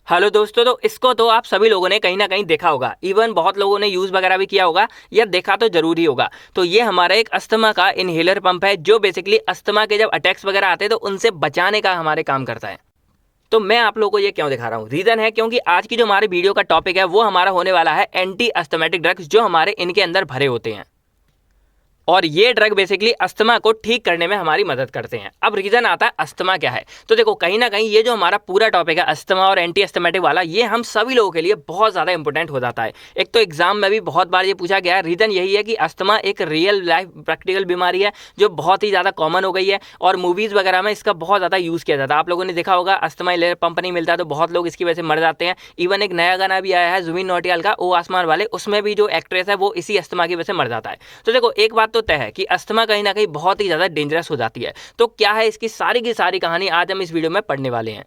Hello दोस्तों, तो इसको तो आप सभी लोगों ने कहीं ना कहीं देखा होगा। इवन बहुत लोगों ने यूज वगैरह भी किया होगा या देखा तो जरूरी होगा। तो ये हमारा एक अस्थमा का इनहेलर पंप है जो बेसिकली अस्थमा के जब अटैक्स वगैरह आते हैं तो उनसे बचाने का हमारे काम करता है। तो मैं आप लोगों को ये क्यों दिखा रहा हूँ, रीजन है क्योंकि आज की जो हमारे वीडियो का टॉपिक है वो हमारा होने वाला है एंटी अस्थमेटिक ड्रग्स जो हमारे इनके अंदर भरे होते हैं। और ये ड्रग बेसिकली अस्थमा को ठीक करने में हमारी मदद करते हैं। अब रीजन आता है अस्थमा क्या है। तो देखो कहीं ना कहीं ये जो हमारा पूरा टॉपिक है अस्थमा और एंटी अस्थमेटिक वाला, ये हम सभी लोगों के लिए बहुत ज़्यादा इंपॉर्टेंट हो जाता है। एक तो एग्जाम में भी बहुत बार ये पूछा गया है। रीजन यही है कि अस्थमा एक रियल लाइफ प्रैक्टिकल बीमारी है जो बहुत ही ज़्यादा कॉमन हो गई है और मूवीज़ वगैरह में इसका बहुत ज़्यादा यूज़ किया जाता है। आप लोगों ने देखा होगा अस्थमा इनहेलर पंप नहीं मिलता तो बहुत लोग इसकी वजह से मर जाते हैं। इवन एक नया गाना भी आया है जुबिन नौटियाल का, ओ आसमान वाले, उसमें भी जो एक्ट्रेस है वो इसी अस्थमा की वजह से मर जाता है। तो देखो एक बात तो तय है कि अस्थमा कहीं ना कहीं बहुत ही ज्यादा डेंजरस हो जाती है। तो क्या है इसकी सारी की सारी कहानी आज हम इस वीडियो में पढ़ने वाले हैं।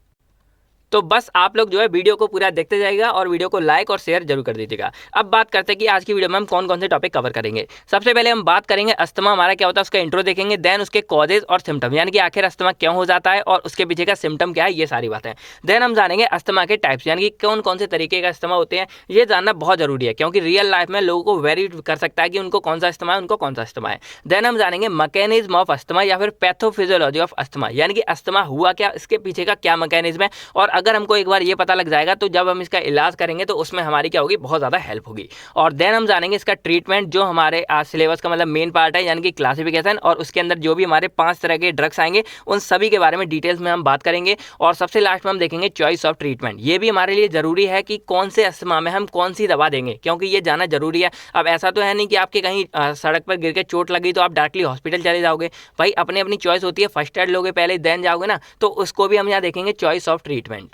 तो बस आप लोग जो है वीडियो को पूरा देखते जाइएगा और वीडियो को लाइक और शेयर जरूर कर दीजिएगा। अब बात करते हैं कि आज की वीडियो में हम कौन कौन से टॉपिक कवर करेंगे। सबसे पहले हम बात करेंगे अस्थमा हमारा क्या होता है, उसका इंट्रो देखेंगे। देन उसके कॉजेज और सिम्टम, यानी कि आखिर अस्थमा क्यों हो जाता है और उसके पीछे का सिम्टम क्या है, ये सारी बातें। देन हम जानेंगे अस्थमा के टाइप्स, यानी कि कौन कौन से तरीके का अस्थमा होते हैं। ये जानना बहुत जरूरी है क्योंकि रियल लाइफ में लोगों को वेरी कर सकता है कि उनको कौन सा अस्थमा है, उनको कौन सा अस्थमा है। देन हम जानेंगे मैकेनिज्म ऑफ अस्थमा या फिर पैथोफिजियोलॉजी ऑफ अस्थमा, यानी कि अस्थमा हुआ क्या, इसके पीछे का क्या मैकेनिज्म है। और अगर हमको एक बार ये पता लग जाएगा तो जब हम इसका इलाज करेंगे तो उसमें हमारी क्या होगी, बहुत ज़्यादा हेल्प होगी। और देन हम जानेंगे इसका ट्रीटमेंट जो हमारे सिलेबस का मतलब मेन पार्ट है, यानी कि क्लासिफिकेशन, और उसके अंदर जो भी हमारे 5 तरह के ड्रग्स आएंगे उन सभी के बारे में डिटेल्स में हम बात करेंगे। और सबसे लास्ट में हम देखेंगे चॉइस ऑफ ट्रीटमेंट। ये भी हमारे लिए जरूरी है कि कौन से अस्थमा में हम कौन सी दवा देंगे, क्योंकि ये जानना जरूरी है। अब ऐसा तो है नहीं कि आपके कहीं सड़क पर गिर के चोट लगी तो आप डायरेक्टली हॉस्पिटल चले जाओगे। भाई अपनी अपनी चॉइस होती है, फर्स्ट एड लोगे पहले देन जाओगे ना, तो उसको भी हम यहाँ देखेंगे चॉइस ऑफ ट्रीटमेंट।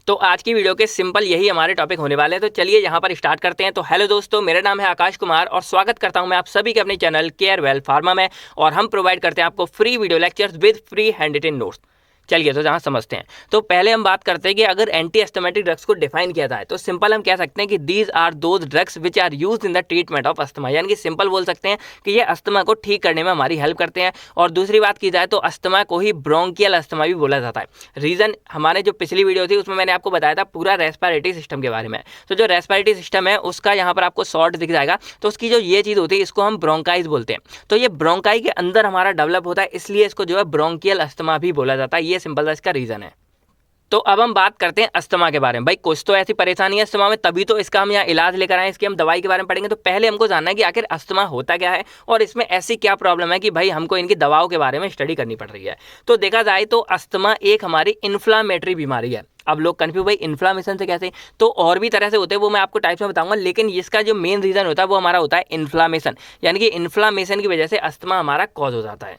तो आज की वीडियो के सिंपल यही हमारे टॉपिक होने वाले हैं। तो चलिए यहाँ पर स्टार्ट करते हैं। तो हेलो दोस्तों, मेरा नाम है आकाश कुमार और स्वागत करता हूँ मैं आप सभी के अपने चैनल केयर वेल फार्मा में। और हम प्रोवाइड करते हैं आपको free video lectures with free hand written notes. चलिए तो जहाँ समझते हैं, तो पहले हम बात करते हैं कि अगर एंटी अस्थमेटिक ड्रग्स को डिफाइन किया जाए तो सिंपल हम कह सकते हैं कि these are those drugs which are used in the treatment of asthma, यानी कि सिंपल बोल सकते हैं कि ये अस्थमा को ठीक करने में हमारी हेल्प करते हैं। और दूसरी बात की जाए तो अस्थमा को ही ब्रोंकियल अस्थमा भी बोला जाता है। रीजन हमारे जो पिछली वीडियो थी उसमें मैंने आपको बताया था पूरा रेस्पिरेटरी सिस्टम के बारे में। तो जो रेस्पिरेटरी सिस्टम है उसका यहाँ पर आपको शॉर्ट दिख जाएगा। तो उसकी जो ये चीज़ होती है इसको हम ब्रोंकाइज बोलते हैं। तो ये ब्रोंकाई के अंदर हमारा डेवलप होता है, इसलिए इसको जो है ब्रोंकियल अस्थमा भी बोला जाता है। ये सिंपल सा इसका रीजन है। तो अब हम बात करते हैं अस्थमा के बारे में। भाई कुछ तो ऐसी परेशानी है अस्थमा में, तभी तो इसका हम यहाँ इलाज लेकर आए, इसकी हम दवाई के बारे में पढ़ेंगे। तो पहले हमको जानना है कि आखिर अस्थमा होता क्या है और इसमें ऐसी क्या प्रॉब्लम है कि भाई हमको इनकी दवाओं के बारे में स्टडी करनी पड़ रही है। तो देखा जाए तो अस्थमा एक हमारी इन्फ्लामेटरी बीमारी है। अब लोग कन्फ्यूज, भाई इन्फ्लामेशन से कैसे, तो और भी तरह से होते हैं, वो मैं आपको टाइप्स में बताऊंगा। लेकिन इसका जो मेन रीजन होता है वो हमारा होता है इन्फ्लामेशन, यानी कि इन्फ्लामेशन की वजह से अस्थमा हमारा कॉज हो जाता है।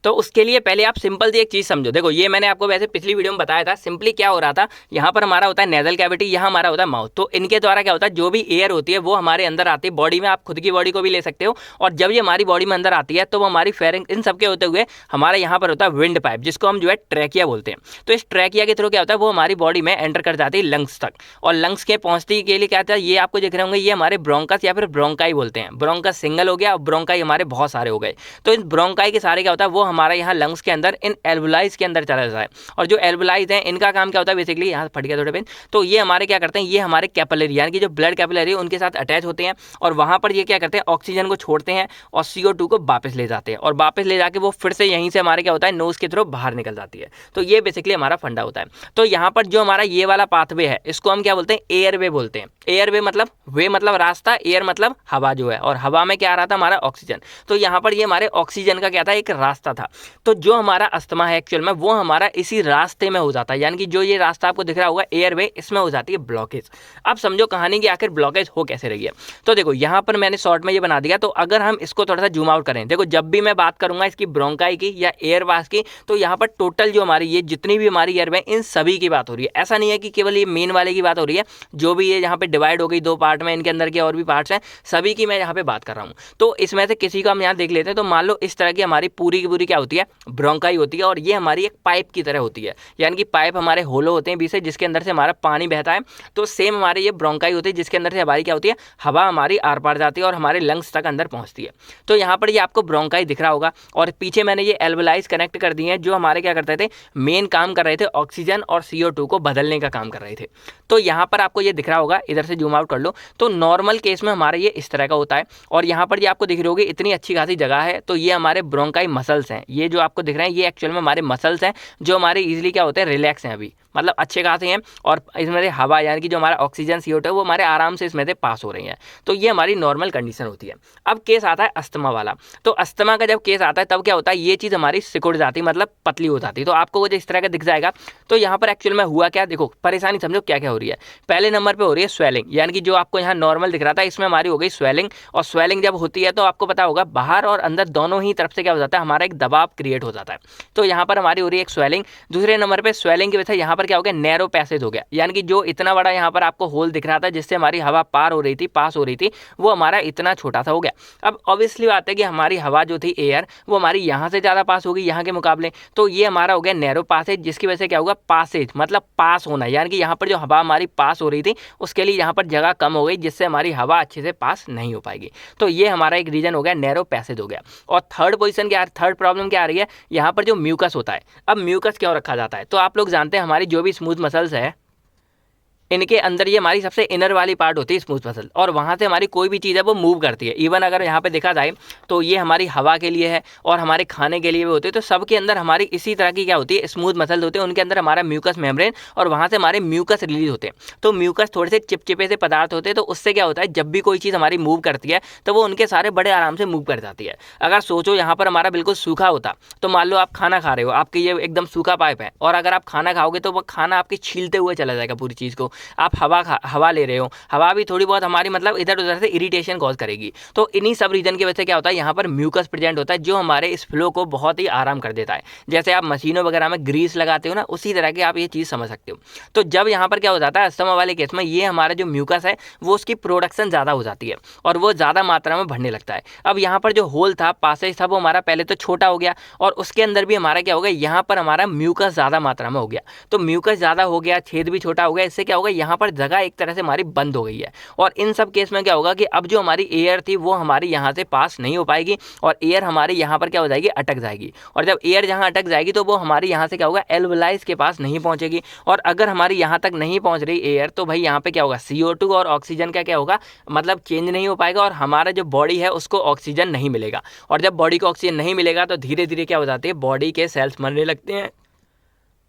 तो उसके लिए पहले आप सिंपल सी एक चीज़ समझो। देखो ये मैंने आपको वैसे पिछली वीडियो में बताया था। सिंपली क्या हो रहा था, यहाँ पर हमारा होता है नेजल कैविटी, यहाँ हमारा होता है माउथ। तो इनके द्वारा क्या होता है, जो भी एयर होती है वो हमारे अंदर आती है बॉडी में। आप खुद की बॉडी को भी ले सकते हो। और जब ये हमारी बॉडी में अंदर आती है तो वो हमारी फेरिंग्स, इन सबके होते हुए हमारे यहाँ पर होता है विंड पाइप, जिसको हम जो है ट्रैकिया बोलते हैं। तो इस ट्रैकिया के थ्रू क्या होता है, वो हमारी बॉडी में एंटर कर जाती है लंग्स तक। और लंग्स के पहुँचने के लिए क्या होता है, ये आपको दिख रहे होंगे, ये हमारे ब्रोंकस या फिर ब्रोंकाई बोलते हैं। ब्रोंकस सिंगल हो गया और ब्रोंकाई हमारे बहुत सारे हो गए। तो इन ब्रोंकाई के सारे क्या होता है, वो हमारे यहाँ लंग्स के अंदर इन एल्वुलाइज के अंदर चला जाता है। और जो एल्वुलाइज हैं इनका काम क्या होता है, बेसिकली यहाँ फट गया थोड़े पेन, तो ये हमारे क्या करते हैं, ये हमारे कैपिलरी यानी कि जो ब्लड कैपिलरी है उनके साथ अटैच होते हैं। और वहाँ पर ये क्या करते हैं, ऑक्सीजन को छोड़ते हैं और CO2 को वापस ले जाते हैं। और वापस ले जाके वो फिर से यहीं से हमारे क्या होता है, नोज के थ्रू बाहर निकल जाती है। तो ये बेसिकली हमारा फंडा होता है। तो यहाँ पर जो हमारा ये वाला पाथवे है इसको हम क्या बोलते हैं, एयरवे बोलते हैं। एयरवे मतलब वे मतलब रास्ता, एयर मतलब हवा जो है, और हवा में क्या आ रहा था, हमारा ऑक्सीजन। तो यहाँ पर ये हमारे ऑक्सीजन का क्या था, एक रास्ता था। तो जो हमारा अस्थमा है एक्चुअल में वो हमारा इसी रास्ते में हो जाता है, यानी कि जो ये रास्ता आपको दिख रहा होगा एयरवे, इसमें हो जाती है ब्लॉकेज। अब समझो कहानी कि आखिर ब्लॉकेज हो कैसे रही है। तो देखो यहाँ पर मैंने शॉर्ट में ये बना दिया। तो अगर हम इसको थोड़ा सा जूम आउट करें, देखो जब भी मैं बात करूंगा इसकी ब्रोंकाई की या एयर पास की, तो यहाँ पर टोटल जो हमारी ये जितनी भी हमारी एयरवे इन सभी की बात हो रही है। ऐसा नहीं है कि केवल ये मेन वाले की बात हो रही है, जो भी ये यहाँ पे डिवाइड हो गई 2 पार्ट में, इनके अंदर के और भी पार्ट्स हैं, सभी की मैं यहाँ पे बात कर रहा हूँ। तो इसमें से किसी को हम यहाँ देख लेते हैं। तो मान लो इस तरह की हमारी पूरी की पूरी क्या होती है, ब्रोंकाई होती है। और ये हमारी एक पाइप की तरह होती है, यानी कि पाइप हमारे होलो होते हैं बीच से, जिसके अंदर से हमारा पानी बहता है। तो सेम हमारे ये ब्रोंकाई होती है, जिसके अंदर से हमारी क्या होती है, हवा हमारी आर पार जाती है और हमारे लंग्स तक अंदर पहुंचती है। तो यहाँ पर ये आपको ब्रोंकाई दिख रहा होगा। और पीछे मैंने ये एल्वेलाइज कनेक्ट कर दिए हैं, जो हमारे क्या करते थे, मेन काम कर रहे थे ऑक्सीजन और CO2 को बदलने का काम कर रहे थे। तो यहाँ पर आपको ये दिख रहा होगा, इधर से जूम आउट कर लो। तो नॉर्मल केस में हमारा ये इस तरह का होता है। और यहाँ पर ये आपको दिख रही होगी इतनी अच्छी खासी जगह है। तो ये हमारे ब्रोंकाई मसल्स हैं, ये जो आपको दिख रहे हैं ये एक्चुअल में हमारे मसल्स हैं, जो हमारे इजीली क्या होते हैं, रिलैक्स हैं, अभी मतलब अच्छे खासे हैं। और इसमें से हवा यानी कि जो हमारा ऑक्सीजन CO2 है वो हमारे आराम से इसमें से पास हो रही है। तो ये हमारी नॉर्मल कंडीशन होती है। अब केस आता है अस्थमा वाला। तो अस्थमा का जब केस आता है तब क्या होता है, ये चीज़ हमारी सिकुड़ जाती है, मतलब पतली हो जाती है। तो आपको वो जो इस तरह का दिख जाएगा। तो यहाँ पर एक्चुअल में हुआ क्या, देखो परेशानी समझो क्या क्या हो रही है। पहले नंबर पर हो रही है स्वेलिंग, यानी कि जो आपको यहाँ नॉर्मल दिख रहा था इसमें हमारी हो गई स्वेलिंग। और स्वेलिंग जब होती है तो आपको पता होगा बाहर और अंदर दोनों ही तरफ से क्या हो जाता है, हमारा एक दबाव क्रिएट हो जाता है। तो यहाँ पर हमारी हो रही है एक स्वेलिंग। दूसरे नंबर पर स्वेलिंग की वजह से यहाँ पर क्या हो गया, नैरो पैसेज हो गया, यानी कि जो इतना बड़ा यहाँ पर आपको होल दिख रहा था जिससे हमारी हवा पार हो रही थी, पास हो रही थी, वो हमारा इतना छोटा सा हो गया। अब ऑब्वियसली बात है कि हमारी हवा जो थी एयर, वो हमारी यहाँ से ज़्यादा पास होगी यहाँ के मुकाबले। तो ये हमारा हो गया नैरो पासेज, जिसकी वजह से क्या होगा, पासेज मतलब पास होना, यानी कि यहाँ पर जो हवा हमारी पास हो रही थी उसके लिए यहाँ पर जगह कम हो गई, जिससे हमारी हवा अच्छे से पास नहीं हो पाएगी। तो ये हमारा एक रीजन हो गया, नैरो पैसेज हो गया। और थर्ड पोजीशन क्या, थर्ड प्रॉब्लम क्या आ रही है, यहाँ पर जो म्यूकस होता है। अब म्यूकस क्यों रखा जाता है, तो आप लोग जानते हैं हमारी जो भी स्मूथ मसल्स है, इनके अंदर ये हमारी सबसे इनर वाली पार्ट होती है स्मूथ मसल, और वहाँ से हमारी कोई भी चीज़ है वो मूव करती है। इवन अगर यहाँ पे देखा जाए तो ये हमारी हवा के लिए है और हमारे खाने के लिए भी होती है। तो सबके अंदर हमारी इसी तरह की क्या होती है, स्मूथ मसल होते हैं, उनके अंदर हमारा म्यूकस मेम्ब्रेन, और वहाँ से हमारे म्यूकस रिलीज होते हैं। तो म्यूकस थोड़े से चिपचिपे से पदार्थ होते हैं। तो उससे क्या होता है, जब भी कोई चीज़ हमारी मूव करती है तो वो उनके सारे बड़े आराम से मूव कर जाती है। अगर सोचो यहाँ पर हमारा बिल्कुल सूखा होता, तो मान लो आप खाना खा रहे हो, आपके ये एकदम सूखा पाइप है, और अगर आप खाना खाओगे तो वो खाना आपके छीलते हुए चला जाएगा पूरी चीज़ को। आप हवा ले रहे हो, हवा भी थोड़ी बहुत हमारी मतलब इधर उधर से इरिटेशन कॉज करेगी। तो इन्हीं सब रीजन की वजह से क्या होता है, यहाँ पर म्यूकस प्रेजेंट होता है, जो हमारे इस फ्लो को बहुत ही आराम कर देता है। जैसे आप मशीनों वगैरह में ग्रीस लगाते हो ना, उसी तरह के आप ये चीज़ समझ सकते हो। तो जब यहाँ पर क्या हो जाता है, अस्थमा वाले केस में ये हमारा जो म्यूकस है वो उसकी प्रोडक्शन ज़्यादा हो जाती है और वो ज़्यादा मात्रा में बढ़ने लगता है। अब यहाँ पर जो होल था, पासेज था, वो हमारा पहले तो छोटा हो गया, और उसके अंदर भी हमारा क्या हो गया, यहाँ पर हमारा म्यूकस ज़्यादा मात्रा में हो गया। तो म्यूकस ज़्यादा हो गया, छेद भी छोटा हो गया, इससे क्या होगा, यहाँ पर जगह एक तरह से हमारी बंद हो गई है। और इन सब केस में क्या होगा कि अब जो हमारी एयर थी वो हमारी यहाँ से पास नहीं हो पाएगी, और एयर हमारे यहाँ पर क्या हो जाएगी, अटक जाएगी। और जब एयर जहाँ अटक जाएगी तो वो हमारी यहाँ से क्या होगा, एल्वेलाइज के पास नहीं पहुँचेगी। और अगर हमारी यहाँ तक नहीं पहुँच रही एयर, तो भाई यहाँ पे क्या होगा, CO2 और ऑक्सीजन का क्या होगा, मतलब चेंज नहीं हो पाएगा, और हमारा जो बॉडी है उसको ऑक्सीजन नहीं मिलेगा। और जब बॉडी को ऑक्सीजन नहीं मिलेगा तो धीरे धीरे क्या हो जाती है, बॉडी के सेल्स मरने लगते हैं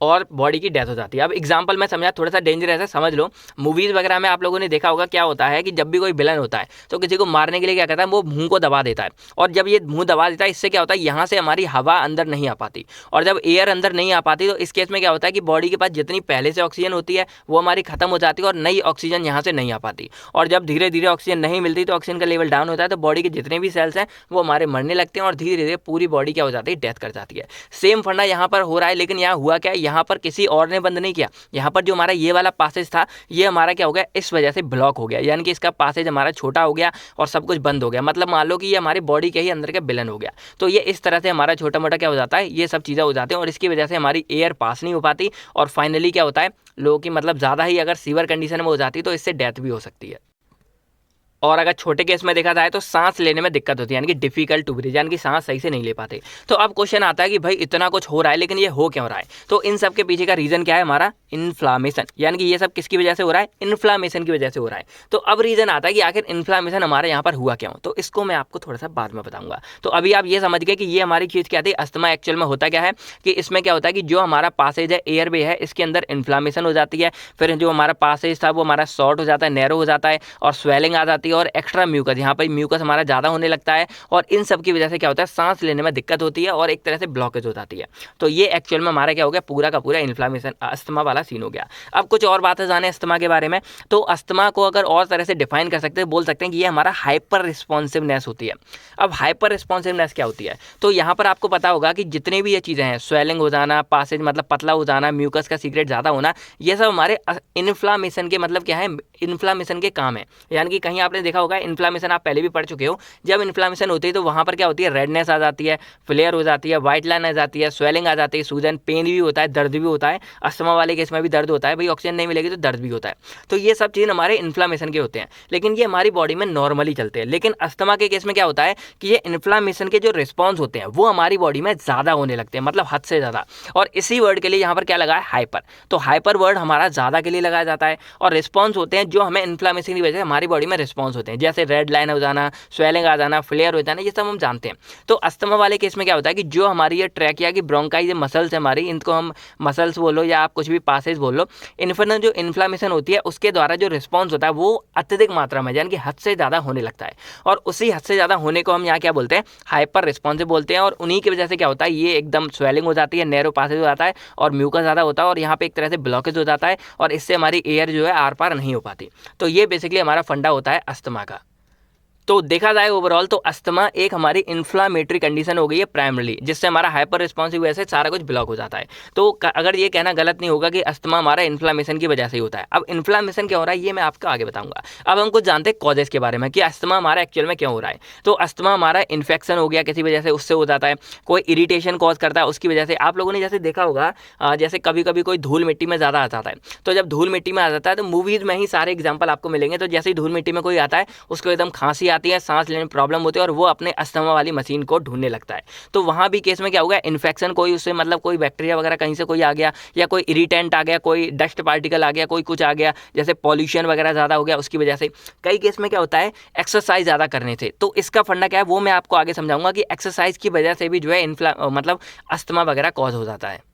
और बॉडी की डेथ हो जाती है। अब एग्जांपल मैं समझा, थोड़ा सा डेंजरस है, समझ लो। मूवीज़ वगैरह में आप लोगों ने देखा होगा क्या होता है कि जब भी कोई विलन होता है तो किसी को मारने के लिए क्या करता है, वो मुंह को दबा देता है। और जब ये मुंह दबा देता है, इससे क्या होता है, यहाँ से हमारी हवा अंदर नहीं आ पाती, और जब एयर अंदर नहीं आ पाती तो इस केस में क्या होता है कि बॉडी के पास जितनी पहले से ऑक्सीजन होती है वो हमारी खत्म हो जाती है, और नई ऑक्सीजन यहाँ से नहीं आ पाती। और जब धीरे धीरे ऑक्सीजन नहीं मिलती तो ऑक्सीजन का लेवल डाउन होता है, तो बॉडी के जितने भी सेल्स हैं वो हमारे मरने लगते हैं, और धीरे धीरे पूरी बॉडी क्या हो जाती है, डेथ कर जाती है। सेम फंडा यहाँ पर हो रहा है, लेकिन यहाँ हुआ क्या, यहाँ पर किसी और ने बंद नहीं किया। यहाँ पर जो हमारा ये वाला पासेज था, ये हमारा क्या हो गया, इस वजह से ब्लॉक हो गया, यानी कि इसका पासेज हमारा छोटा हो गया और सब कुछ बंद हो गया। मतलब मान लो कि ये हमारी बॉडी के ही अंदर का विलन हो गया। तो ये इस तरह से हमारा छोटा मोटा क्या हो जाता है, ये सब चीज़ें हो जाती हैं, और इसकी वजह से हमारी एयर पास नहीं हो पाती, और फाइनली क्या होता है, लोगों की मतलब ज़्यादा ही अगर सीवियर कंडीशन में हो जाती है तो इससे डेथ भी हो सकती है। और अगर छोटे केस में देखा जाए तो सांस लेने में दिक्कत होती है, यानी कि डिफिकल्ट टू ब्रीथ, यानी कि सांस सही से नहीं ले पाते। तो अब क्वेश्चन आता है कि भाई इतना कुछ हो रहा है लेकिन ये हो क्यों रहा है। तो इन सब के पीछे का रीज़न क्या है, हमारा इन्फ्लामेशन, यानी कि ये सब किसकी वजह से हो रहा है, इन्फ्लामेशन की वजह से हो रहा है। तो अब रीज़न आता है कि आखिर इन्फ्लामेशन हमारे यहाँ पर हुआ क्यों, तो इसको मैं आपको थोड़ा सा बाद में बताऊंगा। तो अभी आप ये समझ गए कि ये हमारी चीज़ क्या थी, अस्थमा एक्चुअल में होता क्या है कि इसमें क्या होता है कि जो हमारा पासेज है, एयर वे है, इसके अंदर इन्फ्लामेशन हो जाती है। फिर जो हमारा पासेज था वो हमारा शॉर्ट हो जाता है, नैरो हो जाता है, और स्वेलिंग आ जाती है, और एक्स्ट्रा म्यूकस, यहाँ पर म्यूकस हमारा ज़्यादा होने लगता है, और इन सब की वजह से क्या होता है, सांस लेने में दिक्कत होती है और एक तरह से ब्लॉकेज हो जाती है। तो ये एक्चुअल में हमारा क्या हो गया, पूरा का पूरा इन्फ्लामेशन, अस्थमा वाला सीन हो गया। अब कुछ और बातें जाने अस्थमा के बारे में। तो अस्थमा को अगर और तरह से डिफाइन कर सकते हैं, बोल सकते हैं कि ये हमारा हाइपर रिस्पॉन्सिवनेस होती है। अब हाइपर रिस्पॉन्सिवनेस क्या होती है, तो यहाँ पर आपको पता होगा कि जितनी भी ये चीज़ें हैं, स्वेलिंग हो जाना, पासेज मतलब पतला हो जाना, म्यूकस का सीक्रेट ज़्यादा होना, ये सब हमारे इन्फ्लामेशन के मतलब क्या है, इन्फ्लामेशन के काम है। यानी कि कहीं आपने देखा होगा इन्फ्लामेशन आप पहले भी पढ़ चुके हो, जब इन्फ्लामेशन होती है तो वहाँ पर क्या होती है, रेडनेस आ जाती है, फ्लेयर हो जाती है, व्हाइट लाइन आ जाती है, स्वेलिंग आ जाती है, सूजन, पेन भी होता है, दर्द भी होता है। अस्थमा वाले केस में भी दर्द होता है, भाई ऑक्सीजन नहीं मिलेगी तो दर्द भी होता है। तो ये सब चीज़ हमारे इन्फ्लामेशन के होते हैं, लेकिन ये हमारी बॉडी में नॉर्मली चलते हैं। लेकिन अस्थमा के केस में क्या होता है कि ये इन्फ्लामेशन के जो रिस्पॉन्स होते हैं वो हमारी बॉडी में ज़्यादा होने लगते हैं, मतलब हद से ज़्यादा। और इसी वर्ड के लिए यहाँ पर क्या लगा है, हाइपर। तो हाइपर वर्ड हमारा ज़्यादा के लिए लगाया जाता है, और रिस्पॉन्स होते हैं जो हमें इन्फ्लामेशन की वजह से हमारी बॉडी में रिस्पॉन्स होते हैं, जैसे रेड लाइन हो जाना, स्वेलिंग आ जाना, फ्लेयर हो जाना, ये सब हम जानते हैं। तो अस्थमा वाले केस में क्या होता है कि जो हमारी ये ट्रैकिया की ब्रोंकाई जो मसल्स है हमारी, इनको हम मसल्स बोलो या आप कुछ भी पासेज बोल लो, इन पर जो इन्फ्लामेशन होती है उसके द्वारा जो रिस्पॉन्स होता है वो अत्यधिक मात्रा में, यानी कि हद से ज़्यादा होने लगता है। और उसी हद से ज़्यादा होने को हम यहाँ क्या बोलते हैं, हाइपर रिस्पॉन्सिव बोलते हैं। और उन्हीं की वजह से क्या होता है, ये एकदम स्वेलिंग हो जाती है, नैरो पासेज हो जाता है, और म्यूकस ज़्यादा होता है, और यहाँ पे एक तरह से ब्लॉकेज हो जाता है, और इससे हमारी एयर जो है आर पार नहीं हो पाती। तो ये बेसिकली हमारा फंडा होता है अस्थमा का। तो देखा जाए ओवरऑल तो अस्थमा एक हमारी इन्फ्लामेटरी कंडीशन हो गई है प्राइमरली, जिससे हमारा हाइपर रिस्पॉन्सिव वजह से सारा कुछ ब्लॉक हो जाता है। तो अगर ये कहना गलत नहीं होगा कि अस्थमा हमारा इन्फ्लामेशन की वजह से ही होता है। अब इन्फ्लामेशन क्या हो रहा है ये मैं आपको आगे बताऊंगा। अब हम कुछ जानते हैं कॉजेस के बारे में कि अस्थमा हमारा एक्चुअल में क्यों हो रहा है। तो अस्थमा हमारा इन्फेक्शन हो गया किसी वजह से, उससे हो जाता है। कोई इरीटेशन कॉज करता है, उसकी वजह से। आप लोगों ने जैसे देखा होगा जैसे कभी कभी कोई धूल मिट्टी में ज़्यादा आ जाता है, तो जब धूल मिट्टी में आ जाता है तो मूवीज़ में ही सारे एग्जाम्पल आपको मिलेंगे। तो जैसे ही धूल मिट्टी में कोई आता है उसको एकदम खांसी आती है, सांस लेने प्रॉब्लम होती है, और वो अपने अस्थमा वाली मशीन को ढूंढने लगता है। तो वहाँ भी केस में क्या होगा, इन्फेक्शन कोई उससे मतलब कोई बैक्टीरिया वगैरह कहीं से कोई आ गया, या कोई इरिटेंट आ गया, कोई डस्ट पार्टिकल आ गया, कोई कुछ आ गया, जैसे पॉल्यूशन वगैरह ज़्यादा हो गया उसकी वजह से। कई केस में क्या होता है एक्सरसाइज ज़्यादा करने से। तो इसका फंडा क्या है वो मैं आपको आगे समझाऊंगा कि एक्सरसाइज की वजह से भी जो है मतलब अस्थमा वगैरह कॉज हो जाता है।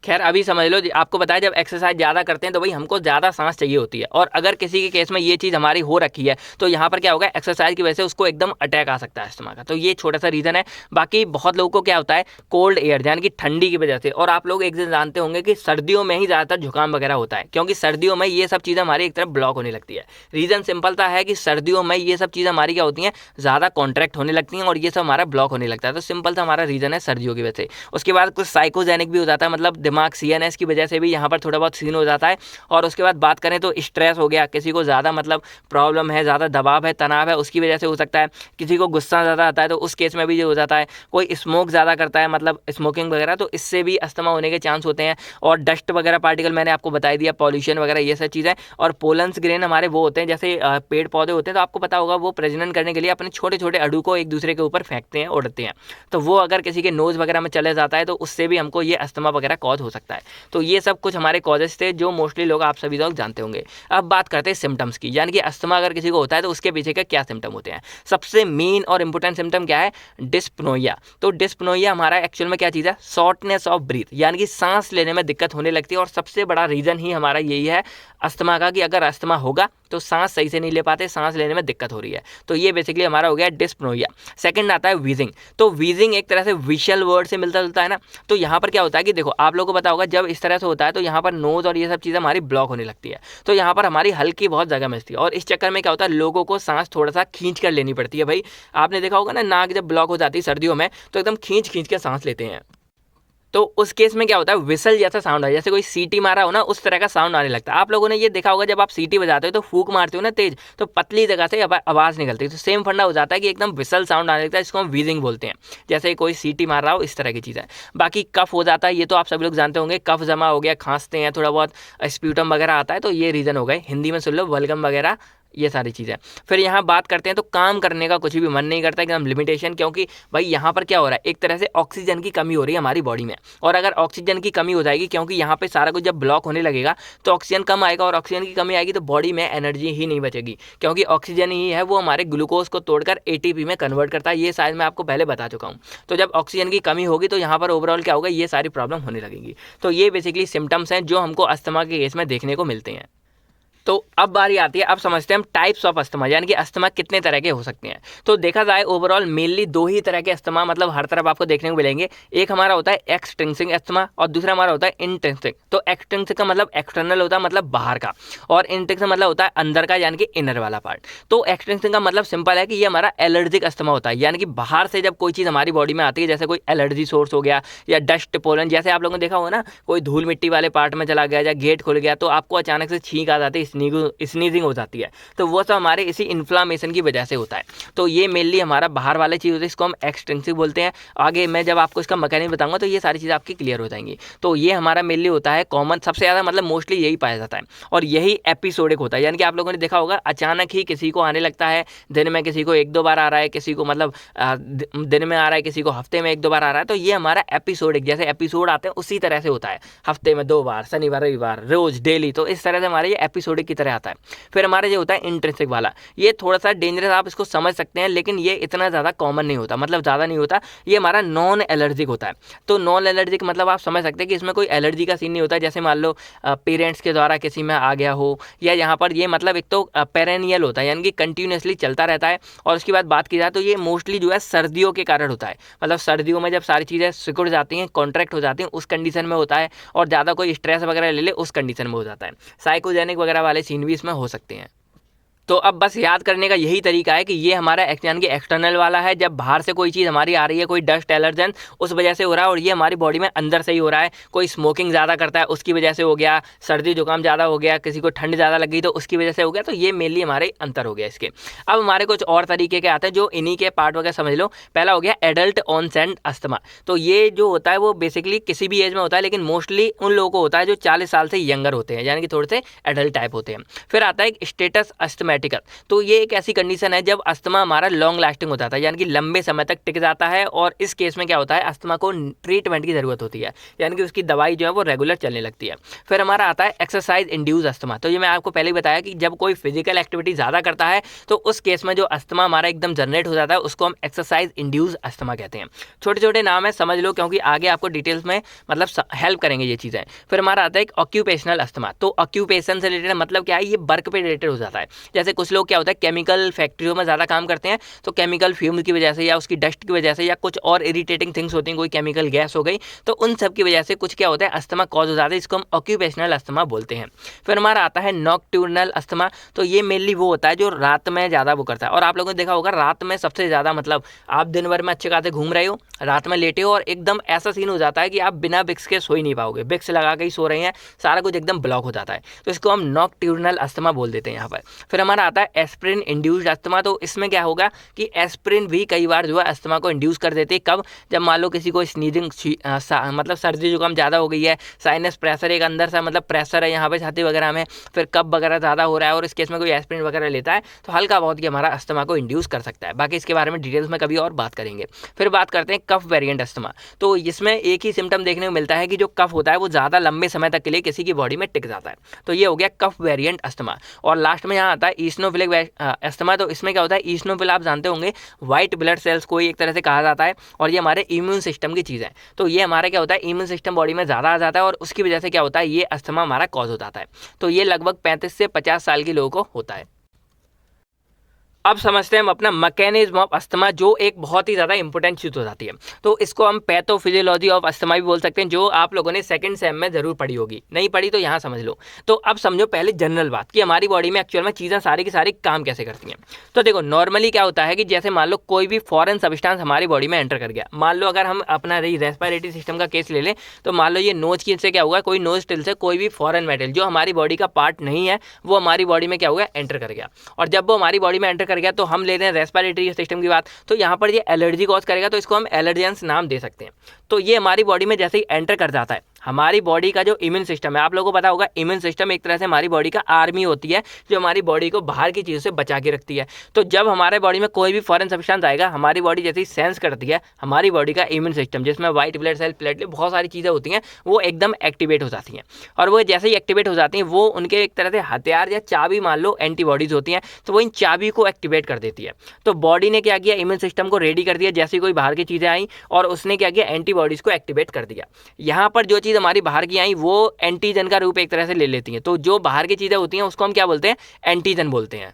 खैर अभी समझ लो, आपको बताया जब एक्सरसाइज ज़्यादा करते हैं तो भाई हमको ज़्यादा सांस चाहिए होती है, और अगर किसी के केस में ये चीज़ हमारी हो रखी है तो यहाँ पर क्या होगा, एक्सरसाइज की वजह से उसको एकदम अटैक आ सकता है अस्थमा का। तो ये छोटा सा रीज़न है। बाकी बहुत लोगों को क्या होता है कोल्ड एयर, यानी कि ठंडी की वजह से। और आप लोग एक दिन जानते होंगे कि सर्दियों में ही ज़्यादातर जुकाम वगैरह होता है, क्योंकि सर्दियों में ये सब चीज़ें हमारी एक तरफ ब्लॉक होने लगती है। रीज़न सिंपल सा है कि सर्दियों में ये सब चीज़ें हमारी क्या होती हैं, ज़्यादा कॉन्ट्रैक्ट होने लगती हैं, और ये सब हमारा ब्लॉक होने लगता है। तो सिंपल सा हमारा रीज़न है सर्दियों की वजह से। उसके बाद कुछ साइकोजेनिक भी हो जाता है, मतलब दिमाग CNS की वजह से भी यहाँ पर थोड़ा बहुत सीन हो जाता है। और उसके बाद बात करें तो स्ट्रेस हो गया, किसी को ज़्यादा मतलब प्रॉब्लम है, ज़्यादा दबाव है, तनाव है, उसकी वजह से हो सकता है। किसी को गुस्सा ज़्यादा आता है तो उस केस में भी ये हो जाता है। कोई स्मोक ज़्यादा करता है, मतलब स्मोकिंग वगैरह, तो इससे भी अस्थमा होने के चांस होते हैं। और डस्ट वगैरह पार्टिकल मैंने आपको बता दिया, पॉल्यूशन वगैरह ये सब चीज़ें। और पोलन्स ग्रेन हमारे वो होते हैं जैसे पेड़ पौधे होते हैं, तो आपको पता होगा वो प्रजनन करने के लिए अपने छोटे छोटे अणु को एक दूसरे के ऊपर फेंकते हैं, उड़ते हैं। तो वो अगर किसी के नोज़ वगैरह में चले जाता है तो उससे भी हमको ये अस्थमा वगैरह कॉज हो सकता है। तो ये सब कुछ हमारे कॉजेस थे जो मोस्टली लोग आप सभी लोग जानते होंगे। अब बात करते हैं सिम्टम्स की, यानी कि अस्थमा अगर किसी को होता है तो उसके पीछे के क्या सिम्टम होते हैं। सबसे मेन और इंपॉर्टेंट सिम्टम क्या है, डिस्पनोइया। तो डिस्पनोइया हमारा एक्चुअल में क्या चीज़ है, शॉर्टनेस ऑफ ब्रीथ, यानी कि सांस लेने में दिक्कत होने लगती है। और सबसे बड़ा रीज़न ही हमारा यही है अस्थमा का, कि अगर अस्थमा होगा तो सांस सही से नहीं ले पाते, सांस लेने में दिक्कत हो रही है। तो ये बेसिकली हमारा हो गया डिस्पनोइया। सेकंड आता है वीजिंग। तो वीजिंग एक तरह से विशल वर्ड से मिलता जुलता है ना। तो यहाँ पर क्या होता है कि देखो आप लोगों को पता होगा जब इस तरह से होता है तो यहाँ पर नोज़ और ये सब चीज़ें हमारी ब्लॉक होने लगती है। तो यहाँ पर हमारी हल्की बहुत जगह मिलती है, और इस चक्कर में क्या होता है लोगों को सांस थोड़ा सा खींच कर लेनी पड़ती है। भाई आपने देखा होगा ना, नाक जब ब्लॉक हो जाती है सर्दियों में तो एकदम खींच खींच के सांस लेते हैं। तो उस केस में क्या होता है विसल जैसा साउंड है, जैसे कोई सीटी मारा हो ना उस तरह का साउंड आने लगता है। आप लोगों ने ये देखा होगा जब आप सीटी बजाते हो तो फूक मारते हो ना तेज, तो पतली जगह से आवाज़ निकलती है। तो सेम फंडा हो जाता है कि एकदम विसल साउंड आने लगता है, इसको हम वीजिंग बोलते हैं। जैसे कोई सीटी मार रहा हो इस तरह की चीज़ है। बाकी कफ हो जाता है, ये तो आप सभी लोग जानते होंगे, कफ जमा हो गया, खांसते हैं, थोड़ा बहुत स्प्यूटम वगैरह आता है, तो ये रीज़न हो गए। हिंदी में सुन लो बलगम वगैरह, ये सारी चीज़ें। फिर यहाँ बात करते हैं तो काम करने का कुछ भी मन नहीं करता, एकदम लिमिटेशन, क्योंकि भाई यहाँ पर क्या हो रहा है एक तरह से ऑक्सीजन की कमी हो रही है हमारी बॉडी में। और अगर ऑक्सीजन की कमी हो जाएगी, क्योंकि यहाँ पे सारा कुछ जब ब्लॉक होने लगेगा तो ऑक्सीजन कम आएगा, और ऑक्सीजन की कमी आएगी तो बॉडी में एनर्जी ही नहीं बचेगी, क्योंकि ऑक्सीजन ही है वो हमारे ग्लूकोज को तोड़कर ATP में कन्वर्ट करता है। ये शायद मैं आपको पहले बता चुका हूँ। तो जब ऑक्सीजन की कमी होगी तो यहाँ पर ओवरऑल क्या होगा, ये सारी प्रॉब्लम होने लगेगी। तो ये बेसिकली सिम्टम्स हैं जो हमको अस्थमा के केस में देखने को मिलते हैं। तो अब बारी आती है, अब समझते हैं हम टाइप्स ऑफ अस्थमा, यानी कि अस्थमा कितने तरह के हो सकते हैं। तो देखा जाए ओवरऑल मेनली दो ही तरह के अस्थमा मतलब हर तरफ आपको देखने को मिलेंगे। एक हमारा होता है एक्सट्रिंसिक अस्थमा, और दूसरा हमारा होता है इंट्रिंसिक। तो एक्सट्रिंसिक का मतलब एक्सटर्नल होता है, मतलब बाहर का, और इंट्रिंसिक मतलब होता है अंदर का, यानी कि इनर वाला पार्ट। तो एक्सट्रिंसिक का मतलब सिंपल है कि ये हमारा एलर्जिक अस्थमा होता है, यानी कि बाहर से जब कोई चीज़ हमारी बॉडी में आती है, जैसे कोई एलर्जी सोर्स हो गया, या डस्ट पोलन, जैसे आप लोगों ने देखा होगा ना, कोई धूल मिट्टी वाले पार्ट में चला गया या गेट खुल गया तो आपको अचानक से छींक आ जाती है, स्नीजिंग हो जाती है, तो वो सब हमारे इसी इन्फ्लामेशन की वजह से होता है। तो ये मेनली हमारा बाहर वाला चीज़ होता है, इसको हम एक्सटेंसिव बोलते हैं। आगे मैं जब आपको इसका मैकेनिज्म बताऊंगा तो ये सारी चीज़ें आपकी क्लियर हो जाएंगी। तो ये हमारा मेनली होता है कॉमन, सबसे ज़्यादा मतलब मोस्टली यही पाया जाता है और यही एपिसोडिक होता है। यानी कि आप लोगों ने देखा होगा अचानक ही किसी को आने लगता है, दिन में किसी को 1-2 बार आ रहा है, किसी को मतलब दिन में आ रहा है, किसी को हफ्ते में 1-2 बार आ रहा है। तो ये हमारा एपिसोडिक, जैसे एपिसोड आते हैं उसी तरह से होता है, हफ्ते में 2 बार, शनिवार रविवार, रोज डेली। तो इस तरह से हमारे ये एपिसोडिक की तरह आता है। फिर हमारे जो होता है इंट्रिंसिक वाला, ये थोड़ा सा डेंजरस, आप इसको समझ सकते हैं, लेकिन ये इतना ज़्यादा कॉमन नहीं होता, मतलब ज़्यादा नहीं होता। ये हमारा नॉन एलर्जिक होता है। तो नॉन एलर्जिक मतलब आप समझ सकते हैं कि इसमें कोई एलर्जी का सीन नहीं होता। जैसे मान लो पेरेंट्स के द्वारा किसी में आ गया हो, या यहाँ पर ये मतलब एक तो पेरेनियल होता है, यानी कि कंटिन्यूसली चलता रहता है। और उसकी बात की जाए तो ये मोस्टली जो है सर्दियों के कारण होता है, मतलब सर्दियों में जब सारी चीज़ें सिकुड़ जाती हैं, कॉन्ट्रैक्ट हो जाती हैं, उस कंडीशन में होता है। और ज़्यादा कोई स्ट्रेस वगैरह ले ले उस कंडीशन में हो जाता है। साइकोजेनिक वगैरह वाले सीन भी इसमें हो सकते हैं। तो अब बस याद करने का यही तरीका है कि ये हमारा यानी कि एक्सटर्नल वाला है, जब बाहर से कोई चीज़ हमारी आ रही है, कोई डस्ट एलर्जन, उस वजह से हो रहा है। और ये हमारी बॉडी में अंदर से ही हो रहा है, कोई स्मोकिंग ज़्यादा करता है उसकी वजह से हो गया, सर्दी जुकाम ज़्यादा हो गया, किसी को ठंड ज़्यादा लग गई तो उसकी वजह से हो गया। तो ये मेनली हमारे अंतर हो गया इसके। अब हमारे कुछ और तरीके के आते हैं जो इन्हीं के पार्ट वगैरह समझ लो। पहला हो गया एडल्ट ऑनसेट अस्थमा। तो ये जो होता है वो बेसिकली किसी भी एज में होता है, लेकिन मोस्टली उन लोगों को होता है जो 40 साल से यंगर होते हैं, यानी कि थोड़े से एडल्ट टाइप होते हैं। फिर आता है स्टेटस अस्थमेटिकस। तो ये एक ऐसी कंडीशन है जब अस्थमा हमारा लॉन्ग लास्टिंग हो जाता है, यानी कि लंबे समय तक टिक जाता है। और इस केस में क्या होता है, अस्थमा को ट्रीटमेंट की जरूरत होती है, यानी कि उसकी दवाई जो है वो रेगुलर चलने लगती है। फिर हमारा आता है एक्सरसाइज इंड्यूस अस्थमा। तो ये मैं आपको पहले ही बताया कि जब कोई फिजिकल एक्टिविटी ज़्यादा करता है तो उस केस में जो अस्थमा हमारा एकदम जनरेट हो जाता है उसको हम एक्सरसाइज इंड्यूस अस्थमा कहते हैं। छोटे छोटे नाम है, समझ लो, क्योंकि आगे आपको डिटेल्स में मतलब हेल्प करेंगे ये चीज़ें। फिर हमारा आता है एक ऑक्यूपेशनल अस्थमा। तो ऑक्यूपेशन से रिलेटेड मतलब क्या है, ये वर्क पे रिलेटेड हो जाता है। जैसे कुछ लोग क्या होता है केमिकल फैक्ट्रियों में ज़्यादा काम करते हैं, तो केमिकल फ्यूम की वजह से या उसकी डस्ट की वजह से या कुछ और इरिटेटिंग थिंग्स होती हैं, कोई केमिकल गैस हो गई, तो उन सब की वजह से कुछ क्या होता है अस्थमा कॉज हो जाता है, इसको हम ऑक्यूपेशनल अस्थमा बोलते हैं। फिर हमारा आता है नॉक्ट्यूर्नल अस्थमा। तो ये मेनली वो होता है जो रात में ज़्यादा वो करता है। और आप लोगों ने देखा होगा रात में सबसे ज़्यादा, मतलब आप दिन भर में अच्छे खासे घूम रहे हो, रात में लेटे हो और एकदम ऐसा सीन हो जाता है कि आप बिना विक्स के सो ही नहीं पाओगे, विक्स लगा के ही सो रहे हैं, सारा कुछ एकदम ब्लॉक हो जाता है, तो इसको हम नॉक्ट्यूर्नल अस्थमा बोल देते हैं यहाँ पर। फिर हमारा आता है एस्प्रिन इंड्यूस्ड अस्थमा। तो इसमें क्या होगा कि एस्प्रिन भी कई बार जो है अस्थमा को इंड्यूस कर देते हैं। कब, जब मान लो किसी को स्नीजिंग मतलब सर्दी जुकाम ज़्यादा हो गई है, साइनस प्रेशर एक अंदर सा मतलब प्रेशर है यहाँ पे छाती वगैरह में, फिर कफ वगैरह ज़्यादा हो रहा है और इस केस में कोई एस्प्रिन वगैरह लेता है तो हल्का बहुत ही हमारा अस्थमा को इंड्यूस कर सकता है। बाकी इसके बारे में डिटेल्स में कभी और बात करेंगे। फिर बात करते हैं कफ वेरिएंट अस्थमा। तो इसमें एक ही सिम्टम देखने को मिलता है कि जो कफ होता है वो ज़्यादा लंबे समय तक के लिए किसी की बॉडी में टिक जाता है, तो ये हो गया कफ वेरिएंट अस्थमा। और लास्ट में यहाँ आता है ईस्नोफिलिक अस्थमा। तो इसमें क्या होता है, ईस्नोफिल आप जानते होंगे व्हाइट ब्लड सेल्स को एक तरह से कहा जाता है, और ये हमारे इम्यून सिस्टम की चीज़ है। तो ये हमारे क्या होता है, इम्यून सिस्टम बॉडी में ज़्यादा आ जाता है और उसकी वजह से क्या होता है, ये अस्थमा हमारा कॉज हो जाता है। तो ये लगभग 35 से 50 साल के लोगों को होता है। अब समझते हैं हम अपना मैकेनिज्म ऑफ अस्थमा, जो एक बहुत ही ज़्यादा इंपॉर्टेंट चीज़ हो जाती है। तो इसको हम पैथोफिजियोलॉजी ऑफ अस्थमा भी बोल सकते हैं, जो आप लोगों ने सेकंड सेम में जरूर पढ़ी होगी, नहीं पढ़ी तो यहाँ समझ लो। तो अब समझो पहले जनरल बात कि हमारी बॉडी में एक्चुअल में चीज़ें सारी की सारी काम कैसे करती हैं। तो देखो नॉर्मली क्या होता है कि जैसे मान लो कोई भी फॉरेन सब्सटेंस हमारी बॉडी में एंटर कर गया, मान लो अगर हम अपना रेस्पिरेटरी सिस्टम का केस ले लें, तो मान लो ये नोज की से क्या हुआ, कोई नोज टिल से कोई भी फॉरेन मेटल जो हमारी बॉडी का पार्ट नहीं है वो हमारी बॉडी में क्या हुआ, एंटर कर गया। और जब वो हमारी बॉडी में एंटर कर गया तो हम ले रहे हैं रेस्पिरेटरी सिस्टम की बात, तो यहाँ पर ये एलर्जी कॉज करेगा, तो इसको हम एलर्जेंस नाम दे सकते हैं। तो ये हमारी बॉडी में जैसे ही एंटर कर जाता है, हमारी बॉडी का जो इम्यून सिस्टम है, आप लोगों को पता होगा इम्यून सिस्टम एक तरह से हमारी बॉडी का आर्मी होती है, जो हमारी बॉडी को बाहर की चीज़ों से बचा के रखती है। तो जब हमारे बॉडी में कोई भी फॉरेन सब्सटेंस आएगा, हमारी बॉडी जैसे ही सेंस करती है, हमारी बॉडी का इम्यून सिस्टम जिसमें व्हाइट ब्लड सेल, प्लेटलेट, बहुत सारी चीज़ें होती हैं, वो एकदम एक्टिवेट हो जाती हैं। और वो जैसे ही एक्टिवेट हो जाती हैं, वो उनके एक तरह से हथियार या चाबी मान लो एंटीबॉडीज़ होती हैं, तो वो इन चाबी को एक्टिवेट कर देती है। तो बॉडी ने क्या किया, इम्यून सिस्टम को रेडी कर दिया जैसे कोई बाहर की चीज़ें आई, और उसने क्या किया, एंटीबॉडीज़ को एक्टिवेट कर दिया। यहाँ पर जो चीज़ हमारी बाहर की आई वो एंटीजन का रूप एक तरह से ले लेती हैं। तो जो बाहर की चीज़ें होती हैं उसको हम क्या बोलते हैं, एंटीजन बोलते हैं।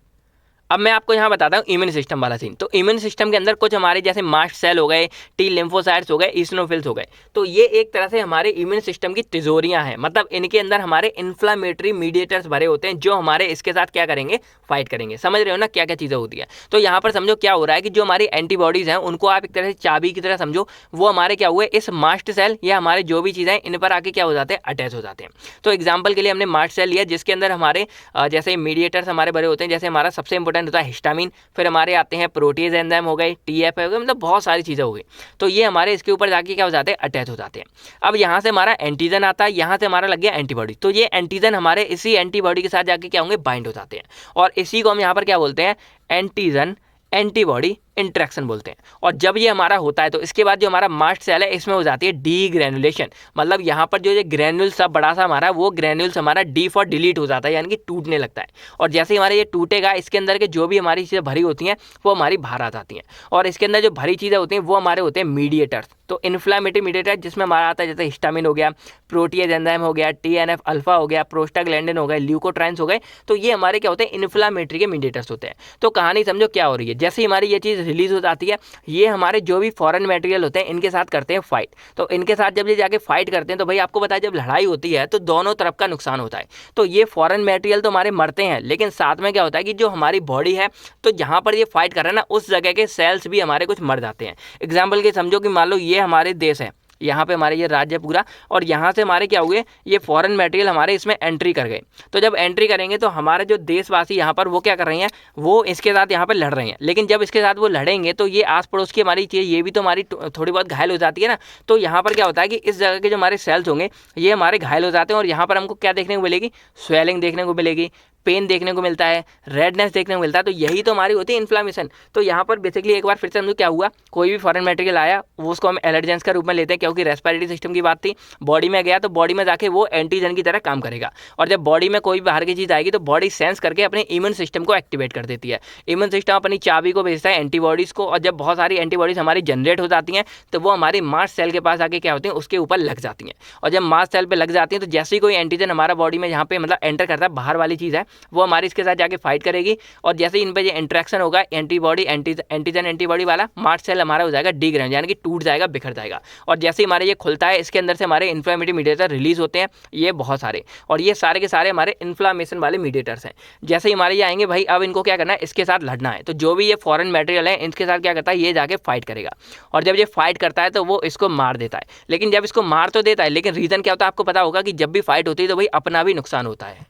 अब मैं आपको यहाँ बताता हूँ इम्यून सिस्टम वाला सीन। तो इम्यून सिस्टम के अंदर कुछ हमारे जैसे मास्ट सेल हो गए, टी लिम्फोसाइट्स हो गए, ईसिनोफिल्स हो गए। तो ये एक तरह से हमारे इम्यून सिस्टम की तिजोरियां हैं, मतलब इनके अंदर हमारे इन्फ्लामेटरी मीडिएटर्स भरे होते हैं जो हमारे इसके साथ क्या करेंगे, फाइट करेंगे। समझ रहे हो ना क्या क्या चीज़ें होती है। तो यहाँ पर समझो क्या हो रहा है कि जो हमारी एंटीबॉडीज़ हैं उनको आप एक तरह से चाबी की तरह समझो, वो हमारे क्या हुए, इस मास्ट सेल या हमारे जो भी चीज़ें इन पर आके क्या हो जाते हैं, अटैच हो जाते हैं। तो एग्जाम्पल के लिए हमने मास्ट सेल लिया जिसके अंदर हमारे जैसे मीडिएटर्स हमारे भरे होते हैं, जैसे हमारा सबसे इंपॉर्टेंट होता है हिस्टामिन, फिर हमारे आते हैं प्रोटीज एंजाइम हो गए, टीएफ हो गए, मतलब बहुत सारी चीज़ें हो गई। तो ये हमारे इसके ऊपर जाके क्या हो जाते हैं, अटैच हो जाते हैं। अब यहाँ से हमारा एंटीजन आता है, यहाँ से हमारा लग गया एंटीबॉडी। तो ये एंटीजन हमारे इसी एंटीबॉडी के साथ जाके क्या होंगे, बाइंड हो जाते हैं। और इसी को हम यहाँ पर क्या बोलते हैं, एंटीजन एंटीबॉडी इंटरेक्शन बोलते हैं। और जब ये हमारा होता है तो इसके बाद जो हमारा मास्ट सेल है इसमें हो जाती है डी ग्रेनुलेशन, मतलब यहाँ पर जो ये ग्रेन्यूल सब बड़ा सा हमारा, वो ग्रेन्यूल्स हमारा डी फॉर डिलीट हो जाता है, यानी कि टूटने लगता है। और जैसे ही हमारा ये टूटेगा, इसके अंदर के जो भी हमारी चीज़ें भरी होती हैं वो हमारी बाहर आ जाती हैं। और इसके अंदर जो भरी चीज़ें होती हैं वो हमारे होते हैं मीडिएटर्स। तो इन्फ्लामेटरी मीडिएटर जिसमें हमारा आता है जैसे हिस्टामिन हो गया, प्रोटीज एंजाइम हो गया, टीएनएफ अल्फा हो गया, प्रोस्टाग्लैंडिन हो गए, ल्यूकोट्राइन्स हो गए। तो ये हमारे क्या होते हैं, इन्फ्लामेटरी के मीडिएटर्स होते हैं। तो कहानी समझो क्या हो रही है, जैसे ही हमारी ये चीज़ रिलीज हो जाती है, ये हमारे जो भी फॉरेन मटेरियल होते हैं इनके साथ करते हैं फाइट। तो इनके साथ जब ये जाके फाइट करते हैं तो भाई आपको पता है जब लड़ाई होती है तो दोनों तरफ का नुकसान होता है। तो ये फॉरेन मटेरियल तो हमारे मरते हैं, लेकिन साथ में क्या होता है कि जो हमारी बॉडी है, तो जहाँ पर ये फाइट कर रहा है ना, उस जगह के सेल्स भी हमारे कुछ मर जाते हैं। एग्जाम्पल के समझो कि मान लो ये हमारे देश है, यहाँ पे हमारे ये राज्य पूरा, और यहाँ से हमारे क्या हुए, ये फॉरेन मटेरियल हमारे इसमें एंट्री कर गए। तो जब एंट्री करेंगे तो हमारे जो देशवासी यहाँ पर वो क्या कर रहे हैं, वो इसके साथ यहाँ पर लड़ रहे हैं। लेकिन जब इसके साथ वो लड़ेंगे तो ये आस पड़ोस की हमारी चीज़ ये भी तो हमारी थोड़ी बहुत घायल हो जाती है ना। तो यहाँ पर क्या होता है कि इस जगह के जो हमारे सेल्स होंगे ये हमारे घायल हो जाते हैं, और यहाँ पर हमको क्या देखने को मिलेगी, स्वेलिंग देखने को मिलेगी, पेन देखने को मिलता है, रेडनेस देखने को मिलता है। तो यही तो हमारी होती है इन्फ्लामेशन। तो यहाँ पर बेसिकली एक बार फिर से समझो क्या हुआ, कोई भी फॉरेन मटेरियल आया वो उसको हम एलर्जेंस का रूप में लेते हैं, क्योंकि रेस्पिरेटरी सिस्टम की बात थी, बॉडी में गया तो बॉडी में जाके वो एंटीजन की तरह काम करेगा। और जब बॉडी में कोई बाहर की चीज़ आएगी तो बॉडी सेंस करके अपने इम्यून सिस्टम को एक्टिवेट कर देती है। इम्यून सिस्टम अपनी चाबी को भेजता है एंटीबॉडीज़ को, और जब बहुत सारी एंटीबॉडीज़ हमारी जनरेट हो जाती हैं तो वो हमारी मास्ट सेल के पास आके क्या होती हैं, उसके ऊपर लग जाती हैं। और जब मास्ट सेल पर लग जाती हैं तो जैसे ही कोई एंटीजन हमारा बॉडी में यहाँ पे मतलब एंटर करता है, बाहर वाली चीज़ है, वो हमारी इसके साथ जाके फाइट करेगी। और जैसे इन पे ये इंटरेक्शन होगा एंटीबॉडी एंटीजन एंटीबॉडी वाला, मास्ट सेल हमारा हो जाएगा डीग्रेन, यानी कि टूट जाएगा, बिखर जाएगा। और जैसे ही हमारे ये खुलता है, इसके अंदर से हमारे इन्फ्लेमेटरी मीडिएटर रिलीज होते हैं, ये बहुत सारे, और ये सारे के सारे हमारे इन्फ्लामेशन वाले मीडिएटर्स हैं। जैसे ही हमारे ये आएंगे भाई, अब इनको क्या करना है, इसके साथ लड़ना है। तो जो भी ये फॉरेन मटेरियल है इनके साथ क्या करता है, ये जाके फाइट करेगा। और जब ये फाइट करता है तो वो इसको मार देता है। लेकिन जब इसको मार तो देता है, लेकिन रीजन क्या होता है आपको पता होगा कि जब भी फाइट होती है तो भाई अपना भी नुकसान होता है।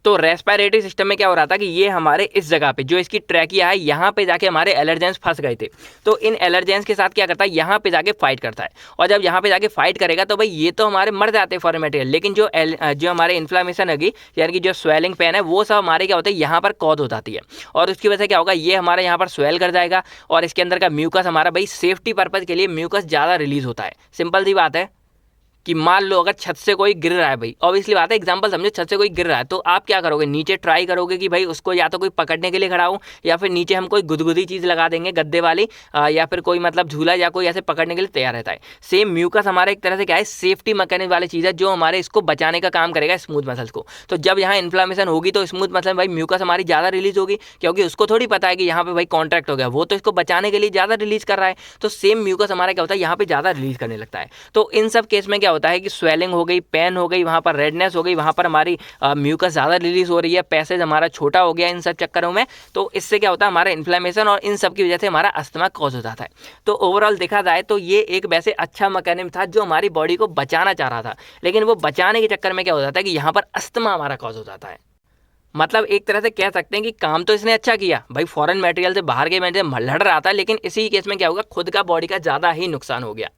तो रेस्पिरेटरी सिस्टम में क्या हो रहा था कि ये हमारे इस जगह पे जो इसकी ट्रैकिया है, यहाँ पे जाके हमारे एलर्जेंस फंस गए थे। तो इन एलर्जेंस के साथ क्या करता है, यहाँ पे जाके फाइट करता है। और जब यहाँ पे जाके फाइट करेगा तो भाई ये तो हमारे मर जाते हैं फॉरेन मटेरियल, लेकिन जो हमारे इन्फ्लामेशन होगी, यानी कि जो स्वेलिंग पेन है, वो सब हमारे क्या होता है, यहाँ पर कॉज हो जाती है। और उसकी वजह से क्या होगा, ये हमारे यहाँ पर स्वेल कर जाएगा, और इसके अंदर का म्यूकस हमारा भाई सेफ्टी पर्पज़ के लिए म्यूकस ज़्यादा रिलीज होता है। सिंपल सी बात है कि मान लो अगर छत से कोई गिर रहा है, भाई ऑब्वियसली बात है, एग्जांपल समझो, छत से कोई गिर रहा है तो आप क्या करोगे, नीचे ट्राई करोगे कि भाई उसको या तो कोई पकड़ने के लिए खड़ा हो, या फिर नीचे हम कोई गुदगुदी चीज़ लगा देंगे गद्दे वाली, या फिर कोई मतलब झूला या कोई ऐसे पकड़ने के लिए तैयार रहता है। सेम म्यूकस हमारा एक तरह से क्या है, सेफ्टी मैकेनिज्म वाली चीज़ है जो हमारे इसको बचाने का काम करेगा, स्मूथ मसल्स को। तो जब यहाँ इन्फ्लामेशन होगी तो स्मूथ मसल भाई म्यूकस हमारी ज़्यादा रिलीज होगी, क्योंकि उसको थोड़ी पता है कि यहाँ पे भाई कॉन्ट्रैक्ट हो गया, वो तो इसको बचाने के लिए ज़्यादा रिलीज कर रहा है। तो सेम म्यूकस हमारा क्या होता है, यहाँ पे ज़्यादा रिलीज करने लगता है। तो इन सब केस में क्या होता है कि स्वेलिंग हो गई, पेन हो गई, वहाँ पर रेडनेस हो गई, वहाँ पर हमारी म्यूकस ज़्यादा रिलीज हो रही है, पैसेज हमारा छोटा हो गया इन सब चक्करों में। तो इससे क्या होता है, हमारा इन्फ्लेमेशन और इन सब की वजह से हमारा अस्थमा कॉज हो जाता है। तो ओवरऑल देखा जाए तो ये एक वैसे अच्छा मैकेनिज्म था जो हमारी बॉडी को बचाना चाह रहा था, लेकिन वो बचाने के चक्कर में क्या हो जाता है कि यहाँ पर अस्थमा हमारा कॉज हो जाता है। मतलब एक तरह से कह सकते हैं कि काम तो इसने अच्छा किया भाई, फॉरेन मटेरियल से बाहर के मटेरियल लड़ रहा था, लेकिन इसी केस में क्या होगा, खुद का बॉडी का ज़्यादा ही नुकसान हो गया।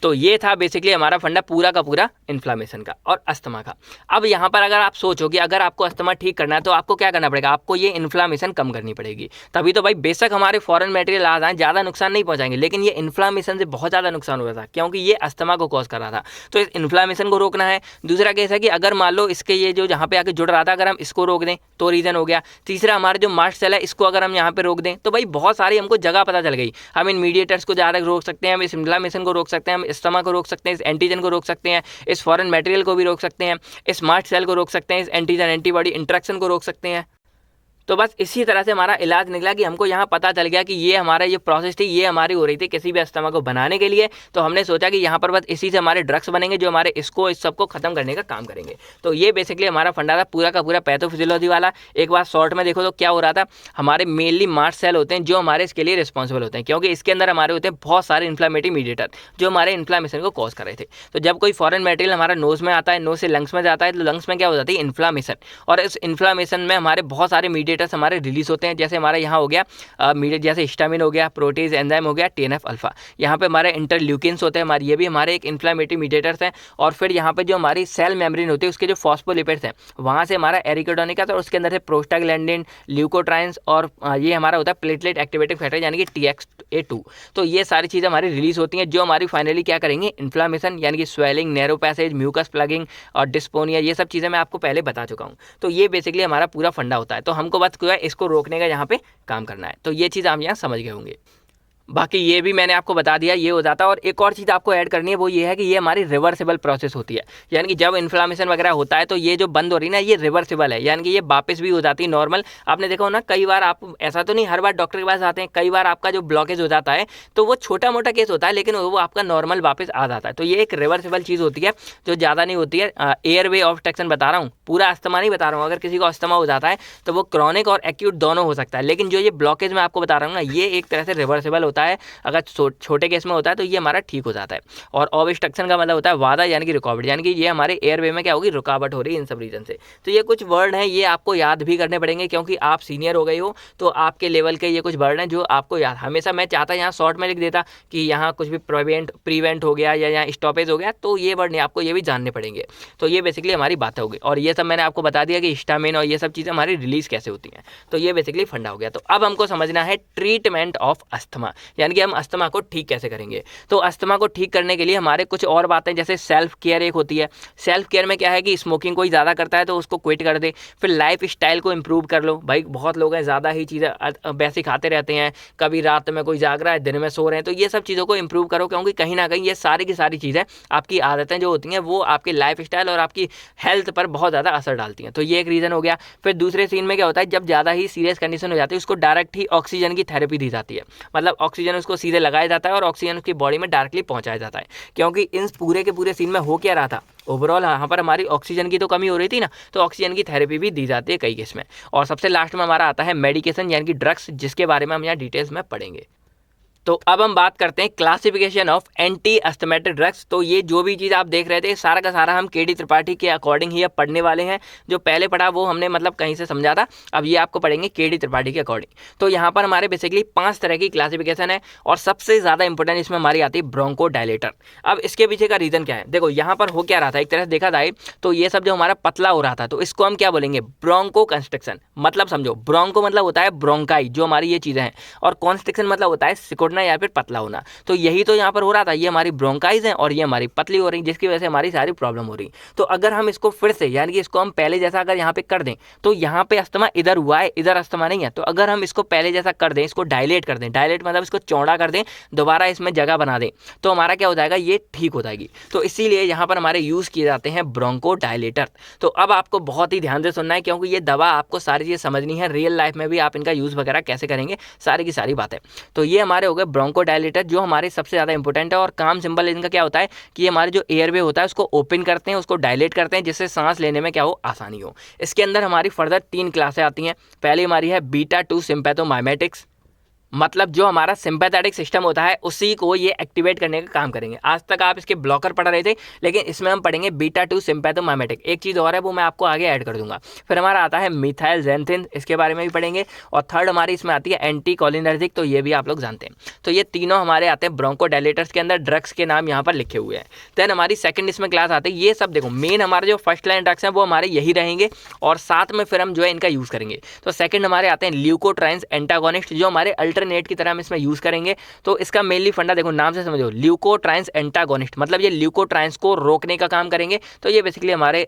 तो ये था बेसिकली हमारा फंडा पूरा का पूरा इन्फ्लामेशन का और अस्थमा का। अब यहाँ पर अगर आप सोचो कि अगर आपको अस्थमा ठीक करना है तो आपको क्या करना पड़ेगा, आपको ये इन्फ्लामेशन कम करनी पड़ेगी। तभी तो भाई बेशक हमारे फॉरेन मटेरियल आ जाए, ज़्यादा नुकसान नहीं पहुँचाएंगे, लेकिन ये इन्फ्लामेशन से बहुत ज़्यादा नुकसान हो रहा था, क्योंकि ये अस्थमा को कॉज कर रहा था। तो इस इन्फ्लामेशन को रोकना है। दूसरा केस है कि अगर मान लो इसके ये जो जहाँ पे आके जुड़ रहा था, अगर हम इसको रोक दें तो रीज़न हो गया। तीसरा हमारे जो मास्ट सेल है, इसको अगर हम यहाँ पे रोक दें तो भाई बहुत सारी हमको जगह पता चल गई। हम इन मीडिएटर्स को ज़्यादा रोक सकते हैं, हम इस इन्फ्लामेशन को रोक सकते हैं, हम अस्थमा को रोक सकते हैं, इस एंटीजन को रोक सकते हैं, इस फॉरेन मटेरियल को भी रोक सकते हैं, इस मास्ट सेल को रोक सकते हैं, इस एंटीजन एंटीबॉडी इंटरेक्शन को रोक सकते हैं। तो बस इसी तरह से हमारा इलाज निकला कि हमको यहाँ पता चल गया कि ये हमारा ये प्रोसेस थी, ये हमारी हो रही थी किसी भी अस्थमा को बनाने के लिए। तो हमने सोचा कि यहाँ पर बस इसी से हमारे ड्रग्स बनेंगे जो हमारे इसको इस सबको खत्म करने का काम करेंगे। तो ये बेसिकली हमारा फंडा था पूरा का पूरा पैथोफिजियोलॉजी वाला। एक बार शॉर्ट में देखो तो क्या हो रहा था, हमारे मेनली मास्ट सेल होते हैं जो हमारे इसके लिए रिस्पॉन्सिबल होते हैं, क्योंकि इसके अंदर हमारे होते हैं बहुत सारे इन्फ्लामेटरी मीडिएटर जो हमारे इन्फ्लामेशन को कॉज कर रहे थे। तो जब कोई फॉरेन मटेरियल हमारा नोज में आता है, नोज से लंग्स में जाता है, तो लंग्स में क्या हो जाती है, इन्फ्लामेशन, और इस इन्फ्लामेशन में हमारे बहुत सारे मीडिएटर्स हमारे रिलीज होते हैं। जैसे हमारे यहाँ हो गया मीडिएट, जैसे हिस्टामिन हो गया, प्रोटीज एंजाइम हो गया, TNF अल्फा, यहाँ पे हमारे इंटरल्यूकिन्स होते हैं हमारे, ये भी हमारे एक इन्फ्लामेटरी मीडिएटर्स हैं। और फिर यहाँ पे जो हमारी सेल मेम्ब्रेन होती है उसके जो फॉस्फोलिपिड्स हैं वहाँ से हमारा एरिकोडोनिक आता है, और उसके अंदर से प्रोस्टाग्लैंडिन, ल्यूकोट्राइन्स, और ये हमारा होता है प्लेटलेट एक्टिवेटिंग फैक्टर यानी कि TXA2। तो ये सारी चीज़ें हमारी रिलीज होती हैं जो हमारी फाइनली क्या करेंगे, इन्फ्लामेशन यानी कि swelling, narrow passage, mucus plugging और डिस्पोनिया, ये सब चीज़ें मैं आपको पहले बता चुका हूँ। तो ये बेसिकली हमारा पूरा फंडा होता है। तो हमको बस क्या है, इसको रोकने का यहाँ पे काम करना है। तो ये चीज़ आप यहाँ समझ गए होंगे। बाकी ये भी मैंने आपको बता दिया, ये हो जाता है। और एक और चीज़ आपको ऐड करनी है, वो ये है कि ये हमारी रिवर्सिबल प्रोसेस होती है, यानी कि जब इन्फ्लामेशन वगैरह होता है तो ये जो बंद हो रही है ना, ये रिवर्सिबल है, यानी कि ये वापस भी हो जाती है नॉर्मल। आपने देखा हो ना, कई बार आप, ऐसा तो नहीं हर बार डॉक्टर के पास आते हैं, कई बार आपका जो ब्लॉकेज हो जाता है तो वो छोटा मोटा केस होता है, लेकिन वो आपका नॉर्मल वापस आ जाता है। तो ये एक रिवर्सिबल चीज़ होती है जो ज़्यादा नहीं होती है। एयर वे ऑब्स्ट्रक्शन बता रहा हूँ, पूरा अस्थमा नहीं बता रहा हूँ। अगर किसी को अस्थमा हो जाता है तो वो क्रॉनिक और एक्यूट दोनों हो सकता है, लेकिन जो ये ब्लॉकेज मैं आपको बता रहा हूँ ना, ये एक तरह से रिवर्सिबल होता है। अगर छोटे केस में होता है तो ये हमारा ठीक हो जाता है। और ऑब्स्ट्रक्शन का मतलब होता है वादा यानी कि रुकावट, यानी कि ये हमारे एयरवे में क्या होगी, रुकावट हो रही है इन सब रीजन से। तो ये कुछ वर्ड हैं, ये आपको याद भी करने पड़ेंगे क्योंकि आप सीनियर हो गए हो, तो आपके लेवल के ये कुछ वर्ड हैं जो आपको याद, हमेशा मैं चाहता यहाँ शॉर्ट में लिख देता कि यहाँ कुछ भी प्रिवेंट हो गया या यहाँ स्टॉपेज हो गया, तो ये वर्ड नहीं, आपको ये भी जानने पड़ेंगे। तो ये बेसिकली हमारी बात होगी। और ये सब मैंने आपको बता दिया कि हिस्टामिन और ये सब चीज़ें हमारी रिलीज कैसे होती हैं। तो ये बेसिकली फंडा हो गया। तो अब हमको समझना है ट्रीटमेंट ऑफ अस्थमा, यानी कि हम अस्थमा को ठीक कैसे करेंगे। तो अस्थमा को ठीक करने के लिए हमारे कुछ और बातें, जैसे सेल्फ केयर एक होती है। सेल्फ केयर में क्या है कि स्मोकिंग कोई ज़्यादा करता है तो उसको क्विट कर दे। फिर लाइफ स्टाइल को इम्प्रूव कर लो। भाई बहुत लोग हैं ज़्यादा ही चीज़ें वैसे खाते रहते हैं, कभी रात में कोई जाग रहा है, दिन में सो रहे हैं। तो ये सब चीज़ों को इम्प्रूव करो, क्योंकि कहीं ना कहीं ये सारी की सारी चीज़ें, आपकी आदतें जो होती हैं वो आपकी लाइफ स्टाइल और आपकी हेल्थ पर बहुत ज़्यादा असर डालती हैं। तो ये एक रीज़न हो गया। फिर दूसरे सीन में क्या होता है, जब ज़्यादा ही सीरियस कंडीशन हो जाती है उसको डायरेक्ट ही ऑक्सीजन की थेरेपी दी जाती है। मतलब ऑक्सीजन उसको सीधे लगाया जाता है और ऑक्सीजन उसकी बॉडी में डायरेक्टली पहुंचाया जाता है। क्योंकि इन पूरे के पूरे सीन में हो क्या रहा था, ओवरऑल यहाँ पर हमारी ऑक्सीजन की तो कमी हो रही थी ना, तो ऑक्सीजन की थेरेपी भी दी जाती है कई केस में। और सबसे लास्ट में हमारा आता है मेडिकेशन यानी कि ड्रग्स, जिसके बारे में हम यहाँ डिटेल्स में पढ़ेंगे। तो अब हम बात करते हैं classification of anti asthmatic drugs. तो ये जो भी चीज़ आप देख रहे थे सारा का सारा हम KD त्रिपाठी के अकॉर्डिंग ही अब पढ़ने वाले हैं। जो पहले पढ़ा वो हमने मतलब कहीं से समझा था, अब ये आपको पढ़ेंगे KD त्रिपाठी के अकॉर्डिंग। तो यहाँ पर हमारे बेसिकली 5 तरह की क्लासिफिकेशन है और सबसे ज़्यादा इंपॉर्टेंट इसमें हमारी आती है ब्रोंकोडायलेटर। अब इसके पीछे का रीज़न क्या है, देखो यहाँ पर हो क्या रहा था, एक तरह से देखा जाए तो ये सब जो हमारा पतला हो रहा था तो इसको हम क्या बोलेंगे, ब्रोंको कंस्ट्रिक्शन। मतलब समझो, ब्रोंको मतलब होता है ब्रोंकाई, जो हमारी ये चीज़ें हैं, और कॉन्स्ट्रिक्शन मतलब होता है सिकुड़ना या फिर पतला होना। तो यही तो यहाँ पर हो रहा था, ये हमारी ब्रोंकाइज है और ये हमारी पतली हो रही, जिसकी वजह से हमारी सारी प्रॉब्लम हो रही। तो अगर हम इसको फिर से, यानी कि इसको हम पहले जैसा अगर यहाँ पे कर दें, तो यहाँ पे अस्थमा इधर हुआ है, इधर अस्थमा नहीं है। तो अगर हम इसको पहले जैसा कर दें, इसको डायलेट कर दें, डायलेट मतलब इसको चौड़ा कर दें, दोबारा इसमें जगह बना दें, तो हमारा क्या हो जाएगा, ये ठीक हो जाएगी। तो इसीलिए यहाँ पर हमारे यूज़ किए जाते हैं ब्रोंको डायलेटर। तो अब आपको बहुत ही ध्यान से सुनना है, क्योंकि ये दवा आपको सारी चीज़ें समझनी है, रियल लाइफ में भी आप इनका यूज़ वगैरह कैसे करेंगे, सारी की सारी बातें। तो ये हमारे हो गए ब्रोंको डायलेटर, जो हमारे सबसे ज़्यादा इंपॉर्टेंट है। और काम सिंपल इनका क्या होता है कि हमारे जो एयरवे होता है उसको ओपन करते हैं, उसको डायलेट करते हैं, जिससे सांस लेने में क्या हो, आसानी हो। इसके अंदर हमारी फर्दर 3 क्लासें आती हैं। पहली हमारी है बीटा 2 सिम्पैथोमाइमेटिक्स, मतलब जो हमारा सिंपैथेटिक सिस्टम होता है उसी को ये एक्टिवेट करने का काम करेंगे। आज तक आप इसके ब्लॉकर पढ़ रहे थे, लेकिन इसमें हम पढ़ेंगे बीटा 2 सिम्पैथोमाइमेटिक। एक चीज़ और है, वो मैं आपको आगे ऐड कर दूंगा। फिर हमारा आता है मिथाइलजेंथिन, इसके बारे में भी पढ़ेंगे। और थर्ड हमारी इसमें आती है एंटी कोलिनर्जिक, तो ये भी आप लोग जानते हैं। तो ये तीनों हमारे आते हैं ब्रोंकोडायलेटर्स के अंदर, ड्रग्स के नाम यहाँ पर लिखे हुए हैं। देन हमारी सेकंड इसमें क्लास आते हैं, ये सब देखो मेन हमारे जो फर्स्ट लाइन ड्रग्स हैं वो हमारे यही रहेंगे, और साथ में फिर हम जो है इनका यूज़ करेंगे। तो सेकंड हमारे आते हैं ल्यूकोट्राइन्स एंटागोनिस्ट, जो हमारे अल्टरनेट की तरह हम इसमें यूज़ करेंगे। तो इसका मेनली फंडा देखो, नाम से समझो, ल्यूकोट्राइन्स एंटागोनिस्ट, मतलब ये ल्यूकोट्राइन्स को रोकने का काम करेंगे। तो ये बेसिकली हमारे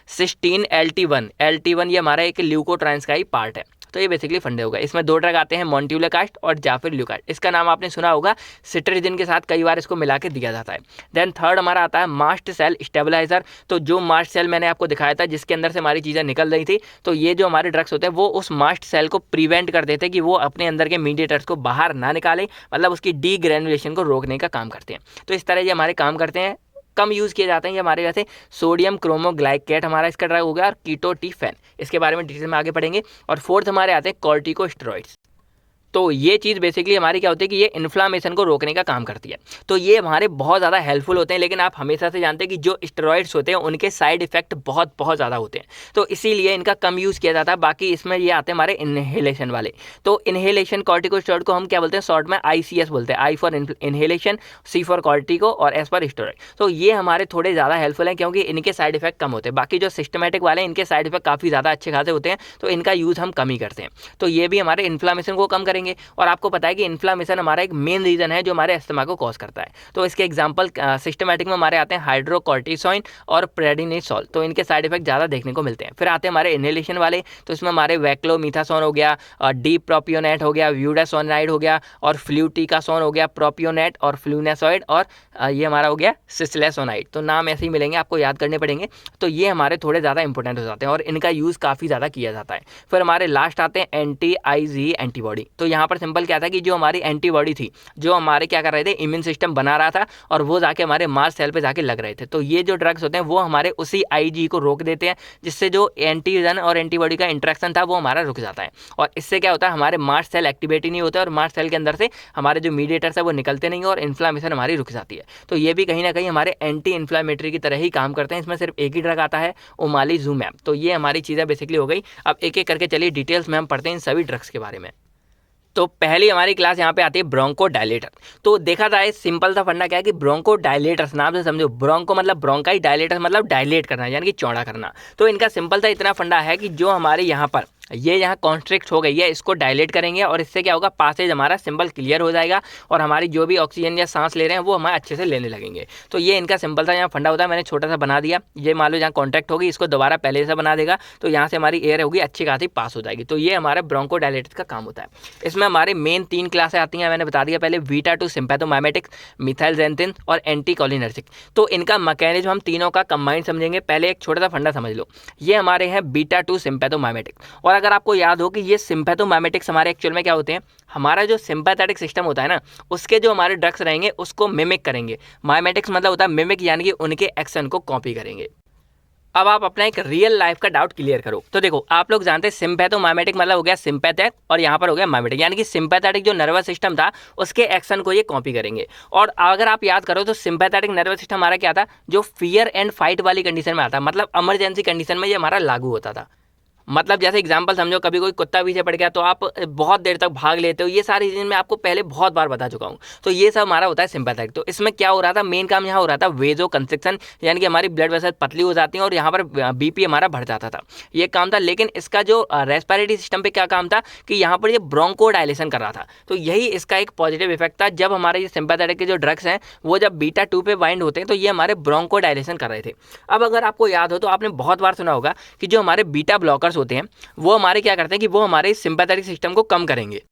सिस्टीन LT1 ये हमारा एक ल्यूकोट्राइन्स का ही पार्ट है। तो ये बेसिकली फंडे होगा। इसमें 2 ड्रग आते हैं, मोंटेलुकास्ट और जाफिरल्यूकास्ट। इसका नाम आपने सुना होगा, सिट्राजिन के साथ कई बार इसको मिला के दिया जाता है। देन थर्ड हमारा आता है मास्ट सेल स्टेबलाइजर। तो जो मास्ट सेल मैंने आपको दिखाया था जिसके अंदर से हमारी चीज़ें निकल रही थी, तो ये जो हमारे ड्रग्स होते हैं वो उस मास्ट सेल को प्रिवेंट कर देते हैं कि वो अपने अंदर के मीडिएटर्स को बाहर ना निकाले, मतलब उसकी डीग्रेनुलेशन को रोकने का काम करते हैं। तो इस तरह ये हमारे काम करते हैं। कम यूज़ किए जाते हैं ये हमारे जैसे सोडियम क्रोमोग्लाइकेट हमारा इसका ड्रग हो गया, और कीटोटिफेन, इसके बारे में डिटेल में आगे पढ़ेंगे। और फोर्थ हमारे आते हैं कॉर्टिकोस्टेरॉइड्स। तो ये चीज़ बेसिकली हमारी क्या होती है कि ये इन्फ्लामेशन को रोकने का काम करती है। तो ये हमारे बहुत ज़्यादा हेल्पफुल होते हैं, लेकिन आप हमेशा से जानते हैं कि जो स्टेरॉइड्स होते हैं उनके साइड इफेक्ट बहुत बहुत ज़्यादा होते हैं, तो इसीलिए इनका कम यूज़ किया जाता है। बाकी इसमें ये आते हैं हमारे इनहेलेशन वाले। तो इनहेलेशन कॉर्टिकोस्टेरॉइड को हम क्या बोलते हैं, शॉर्ट में ICS बोलते हैं, I for inhalation, C for cortico और S फॉर स्टेरॉइड। तो ये हमारे थोड़े ज़्यादा हेल्पफुल हैं क्योंकि इनके साइड इफेक्ट कम होते हैं। बाकी जो सिस्टमेटिक वाले हैं इनके साइड इफेक्ट काफ़ी ज़्यादा अच्छे खासे होते हैं, तो इनका यूज़ हम कम ही करते हैं। तो ये भी हमारे इन्फ्लामेशन को कम करेंगे। और आपको पता है कि इन्फ्लामेशन हमारा एक मेन रीजन है जो हमारे अस्थमा को कॉज करता है। तो इसके एग्जांपल सिस्टमैटिक में हमारे आते हैं हाइड्रोकॉर्टिसोइन और प्रेडिनिसोल। तो इनके साइड इफेक्ट ज़्यादा देखने को मिलते हैं। फिर आते हैं हमारे इनहेलेशन वाले। तो इसमें हमारे वैक्लोमीथासोन हो गया, डी प्रोपियोनेट हो गया, व्यूडासोनाइड हो गया, और फ्लूटिकासोन हो गया, प्रोपियोनेट और फ्लूनासोइड, और ये हमारा हो गया सिस्लेसोनाइड। तो नाम ऐसे ही मिलेंगे, आपको याद करने पड़ेंगे। तो ये हमारे थोड़े ज़्यादा इंपॉर्टेंट हो जाते हैं और इनका यूज़ काफ़ी ज़्यादा किया जाता है। फिर हमारे लास्ट आते हैं एंटी-IgE एंटीबॉडी। तो यहाँ पर सिंपल क्या था कि जो हमारी एंटीबॉडी थी, जो हमारे क्या कर रहे थे, इम्यून सिस्टम बना रहा था, और वो जाके हमारे मास्ट सेल पे जाके लग रहे थे। तो ये जो ड्रग्स होते हैं वो हमारे उसी IgE को रोक देते हैं, जिससे जो एंटीजन और एंटीबॉडी का इंटरेक्शन था वो हमारा रुक जाता है। और इससे क्या होता है, हमारे मास्ट सेल एक्टिवेट ही नहीं होता और मास्ट सेल के अंदर से हमारे जो मीडिएटर्स है वो निकलते नहीं और इन्फ्लामेशन हमारी रुक जाती है। तो ये भी कहीं ना कहीं हमारे एंटी इन्फ्लामेटरी की तरह ही काम करते हैं। इसमें सिर्फ एक ही ड्रग आता है, ओमालिजुमैब। तो ये हमारी चीज़ें बेसिकली हो गई। अब एक एक करके चलिए डिटेल्स में हम पढ़ते हैं इन सभी ड्रग्स के बारे में। तो पहली हमारी क्लास यहाँ पे आती है ब्रोंको डायलेटर। तो देखा जाए सिंपल सा फंडा क्या है कि ब्रोंको डायलेटर्स नाम से समझो, ब्रोंको मतलब ब्रोंकाई, डायलेटर्स मतलब डायलेट करना यानी कि चौड़ा करना। तो इनका सिंपल सा इतना फंडा है कि जो हमारे यहाँ पर ये यहाँ कॉन्स्ट्रिक्ट हो गई है, इसको डायलेट करेंगे और इससे क्या होगा, पासेज हमारा सिंपल क्लियर हो जाएगा और हमारी जो भी ऑक्सीजन या सांस ले रहे हैं वो हमारे अच्छे से लेने लगेंगे। तो ये इनका सिंपल सा यहाँ फंडा होता है। मैंने छोटा सा बना दिया, ये मान लो जहाँ कॉन्टैक्ट होगी इसको दोबारा पहले से बना देगा, तो यहाँ से हमारी एयर होगी अच्छी खासी पास हो जाएगी। तो ये हमारा ब्रोंको डायलेटर का काम होता है। इसमें हमारे मेन 3 क्लासें आती हैं, मैंने बता दिया पहले, बीटा-2 सिम्पैथोमाइमेटिक्स, मिथाइलजेंथिन और एंटीकोलिनर्जिक। तो इनका मैकेनिज्म हम तीनों का कंबाइंड समझेंगे। पहले एक छोटा सा फंडा समझ लो, ये हमारे हैं बीटा-2 सिम्पैथोमाइमेटिक। और अगर आपको याद हो कि ये सिम्पैथोमाइमेटिक्स हमारे एक्चुअल में क्या होते हैं, हमारा जो सिंपैथेटिक सिस्टम होता है ना, उसके जो हमारे ड्रग्स रहेंगे उसको मिमिक करेंगे। माइमेटिक्स मतलब होता है मिमिक, यानी कि उनके एक्शन को कॉपी करेंगे। अब आप अपना एक रियल लाइफ का डाउट क्लियर करो। तो देखो, आप लोग जानते हैं सिम्पैथोमाइमेटिक मतलब हो गया सिम्पैथेटिक, और यहाँ पर हो गया माइमेटिक, यानी कि सिम्पैथेटिक जो नर्वस सिस्टम था उसके एक्शन को ये कॉपी करेंगे। और अगर आप याद करो तो सिम्पैथेटिक नर्वस सिस्टम हमारा क्या था, जो फियर एंड फाइट वाली कंडीशन में आता, मतलब इमरजेंसी कंडीशन में ये हमारा लागू होता था। मतलब जैसे एग्जांपल समझो, कभी कोई कुत्ता पीछे पड़ गया तो आप बहुत देर तक भाग लेते हो। ये सारी चीज़ें मैं आपको पहले बहुत बार बता चुका हूँ। तो ये सब हमारा होता है सिंपैथेटिक। तो इसमें क्या हो रहा था, मेन काम यहाँ हो रहा था वेजो कंस्ट्रिक्शन, यानी कि हमारी ब्लड वेसल पतली हो जाती है और यहाँ पर बीपी हमारा बढ़ जाता था, ये काम था। लेकिन इसका जो रेस्पिरेटरी सिस्टम पे क्या काम था कि यहाँ पर ये ब्रोंको डायलेशन कर रहा था। तो यही इसका एक पॉजिटिव इफेक्ट था। जब हमारे ये सिंपैथेटिक के जो ड्रग्स हैं वो जब बीटा-2 पे बाइंड होते हैं तो ये हमारे ब्रोंको डायलेशन कर रहे थे। अब अगर आपको याद हो तो आपने बहुत बार सुना होगा कि जो हमारे बीटा ब्लॉकर्स होते हैं वो हमारे क्या करते हैं कि वो हमारे सिंपैथेटिक सिस्टम को कम करेंगे।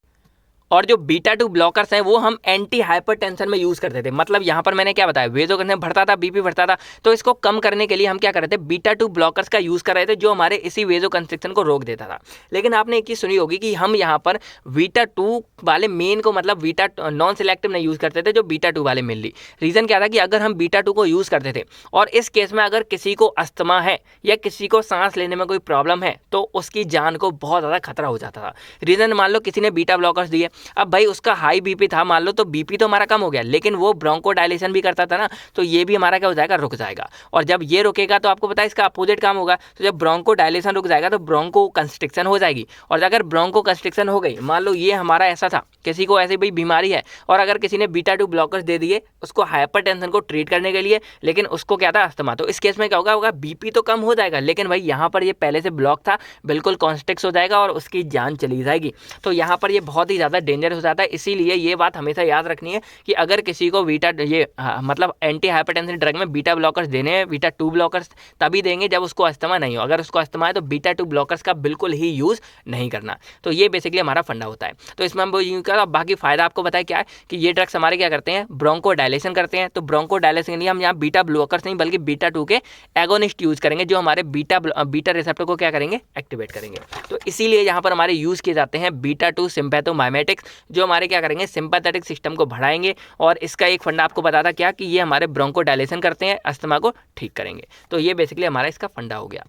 और जो बीटा-2 ब्लॉकर्स हैं वो हम एंटी हाइपरटेंशन में यूज़ करते थे। मतलब यहाँ पर मैंने क्या बताया, वेजो करने बढ़ता था, बीपी बढ़ता था, तो इसको कम करने के लिए हम क्या कर रहे थे, बीटा-2 ब्लॉकर्स का यूज़ कर रहे थे, जो हमारे इसी वेजो कंस्ट्रिक्शन को रोक देता था। लेकिन आपने एक चीज़ सुनी होगी कि हम यहाँ पर बीटा-2 वाले मेन को, मतलब बीटा नॉन सिलेक्टिव नहीं यूज़ करते थे, जो बीटा-2 वाले मेनली। रीज़न क्या था कि अगर हम बीटा-2 को यूज़ करते थे और इस केस में अगर किसी को अस्थमा है या किसी को सांस लेने में कोई प्रॉब्लम है तो उसकी जान को बहुत ज़्यादा खतरा हो जाता था। रीज़न, मान लो किसी ने बीटा ब्लॉकर्स दिए, अब भाई उसका हाई बीपी था मान लो, तो बीपी तो हमारा कम हो गया, लेकिन वो ब्रोंको डायलेशन भी करता था ना, तो ये भी हमारा क्या हो जाएगा, रुक जाएगा। और जब ये रुकेगा तो आपको पता है इसका अपोजिट काम होगा। तो जब ब्रोंको डायलेशन रुक जाएगा तो ब्रोंको कंस्ट्रिक्शन हो जाएगी। और अगर ब्रोंको कंस्ट्रिक्शन हो गई, मान लो ये हमारा ऐसा था, किसी को ऐसी भाई बीमारी है और अगर किसी ने बीटा-2 ब्लॉकर्स दे दिए उसको हाइपरटेंशन को ट्रीट करने के लिए, लेकिन उसको क्या था, अस्थमा, तो इस केस में क्या होगा, बीपी तो कम हो जाएगा, लेकिन भाई यहाँ पर ये पहले से ब्लॉक था, बिल्कुल कॉन्स्ट्रिक्ट हो जाएगा और उसकी जान चली जाएगी। तो यहाँ पर ये बहुत ही ज़्यादा डेंजरस हो जाता है। इसीलिए ये बात हमेशा याद रखनी है कि अगर किसी को बीटा मतलब एंटी हाइपरटेंसिव ड्रग में बीटा ब्लॉकर्स देने हैं, बीटा 2 ब्लॉकर्स तभी देंगे जब उसको अस्थमा नहीं हो। अगर उसको अस्थमा है तो बीटा 2 ब्लॉकर्स का बिल्कुल ही यूज़ नहीं करना। तो ये बेसिकली हमारा फंडा होता है। तो इसमें हम यूज कर, बाकी फायदा आपको बताया क्या है कि ये ड्रग्स हमारे क्या करते हैं, ब्रोंको डायलेशन करते हैं। तो ब्रोंको डायलेशन के लिए हम यहाँ बीटा ब्लॉकर्स नहीं बल्कि बीटा 2 के एगोनिस्ट यूज करेंगे, जो हमारे बीटा रिसेप्टर को क्या करेंगे, एक्टिवेट करेंगे। तो इसीलिए यहाँ पर हमारे यूज किए जाते हैं बीटा 2 सिम्पैथोमाइमेटिक्स, जो हमारे क्या करेंगे, सिंपैथेटिक सिस्टम को बढ़ाएंगे। और इसका एक फंडा आपको बताता क्या कि ये हमारे ब्रोंको डायलेशन करते हैं, अस्थमा को ठीक करेंगे। तो ये बेसिकली हमारा इसका फंडा हो गया।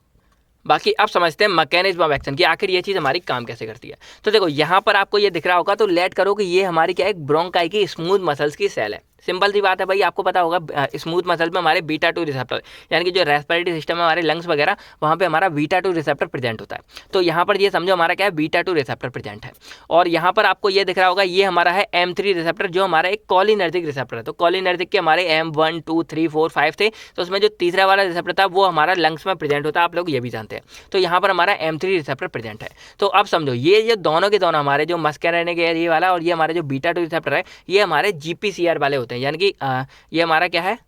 बाकी अब समझते हैं मैकेनिज्म ऑफ एक्शन की, आखिर ये चीज़ हमारी काम कैसे करती है। तो देखो यहाँ पर आपको ये दिख रहा होगा, तो लेट करो कि ये हमारी क्या है, एक ब्रोंकाई की स्मूथ मसल्स की सेल है। सिंपल सी बात है भाई, आपको पता होगा स्मूथ मसल में हमारे बीटा 2 रिसेप्टर, यानी कि जो रेस्पिरेटरी सिस्टम है हमारे लंग्स वगैरह, वहाँ पे हमारा बीटा 2 रिसेप्टर प्रेजेंट होता है। तो यहाँ पर ये समझो हमारा क्या है, बीटा 2 रिसेप्टर प्रेजेंट है। और यहाँ पर आपको ये दिख रहा होगा, ये हमारा है M3 रिसेप्टर, जो हमारा एक कॉलिनर्जिक रिसेप्टर है। तो कॉलिनर्जिक के हमारे M1 2 3 4 5 थे, तो उसमें जो तीसरा वाला रिसेप्टर था वो हमारा लंग्स में प्रेजेंट होता है, आप लोग ये भी जानते हैं। तो यहाँ पर हमारा M3 रिसेप्टर प्रेजेंट है। तो अब समझो ये दोनों के दोनों हमारे जो मस्कैरिन के ये वाला और ये हमारे जो बीटा 2 रिसेप्टर है, ये हमारे GPCR वाले होते हैं, यानी कि ये हमारा क्या है,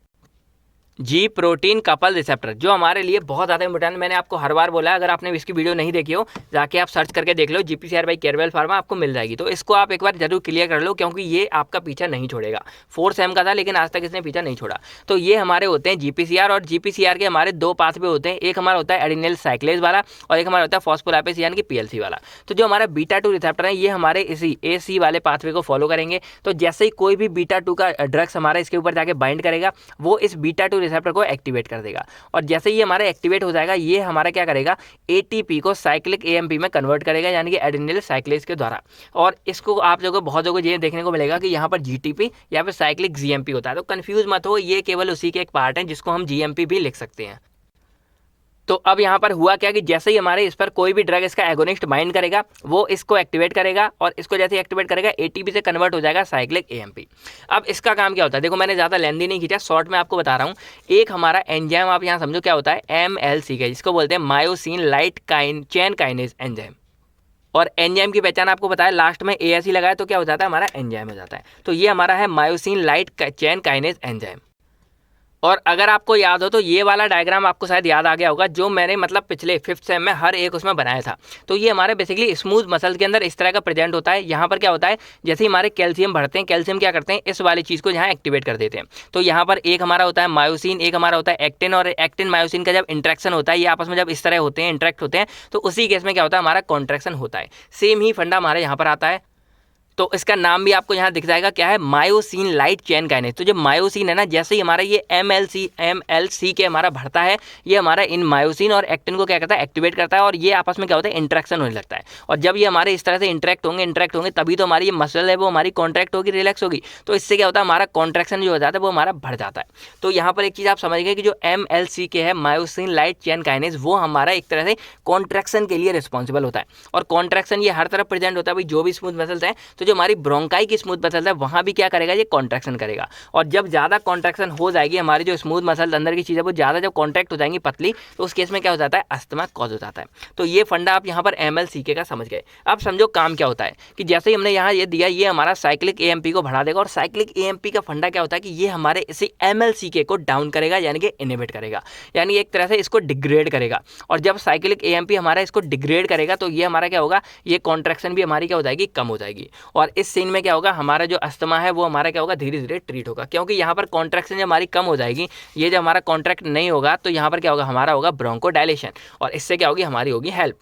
जी प्रोटीन कपल रिसेप्टर, जो हमारे लिए बहुत ज़्यादा इंपॉर्टेंट। मैंने आपको हर बार बोला है, अगर आपने इसकी वीडियो नहीं देखी हो जाके आप सर्च करके देख लो, GPCR बाई केरवेल फार्मा, आपको मिल जाएगी। तो इसको आप एक बार जरूर क्लियर कर लो, क्योंकि ये आपका पीछा नहीं छोड़ेगा। 4 सेम का था लेकिन आज तक इसने पीछा नहीं छोड़ा। तो ये हमारे होते हैं GPCR, और GPCR के हमारे 2 पाथवे होते हैं, एक हमारा होता है एडिनिल साइक्लेज वाला और एक हमारा होता है फॉस्फोलाइपेज यानी कि PLC वाला। तो जो हमारा बीटा 2 रिसेप्टर है ये हमारे इसी AC वाले पाथवे को फॉलो करेंगे। तो जैसे ही कोई भी बीटा 2 का ड्रग्स हमारा इसके ऊपर जाके बाइंड करेगा, वो इस बीटा 2 रिसेप्टर को एक्टिवेट कर देगा। और जैसे ही हमारा एक्टिवेट हो जाएगा, ये हमारा क्या करेगा, ATP को साइक्लिक AMP में कन्वर्ट करेगा, यानी कि एडिनिल साइक्लेज के द्वारा। और इसको आप लोगों बहुत जगह ये देखने को मिलेगा कि यहाँ पर GTP या फिर साइक्लिक GMP होता है। तो कंफ्यूज मत हो, ये केवल उसी के एक पार्ट है जिसको हम GMP भी लिख सकते हैं। तो अब यहाँ पर हुआ क्या कि जैसे ही हमारे इस पर कोई भी ड्रग इसका एगोनिस्ट बाइंड करेगा, वो इसको एक्टिवेट करेगा, और इसको जैसे एक्टिवेट करेगा ATP से कन्वर्ट हो जाएगा साइक्लिक AMP। अब इसका काम क्या होता है, देखो मैंने ज़्यादा लेंदी नहीं खींचा, शॉर्ट में आपको बता रहा हूँ। एक हमारा एंजाइम आप यहाँ समझो क्या होता है, MLC का, जिसको बोलते हैं myosin light chain kinase enzyme. और एंजाइम की पहचान आपको बताया, लास्ट में ASE लगाया तो क्या हो जाता है, हमारा एंजाइम हो जाता है। तो ये हमारा है myosin light chain kinase enzyme. और अगर आपको याद हो तो ये वाला डायग्राम आपको शायद याद आ गया होगा, जो मैंने मतलब पिछले 5th सेम में हर एक उसमें बनाया था। तो ये हमारे बेसिकली स्मूथ मसल के अंदर इस तरह का प्रेजेंट होता है। यहाँ पर क्या होता है, जैसे ही हमारे कैल्शियम बढ़ते हैं, कैल्शियम क्या करते हैं, इस वाली चीज़ को यहाँ एक्टिवेट कर देते हैं। तो यहाँ पर एक हमारा होता है मायोसिन, एक हमारा होता है एक्टिन, और एक्टिन मायोसिन का जब इंट्रैक्शन होता है, ये आपस में जब इस तरह होते हैं, इंट्रैक्ट होते हैं, तो उसी केस में क्या होता है, हमारा कॉन्ट्रैक्शन होता है। सेम ही फंडा हमारे यहाँ पर आता है। तो इसका नाम भी आपको यहाँ दिख जाएगा, क्या है, मायोसिन लाइट चेन काइनेज। तो जो मायोसिन है ना, जैसे ही हमारा ये MLC के हमारा बढ़ता है, ये हमारा इन मायोसिन और एक्टिन को क्या करता है, एक्टिवेट करता है, और ये आपस में क्या होता है, इंट्रैक्शन होने लगता है। और जब ये हमारे इस तरह से इंट्रैक्ट होंगे तभी तो हमारी ये मसल है वो हमारी कॉन्ट्रैक्ट होगी, रिलैक्स होगी। तो इससे क्या होता है, हमारा कॉन्ट्रैक्शन जो हो जाता है वो हमारा बढ़ जाता है। तो यहाँ पर एक चीज़ आप समझ गए कि जो MLC के है, मायोसिन लाइट चेन काइनेज, वो हमारा एक तरह से कॉन्ट्रैक्शन के लिए रिस्पॉन्सिबल होता है। और कॉन्ट्रैक्शन ये हर तरफ प्रेजेंट होता है भाई, जो भी स्मूथ मसल्स हैं। तो जो हमारी ब्रोंकाई की स्मूथ मसल है, वहाँ भी क्या करेगा, ये कॉन्ट्रैक्शन करेगा। और जब ज़्यादा कॉन्ट्रैक्शन हो जाएगी, हमारी जो स्मूथ मसल अंदर की चीज़ है वो ज़्यादा जब कॉन्ट्रैक्ट हो जाएंगी पतली, तो उस केस में क्या हो जाता है, अस्थमा कॉज हो जाता है। तो ये फंडा आप यहाँ पर MLCK का समझ गए। अब समझो काम क्या होता है कि जैसे ही हमने यहाँ ये दिया, ये हमारा साइक्लिक AMP को बढ़ा देगा। और साइक्लिक AMP का फंडा क्या होता है कि ये हमारे इसी MLCK को डाउन करेगा, यानी कि इनहिबिट करेगा, यानी एक तरह से इसको डिग्रेड करेगा। और जब साइक्लिक AMP हमारा इसको डिग्रेड करेगा, तो ये हमारा क्या होगा, ये कॉन्ट्रैक्शन भी हमारी क्या हो जाएगी, कम हो जाएगी। और इस सीन में क्या होगा, हमारा जो अस्थमा है वो हमारा क्या होगा, धीरे धीरे ट्रीट होगा। क्योंकि यहाँ पर कॉन्ट्रैक्शन जब हमारी कम हो जाएगी, ये जब हमारा कॉन्ट्रैक्ट नहीं होगा, तो यहाँ पर क्या होगा, हमारा होगा ब्रोंको डायलेशन, और इससे क्या होगी, हमारी होगी हेल्प।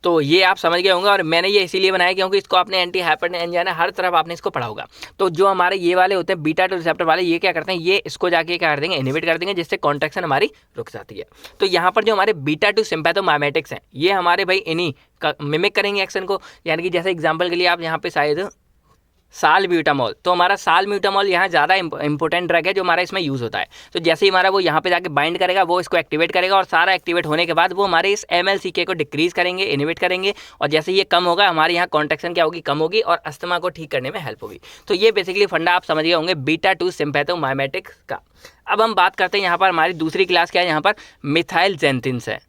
तो ये आप समझ गए होंगे, और मैंने ये इसीलिए बनाया क्योंकि इसको आपने एंटी हाइपरटेंशन हर तरफ आपने इसको पढ़ा होगा। तो जो हमारे ये वाले होते हैं बीटा 2 रिसेप्टर वाले, ये क्या करते हैं, ये इसको जाके क्या कर देंगे, इनहिबिट कर देंगे, जिससे कॉन्ट्रैक्शन हमारी रुक जाती है। तो यहाँ पर जो हमारे बीटा 2 सिम्पैथोमाइमेटिक्स हैं, ये हमारे भाई इन्हीं का मिमिक करेंगे एक्शन को। यानी कि जैसे एग्जाम्पल के लिए आप यहाँ पे शायद सालब्यूटामॉल, तो हमारा सालब्यूटामॉल यहाँ ज़्यादा इंपॉर्टेंट ड्रग है जो हमारा इसमें यूज़ होता है। तो जैसे ही हमारा वो यहाँ पे जाके बाइंड करेगा, वो इसको एक्टिवेट करेगा, और सारा एक्टिवेट होने के बाद वो हमारे इस MLCK को डिक्रीज करेंगे, इनहिबिट करेंगे। और जैसे ये कम होगा, हमारे यहाँ कॉन्ट्रैक्शन क्या होगी, कम होगी, और अस्थमा को ठीक करने में हेल्प होगी। तो ये बेसिकली फंडा आप समझ गए होंगे बीटा 2 सिम्पैथोमाइमेटिक्स का। अब हम बात करते हैं यहाँ पर हमारी दूसरी क्लास क्या है, यहाँ पर मिथाइल जेंथिन्स है।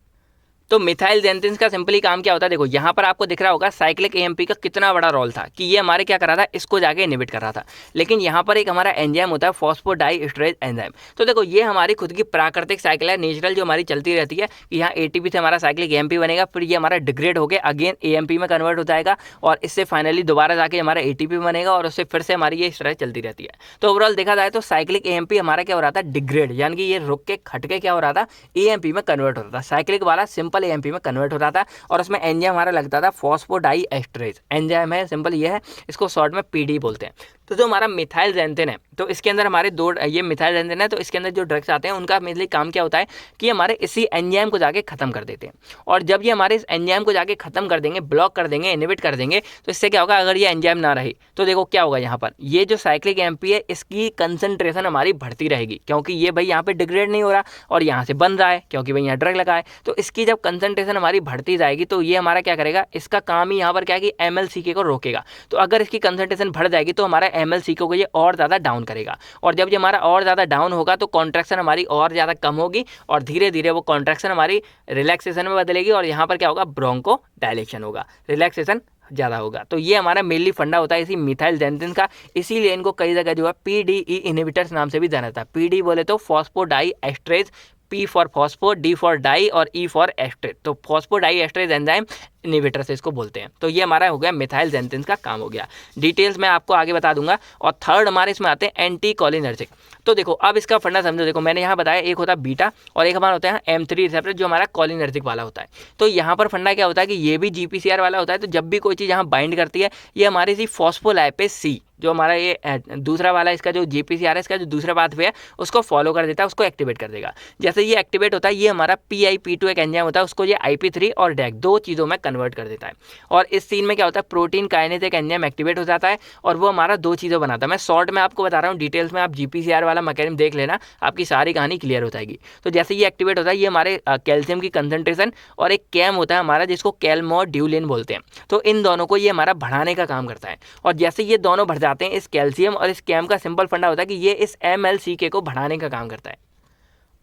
तो मिथाइल जेंथिन का सिंपली काम क्या होता है, देखो यहाँ पर आपको दिख रहा होगा साइक्लिक एएमपी का कितना बड़ा रोल था कि ये हमारे क्या कर रहा था, इसको जाके इनहिबिट कर रहा था। लेकिन यहाँ पर एक हमारा एंजाइम होता है फॉस्फोडाइएस्टरेज एंजाइम। तो देखो ये हमारी खुद की प्राकृतिक साइकिल है, नेचुरल जो हमारी चलती रहती है कि यहाँ एटीपी से हमारा साइक्लिक एएमपी बनेगा, फिर ये हमारा डिग्रेड होकर अगेन एएमपी में कन्वर्ट हो जाएगा और इससे फाइनली दोबारा जाके हमारा एटीपी बनेगा और उससे फिर से हमारी ये इस तरह चलती रहती है। तो ओवरऑल देखा जाए तो साइक्लिक एएमपी हमारा क्या हो रहा था, डिग्रेड, यानी कि ये रुक के खट के क्या हो रहा था, एएमपी में कन्वर्ट हो रहा था। साइक्लिक वाला सिंपल एएमपी में कन्वर्ट हो रहा था और उसमें एंजाइम हमारा लगता था फॉस्फोडाइएस्टरेज एंजाइम है, सिंपल ये है, इसको शॉर्ट में पीडी बोलते हैं। तो जो हमारा मिथाइल जेंथिन है, तो इसके अंदर हमारे दो, ये मिथाइल जेंथिन है, तो इसके अंदर जो ड्रग्स आते हैं उनका मेनली काम क्या होता है कि हमारे इसी एंजाइम को जाके खत्म कर देते हैं। और जब ये हमारे इस एंजाइम को जाके खत्म कर देंगे, ब्लॉक कर देंगे, इनहिबिट कर देंगे, तो इससे क्या होगा, अगर ये एंजाइम ना रही तो देखो क्या होगा, यहाँ पर ये जो साइक्लिक एएमपी है इसकी कंसंट्रेशन हमारी बढ़ती रहेगी, क्योंकि ये भाई यहाँ पे डिग्रेड नहीं हो रहा और यहाँ से बन रहा है क्योंकि भाई यहाँ ड्रग लगा है। तो इसकी जब कंसंट्रेशन हमारी बढ़ती जाएगी तो ये हमारा क्या करेगा, इसका काम ही यहाँ पर क्या है कि एमएलसीके को रोकेगा। तो अगर इसकी कंसंट्रेशन बढ़ जाएगी तो हमारा एमएलसीके को ये और ज़्यादा डाउन करेगा और जब ये हमारा और ज़्यादा डाउन होगा तो कॉन्ट्रैक्शन हमारी और ज़्यादा कम होगी और धीरे धीरे वो कॉन्ट्रैक्शन हमारी रिलैक्सेशन में बदलेगी और यहाँ पर क्या होगा, ब्रोंको डायलेशन होगा, रिलैक्सेशन ज़्यादा होगा। तो ये हमारा मेनली फंडा होता है इसी मिथाइल जेंथिन का, इसीलिए इनको कई जगह जो है पीडीई इनहिबिटर्स नाम से भी जाना जाता है। पीडी बोले तो phosphodiesterase, P for phospho, D for di और ई फॉर एस्ट्रेज, तो फॉस्फोडाइएस्टरेज एंजाइम इनहिबिटर से इसको बोलते हैं। तो ये हमारा हो गया मिथाइल जेंथिन का काम हो गया, डिटेल्स मैं आपको आगे बता दूंगा। और थर्ड हमारे इसमें आते हैं एंटी कोलिनर्जिक। तो देखो अब इसका फंडा समझो, देखो मैंने यहाँ बताया एक होता है बीटा और एक हमारा होता है M3 रिसेप्टर जो हमारा कोलिनर्जिक वाला होता है। तो यहाँ पर फंडा क्या होता है कि ये भी GPCR वाला होता है। तो जब भी कोई चीज़ यहाँ बाइंड करती है, ये हमारी इसी फॉस्फोलाइपेज C जो हमारा ये दूसरा वाला इसका जो GPCR है, इसका जो दूसरा पाथवे है उसको फॉलो कर देता है, उसको एक्टिवेट कर देगा। जैसे ये एक्टिवेट होता है, ये हमारा PIP2 एक एंजाइम होता है, उसको ये IP3 और DAC दो चीज़ों में कन्वर्ट कर देता है। और इस सीन में क्या होता है, प्रोटीन काइनेज एक एंजाइम एक्टिवेट हो जाता है और वो हमारा दो चीज़ें बनाता है। मैं शॉर्ट में आपको बता रहा हूँ, डिटेल्स में आप GPCR वाला मैकेनिज्म देख लेना, आपकी सारी कहानी क्लियर हो जाएगी। तो जैसे ये एक्टिवेट होता है, ये हमारे कैल्शियम की कंसंट्रेशन और एक कैम होता है हमारा जिसको कैलमोड्यूलिन बोलते हैं, तो इन दोनों को ये हमारा बढ़ाने का काम करता है। और जैसे ये दोनों बढ़ जाते हैं, इस कैल्शियम और इस कैम का सिंपल फंडा होता है कि ये इस MLCK को बढ़ाने का काम करता है।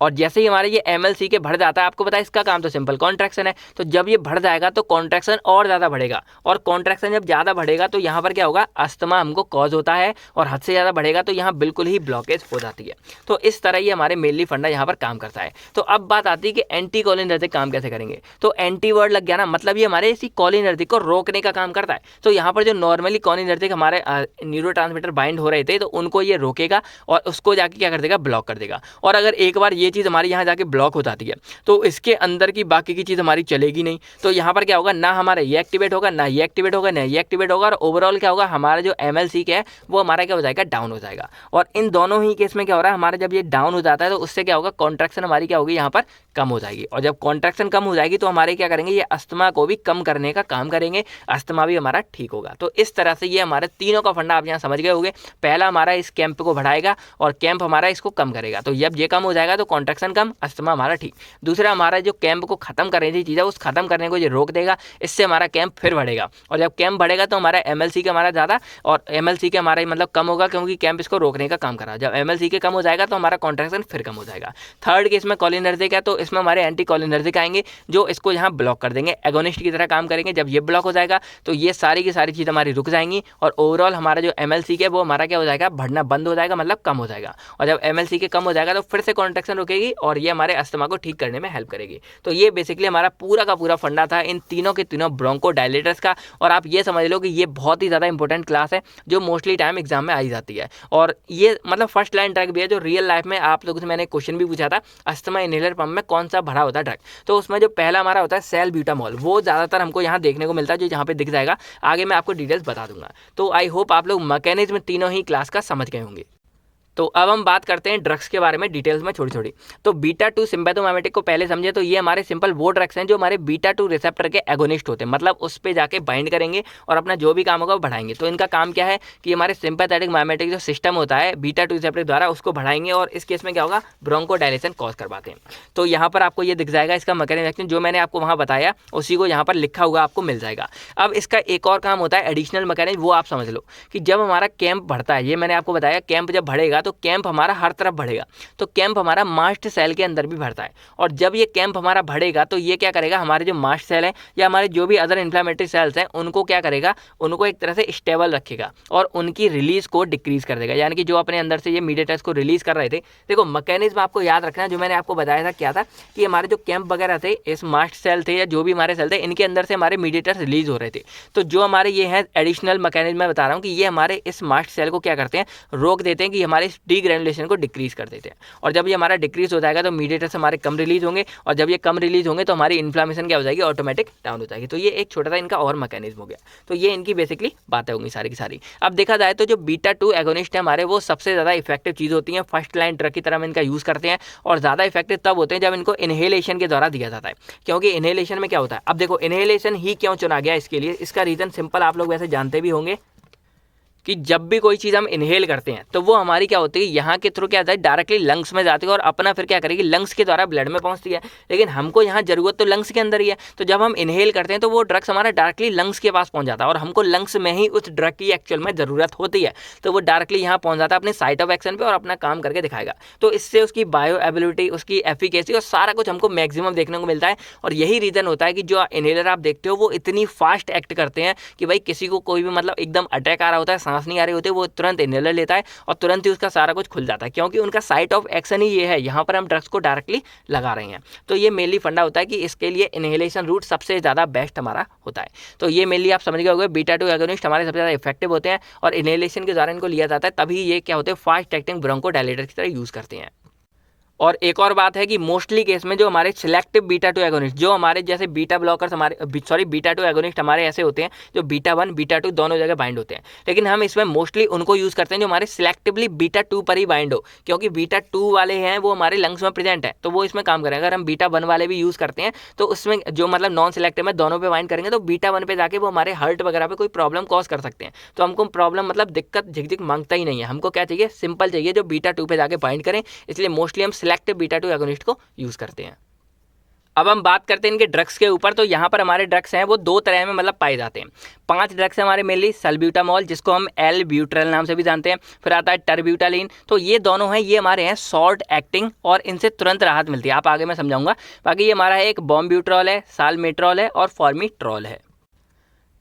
और जैसे ही हमारे ये MLCK बढ़ जाता है, आपको पता है इसका काम तो सिंपल कॉन्ट्रैक्शन है, तो जब ये बढ़ जाएगा तो कॉन्ट्रैक्शन और ज़्यादा बढ़ेगा और कॉन्ट्रैक्शन जब ज़्यादा बढ़ेगा तो यहाँ पर क्या होगा, अस्थमा हमको कॉज होता है और हद से ज़्यादा बढ़ेगा तो यहाँ बिल्कुल ही ब्लॉकेज हो जाती है। तो इस तरह ये हमारे मेनली फंडा यहाँ पर काम करता है। तो अब बात आती है कि एंटी कोलिनर्जिक काम कैसे करेंगे। तो एंटी वर्ड लग गया ना, मतलब ये हमारे इसी कोलिनर्जिक को रोकने का काम करता है। तो यहाँ पर जो नॉर्मली कोलिनर्जिक हमारे न्यूरोट्रांसमीटर बाइंड हो रहे थे तो उनको ये रोकेगा और उसको जाके क्या कर देगा, ब्लॉक कर देगा। और अगर एक बार ये चीज़ हमारी यहाँ जाके ब्लॉक हो जाती है तो इसके अंदर की बाकी की चीज़ हमारी चलेगी नहीं। तो यहाँ पर क्या होगा, ना हमारा ये एक्टिवेट होगा, ना ये एक्टिवेट होगा, ना ये एक्टिवेट होगा और ओवरऑल क्या होगा, हमारा जो MLCK है वो हमारा क्या हो जाएगा, डाउन हो जाएगा। और इन दोनों ही केस में क्या हो रहा है, हमारा जब ये डाउन हो जाता है तो उससे क्या होगा, कॉन्ट्रैक्शन हमारी क्या होगी, यहाँ पर कम हो जाएगी। और जब कॉन्ट्रैक्शन कम हो जाएगी तो हमारे क्या करेंगे, ये अस्थमा को भी कम करने का काम करेंगे, अस्थमा भी हमारा ठीक होगा। तो इस तरह से ये हमारे तीनों का फंडा आप यहाँ समझ गए होंगे। पहला हमारा इस कैंप को बढ़ाएगा और कैंप हमारा इसको कम करेगा। तो जब ये कम हो जाएगा तो कॉन्ट्रैक्शन कम, अस्थमा हमारा ठीक। दूसरा हमारा जो कैंप को खत्म करने की चीज़ है उस खत्म करने को ये रोक देगा, इससे हमारा कैंप फिर बढ़ेगा। और जब कैंप बढ़ेगा तो हमारा MLCK हमारा ज़्यादा और MLCK हमारा मतलब कम होगा क्योंकि कैंप इसको रोकने का काम कर रहा है। जब MLCK कम हो जाएगा तो हमारा कॉन्ट्रैक्शन फिर कम हो जाएगा। थर्ड केस में कोलिनर्जिक है तो इसमें हमारे एंटी कोलिनर्जिक आएंगे जो इसको यहाँ ब्लॉक कर देंगे, एगोनिस्ट की तरह काम करेंगे। जब ये ब्लॉक हो जाएगा तो ये सारी की सारी चीज़ हमारी रुक जाएंगी और ओवरऑल हमारा जो MLCK है वो हमारा क्या हो जाएगा, बढ़ना बंद हो जाएगा, मतलब कम हो जाएगा। और जब MLCK कम हो जाएगा तो फिर से कॉन्ट्रैक्शन रुकेगी और ये हमारे अस्थमा को ठीक करने में हेल्प करेगी। तो ये बेसिकली हमारा पूरा का पूरा फंडा था इन तीनों के तीनों ब्रोंको डायलेटर्स का। और आप ये समझ लो कि ये बहुत ही ज़्यादा इंपॉर्टेंट क्लास है जो मोस्टली टाइम एग्जाम में आई जाती है। और ये मतलब फर्स्ट लाइन ड्रग भी है जो रियल लाइफ में आप लोगों से मैंने क्वेश्चन भी पूछा था, अस्थमा इनहेलर पंप में कौन सा भरा होता है ड्रग। तो उसमें जो पहला हमारा होता है सैलब्यूटामॉल, वो ज़्यादातर हमको यहाँ देखने को मिलता है, जो यहाँ पे दिख जाएगा। आगे मैं आपको डिटेल्स बता दूंगा। तो आई होप आप लोग मैकेनिज्म तीनों ही क्लास का समझ गए होंगे। तो अब हम बात करते हैं ड्रग्स के बारे में डिटेल्स में छोटी छोटी। तो बीटा-2 सिम्पैथोमाइमेटिक को पहले समझे। तो ये हमारे सिंपल वो ड्रग्स हैं जो हमारे बीटा-2 रिसेप्टर के एगोनिस्ट होते हैं, मतलब उस पे जाके बाइंड करेंगे और अपना जो भी काम होगा वो बढ़ाएंगे। तो इनका काम क्या है कि हमारे सिंपैथेटिक माइमेटिक जो सिस्टम होता है बीटा-2 रिसेप्टर द्वारा उसको बढ़ाएंगे और इस केस में क्या होगा, ब्रोंकोडायलेशन कॉज करवाते हैं। तो यहाँ पर आपको ये दिख जाएगा इसका मैकेनिज्म, जो मैंने आपको वहाँ बताया उसी को यहाँ पर लिखा हुआ आपको मिल जाएगा। अब इसका एक और काम होता है एडिशनल मैकेनिज्म, वो आप समझ लो कि जब हमारा कैंप बढ़ता है, ये मैंने आपको बताया कैंप जब बढ़ेगा बढ़ेगा तो कैंप हमारा हर तरफ बढ़ेगा, तो कैंप हमारा मास्ट सेल के अंदर भी बढ़ता है। और जब ये कैंप हमारा बढ़ेगा तो ये क्या करेगा, हमारे जो मास्ट सेल है या हमारे जो भी अदर इन्फ्लेमेटरी सेल्स हैं उनको क्या करेगा, उनको एक तरह से स्टेबल रखेगा और उनकी रिलीज को डिक्रीज कर देगा। यानी कि जो अपने अंदर से ये मीडिएटर्स को रिलीज कर रहे थे, देखो मैकेनिज्म आपको याद रखना जो मैंने आपको बताया था क्या था कि हमारे जो कैंप वगैरह थे, इस मास्ट सेल थे या जो भी हमारे सेल थे, इनके अंदर से हमारे मीडिएटर्स रिलीज हो रहे थे। तो जो हमारे ये है एडिशनल मैकेनिज्म मैं बता रहा हूँ कि ये हमारे इस मास्ट सेल को क्या करते हैं, रोक देते हैं कि हमारे डीग्रेनुलेशन को डिक्रीज कर देते हैं। और जब ये हमारा डिक्रीज हो जाएगा तो मीडिएटर्स हमारे कम रिलीज होंगे, और जब ये कम रिलीज होंगे तो हमारी इन्फ्लेमेशन क्या हो जाएगी, ऑटोमेटिक डाउन हो जाएगी। तो ये एक छोटा सा इनका और मैकेनिज्म हो गया। तो ये इनकी बेसिकली बातें होंगी सारी की सारी। अब देखा जाए तो जो बीटा 2 एगोनिस्ट है हमारे, वो सबसे ज़्यादा इफेक्टिव चीज़ होती है, फर्स्ट लाइन ड्रग की तरह हम इनका यूज़ करते हैं, और ज़्यादा इफेक्टिव तब होते हैं जब इनको इनहेलेशन के द्वारा दिया जाता है। क्योंकि इनहेलेशन में क्या होता है, अब देखो इनहेलेशन ही क्यों चुना गया इसके लिए, इसका रीज़न सिंपल आप लोग वैसे जानते भी होंगे कि जब भी कोई चीज़ हम इनहेल करते हैं तो वो हमारी क्या होती है, यहाँ के थ्रू क्या होता है, डायरेक्टली लंग्स में जाती है और अपना फिर क्या करेगी, लंग्स के द्वारा ब्लड में पहुँचती है। लेकिन हमको यहाँ जरूरत तो लंग्स के अंदर ही है, तो जब हम इनहेल करते हैं तो वो ड्रग्स हमारा डायरेक्टली लंग्स के पास पहुँच जाता है, और हमको लंग्स में ही उस ड्रग की एक्चुअल में ज़रूरत होती है। तो वो डायरेक्टली यहाँ पहुँच जाता है अपने साइट ऑफ एक्शन पर और अपना काम करके दिखाएगा। तो इससे उसकी बायो एबिलिटी, उसकी एफिकेसी और सारा कुछ हमको मैक्सिमम देखने को मिलता है। और यही रीज़न होता है कि जो इनहेलर आप देखते हो वो इतनी फास्ट एक्ट करते हैं कि भाई किसी को कोई भी मतलब एकदम अटैक आ रहा होता है, सांस नहीं आ रही होती, वो तुरंत इनहेलर लेता है और तुरंत ही उसका सारा कुछ खुल जाता है, क्योंकि उनका साइट ऑफ एक्शन ही ये है, यहाँ पर हम ड्रग्स को डायरेक्टली लगा रहे हैं। तो ये मेनली फंडा होता है कि इसके लिए इनहेलेशन रूट सबसे ज़्यादा बेस्ट हमारा होता है। तो ये मेनली आप समझ गए होंगे, बीटा 2 एगोनिस्ट हमारे सबसे ज़्यादा इफेक्टिव होते हैं और इनहेलेशन के द्वारा इनको लिया जाता है, तभी ये क्या होते हैं, फास्ट एक्टिंग ब्रोंकोडायलेटर की तरह यूज़ करते हैं। और एक और बात है कि मोस्टली केस में जो हमारे सिलेक्टिव बीटा 2 एगोनिस्ट, जो हमारे जैसे बीटा ब्लॉकर्स हमारे बीटा 2 एगोनिस्ट हमारे ऐसे होते हैं जो बीटा 1 बीटा 2 दोनों जगह बाइंड होते हैं, लेकिन हम इसमें मोस्टली उनको यूज़ करते हैं जो हमारे सिलेक्टिवली बीटा 2 पर ही बाइंड हो, क्योंकि बीटा 2 वाले हैं वो हमारे लंग्स में प्रेजेंट है तो वो इसमें काम करेंगे। अगर हम बीटा 1 वाले भी यूज़ करते हैं तो उसमें जो मतलब नॉन सिलेक्टिव में दोनों पे बाइंड करेंगे तो बीटा 1 पे जाके वो हमारे हार्ट वगैरह पे कोई प्रॉब्लम कॉज कर सकते हैं। तो हमको प्रॉब्लम मतलब दिक्कत झिकझिक मांगता ही नहीं है, हमको क्या चाहिए, सिंपल चाहिए जो बीटा 2 पे जाके बाइंड करें, इसलिए मोस्टली हम सिलेक्टिव बीटा 2 एगोनिस्ट को यूज करते हैं। अब हम बात करते हैं इनके ड्रग्स के ऊपर। तो यहाँ पर हमारे ड्रग्स हैं वो दो तरह में मतलब पाए जाते हैं। 5 ड्रग्स हैं हमारे मेनली, सल्ब्यूटामॉल जिसको हम एल ब्यूट्रल नाम से भी जानते हैं, फिर आता है टर्ब्यूटालिन। तो ये दोनों हैं, ये हमारे हैं शॉर्ट एक्टिंग और इनसे तुरंत राहत मिलती है। आप आगे मैं समझाऊंगा। बाकी ये हमारा है एक बॉम्ब्यूट्रॉल है, साल्मेट्रॉल है और फॉर्मिट्रॉल है।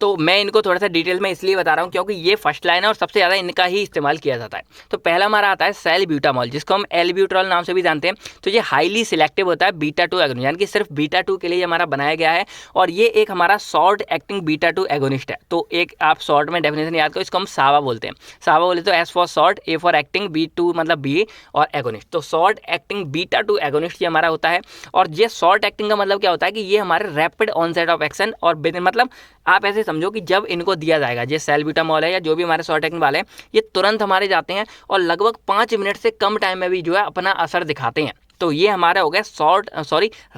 तो मैं इनको थोड़ा सा डिटेल में इसलिए बता रहा हूँ क्योंकि ये फर्स्ट लाइन है और सबसे ज़्यादा इनका ही इस्तेमाल किया जाता है। तो पहला हमारा आता है सैलब्यूटामॉल जिसको हम एल्ब्यूट्रॉल नाम से भी जानते हैं। तो ये हाईली सिलेक्टिव होता है बीटा 2 एगोनिस्ट, यानी कि सिर्फ बीटा 2 के लिए हमारा बनाया गया है और ये एक हमारा शॉर्ट एक्टिंग बीटा 2 एगोनिस्ट है। तो एक आप शॉर्ट में डेफिनेशन याद करो, इसको हम सावा बोलते हैं। सावा बोले तो S for short, A for acting, B2 मतलब बी और एगोनिस्ट। तो शॉर्ट एक्टिंग बीटा 2 एगोनिस्ट ये हमारा होता है। और ये शॉर्ट एक्टिंग का मतलब क्या होता है कि ये हमारे रैपिड ऑनसेट ऑफ एक्शन और मतलब आप ऐसे समझो कि जब इनको दिया जाएगा, ये सैलब्यूटामॉल है या जो भी हमारे शॉर्ट एक्टिंग वाले हैं, ये तुरंत हमारे जाते हैं और लगभग 5 मिनट से कम टाइम में भी जो है अपना असर दिखाते हैं। तो ये हमारा हो गया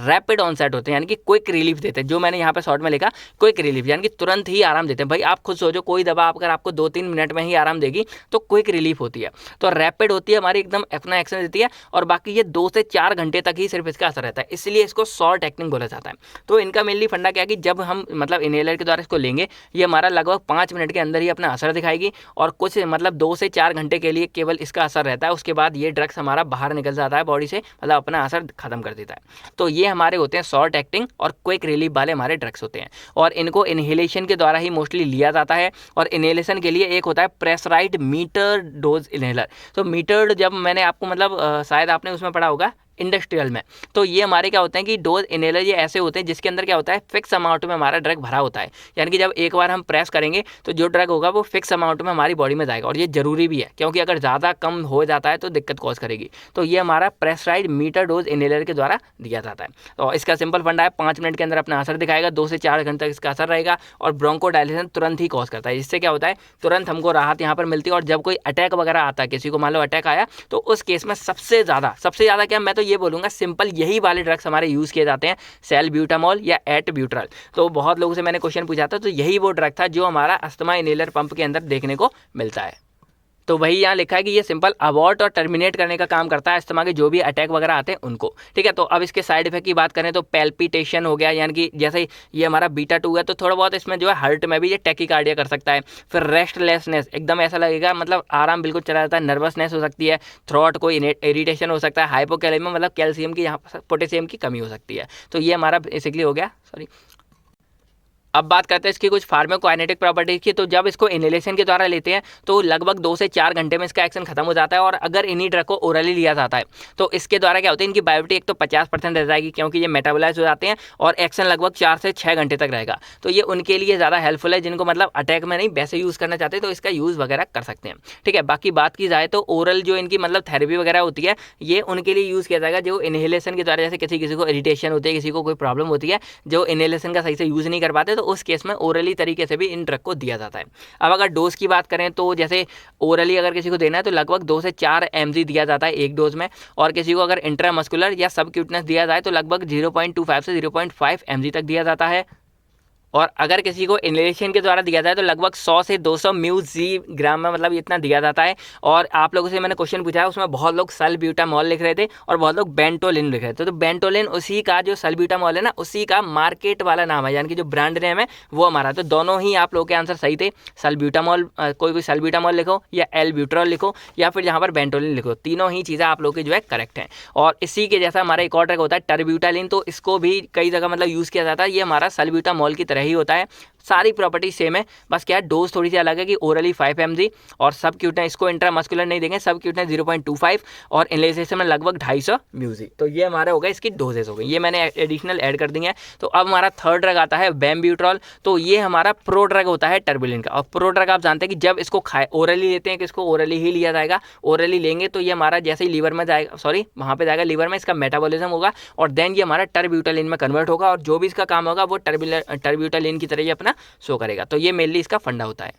रैपिड ऑनसेट होते हैं, यानी कि क्विक रिलीफ देते हैं। जो मैंने यहाँ पे शॉर्ट में लिखा क्विक रिलीफ, यानी कि तुरंत ही आराम देते हैं। भाई आप खुद सोचो, कोई दवा अगर आपको 2-3 मिनट में ही आराम देगी तो क्विक रिलीफ होती है। तो रैपिड होती है हमारी, एकदम अपना एक्शन देती है और बाकी ये 2 से 4 घंटे तक ही सिर्फ इसका असर रहता है, इसलिए इसको शॉर्ट एक्टिंग बोला जाता है। तो इनका मेनली फंडा क्या है कि जब हम मतलब इनहेलर के द्वारा इसको लेंगे, ये हमारा लगभग 5 मिनट के अंदर ही अपना असर दिखाएगी और कुछ मतलब 2 से 4 घंटे के लिए केवल इसका असर रहता है। उसके बाद ये ड्रग्स हमारा बाहर निकल जाता है बॉडी से, मतलब अपना असर खत्म कर देता है। तो ये हमारे होते हैं शॉर्ट एक्टिंग और क्विक रिलीफ वाले हमारे ड्रग्स होते हैं और इनको इनहेलेशन के द्वारा ही मोस्टली लिया जाता है। और इनहेलेशन के लिए एक होता है प्रेशराइज्ड मीटर डोज इनहेलर। तो मीटर्ड जब मैंने आपको मतलब शायद आपने उसमें पढ़ा होगा इंडस्ट्रियल में, तो ये हमारे क्या होते हैं कि डोज इनहेलर ये ऐसे होते हैं जिसके अंदर क्या होता है, फिक्स अमाउंट में हमारा ड्रग भरा होता है। यानी कि जब एक बार हम प्रेस करेंगे तो जो ड्रग होगा वो फिक्स अमाउंट में हमारी बॉडी में जाएगा और ये जरूरी भी है क्योंकि अगर ज़्यादा कम हो जाता है तो दिक्कत कॉज करेगी। तो ये हमारा प्रेशराइज्ड मीटर डोज इनहेलर के द्वारा दिया जाता है। तो इसका सिंपल फंडा है, 5 मिनट के अंदर अपना असर दिखाएगा, 2 से 4 घंटे तक इसका असर रहेगा और ब्रोंकोडायलेशन तुरंत ही कॉज करता है। इससे क्या होता है, तुरंत हमको राहत यहाँ पर मिलती है। और जब कोई अटैक वगैरह आता है, किसी को मान लो अटैक आया, तो उस केस में सबसे ज़्यादा क्या, मैं तो ये बोलूँगा सिंपल यही वाले ड्रग्स हमारे यूज़ किए जाते हैं, सैलब्यूटामॉल या एटब्यूट्रल। तो बहुत लोगों से मैंने क्वेश्चन पूछा था, तो यही वो ड्रग था जो हमारा अस्थमा इनहेलर पंप के अंदर देखने को मिलता है। तो वही यहाँ लिखा है कि ये सिंपल अबॉर्ट और टर्मिनेट करने का काम करता है अस्थमा के जो भी अटैक वगैरह आते हैं उनको। ठीक है, तो अब इसके साइड इफेक्ट की बात करें तो पैल्पिटेशन हो गया, यानी कि जैसे ये हमारा बीटा 2 है तो थोड़ा बहुत इसमें जो है हार्ट में भी ये टैकीकार्डिया कर सकता है। फिर रेस्टलेसनेस, एकदम ऐसा लगेगा मतलब आराम बिल्कुल चला जाता है। नर्वसनेस हो सकती है, थ्रोट को इरिटेशन हो सकता है, हाइपोकैलेमिया मतलब कैल्शियम की, यहाँ पोटेशियम की कमी हो सकती है। तो ये हमारा बेसिकली हो गया, सॉरी। अब बात करते हैं इसकी कुछ फार्माकोकाइनेटिक प्रॉपर्टीज की। तो जब इसको इनहेलेशन के द्वारा लेते हैं तो लगभग 2 से 4 घंटे में इसका एक्शन खत्म हो जाता है। और अगर इन्हीं ड्रग को ओरली लिया जाता है तो इसके द्वारा क्या होता है, इनकी बायोटिक एक तो 50% रह जाएगी क्योंकि ये मेटाबोलाइज हो जाते हैं, और एक्शन लगभग 4 से 6 घंटे तक रहेगा। तो ये उनके लिए ज़्यादा हेल्पफुल है जिनको मतलब अटैक में नहीं वैसे यूज़ करना चाहते तो इसका यूज़ वगैरह कर सकते हैं। ठीक है, बाकी बात की जाए तो ओरल जो इनकी मतलब थेरेपी वगैरह होती है ये उनके लिए यूज़ किया जाएगा जो इनहेलेशन के द्वारा, जैसे किसी किसी को इरिटेशन होती है, किसी को कोई प्रॉब्लम होती है जो इनहेलेशन का सही से यूज़ नहीं कर पाते, तो उस केस में ओरली तरीके से भी इन ड्रग को दिया जाता है। अब अगर डोज की बात करें तो जैसे ओरली अगर किसी को देना है तो लगभग 2 से 4 mg दिया जाता है एक डोज में, और किसी को अगर इंट्रामस्कुलर या सबक्यूटनेस दिया जाए तो लगभग 0.25 से 0.5 mg तक दिया जाता है। और अगर किसी को इनहेलेशन के द्वारा दिया जाए तो लगभग 100 से 200 म्यूजी ग्राम में मतलब इतना दिया जाता है। और आप लोगों से मैंने क्वेश्चन पूछा है उसमें बहुत लोग सल्ब्यूटामॉल लिख रहे थे और बहुत लोग बेंटोलिन लिख रहे थे। तो बेंटोलिन उसी का, जो सल्ब्यूटामॉल है ना उसी का मार्केट वाला नाम है, यानी कि जो ब्रांड नेम है वो हमारा। तो दोनों ही आप लोगों के आंसर सही थे। सल्ब्यूटामॉल, कोई सल्ब्यूटामॉल लिखो या एल्ब्यूट्रॉल लिखो या फिर यहाँ पर बेंटोलिन लिखो, तीनों ही चीज़ें आप लोगों की जो है करेक्ट हैं। और इसी के जैसा हमारा एक और ड्रग होता है टर्ब्यूटालिन, तो इसको भी कई जगह मतलब यूज़ किया जाता है। ये हमारा सल्ब्यूटामॉल की तरह ही होता है, सारी प्रॉपर्टी सेम है, बस क्या है डोज थोड़ी सी अलग है कि ओरली 5 mg और सब क्यूटनेस, इसको इंट्रामस्कुलर नहीं देंगे, सब क्यूटनेस 0.25 और इनहेलेशन में लगभग 250 म्यूजी। तो ये हमारे हो गए इसकी डोजेस हो गई, ये मैंने एडिशनल ऐड कर दी है। तो अब हमारा थर्ड ड्रग आता है बेम्ब्यूट्रॉल। तो ये हमारा प्रो ड्रग होता है टर्बुलिन का। और प्रो ड्रग आप जानते हैं कि जब इसको खाए ओरली लेते हैं कि इसको ओरली ही लिया जाएगा, ओरली लेंगे तो ये हमारा जैसे ही लीवर में जाएगा, सॉरी वहाँ पे जाएगा लीवर में, इसका मेटाबॉलिज्म होगा और देन ये हमारा टर्ब्यूटालिन में कन्वर्ट होगा और जो भी इसका काम होगा वो टर्ब्यूटालिन की तरह ही अपना शो करेगा। तो ये मेनली इसका फंडा होता है।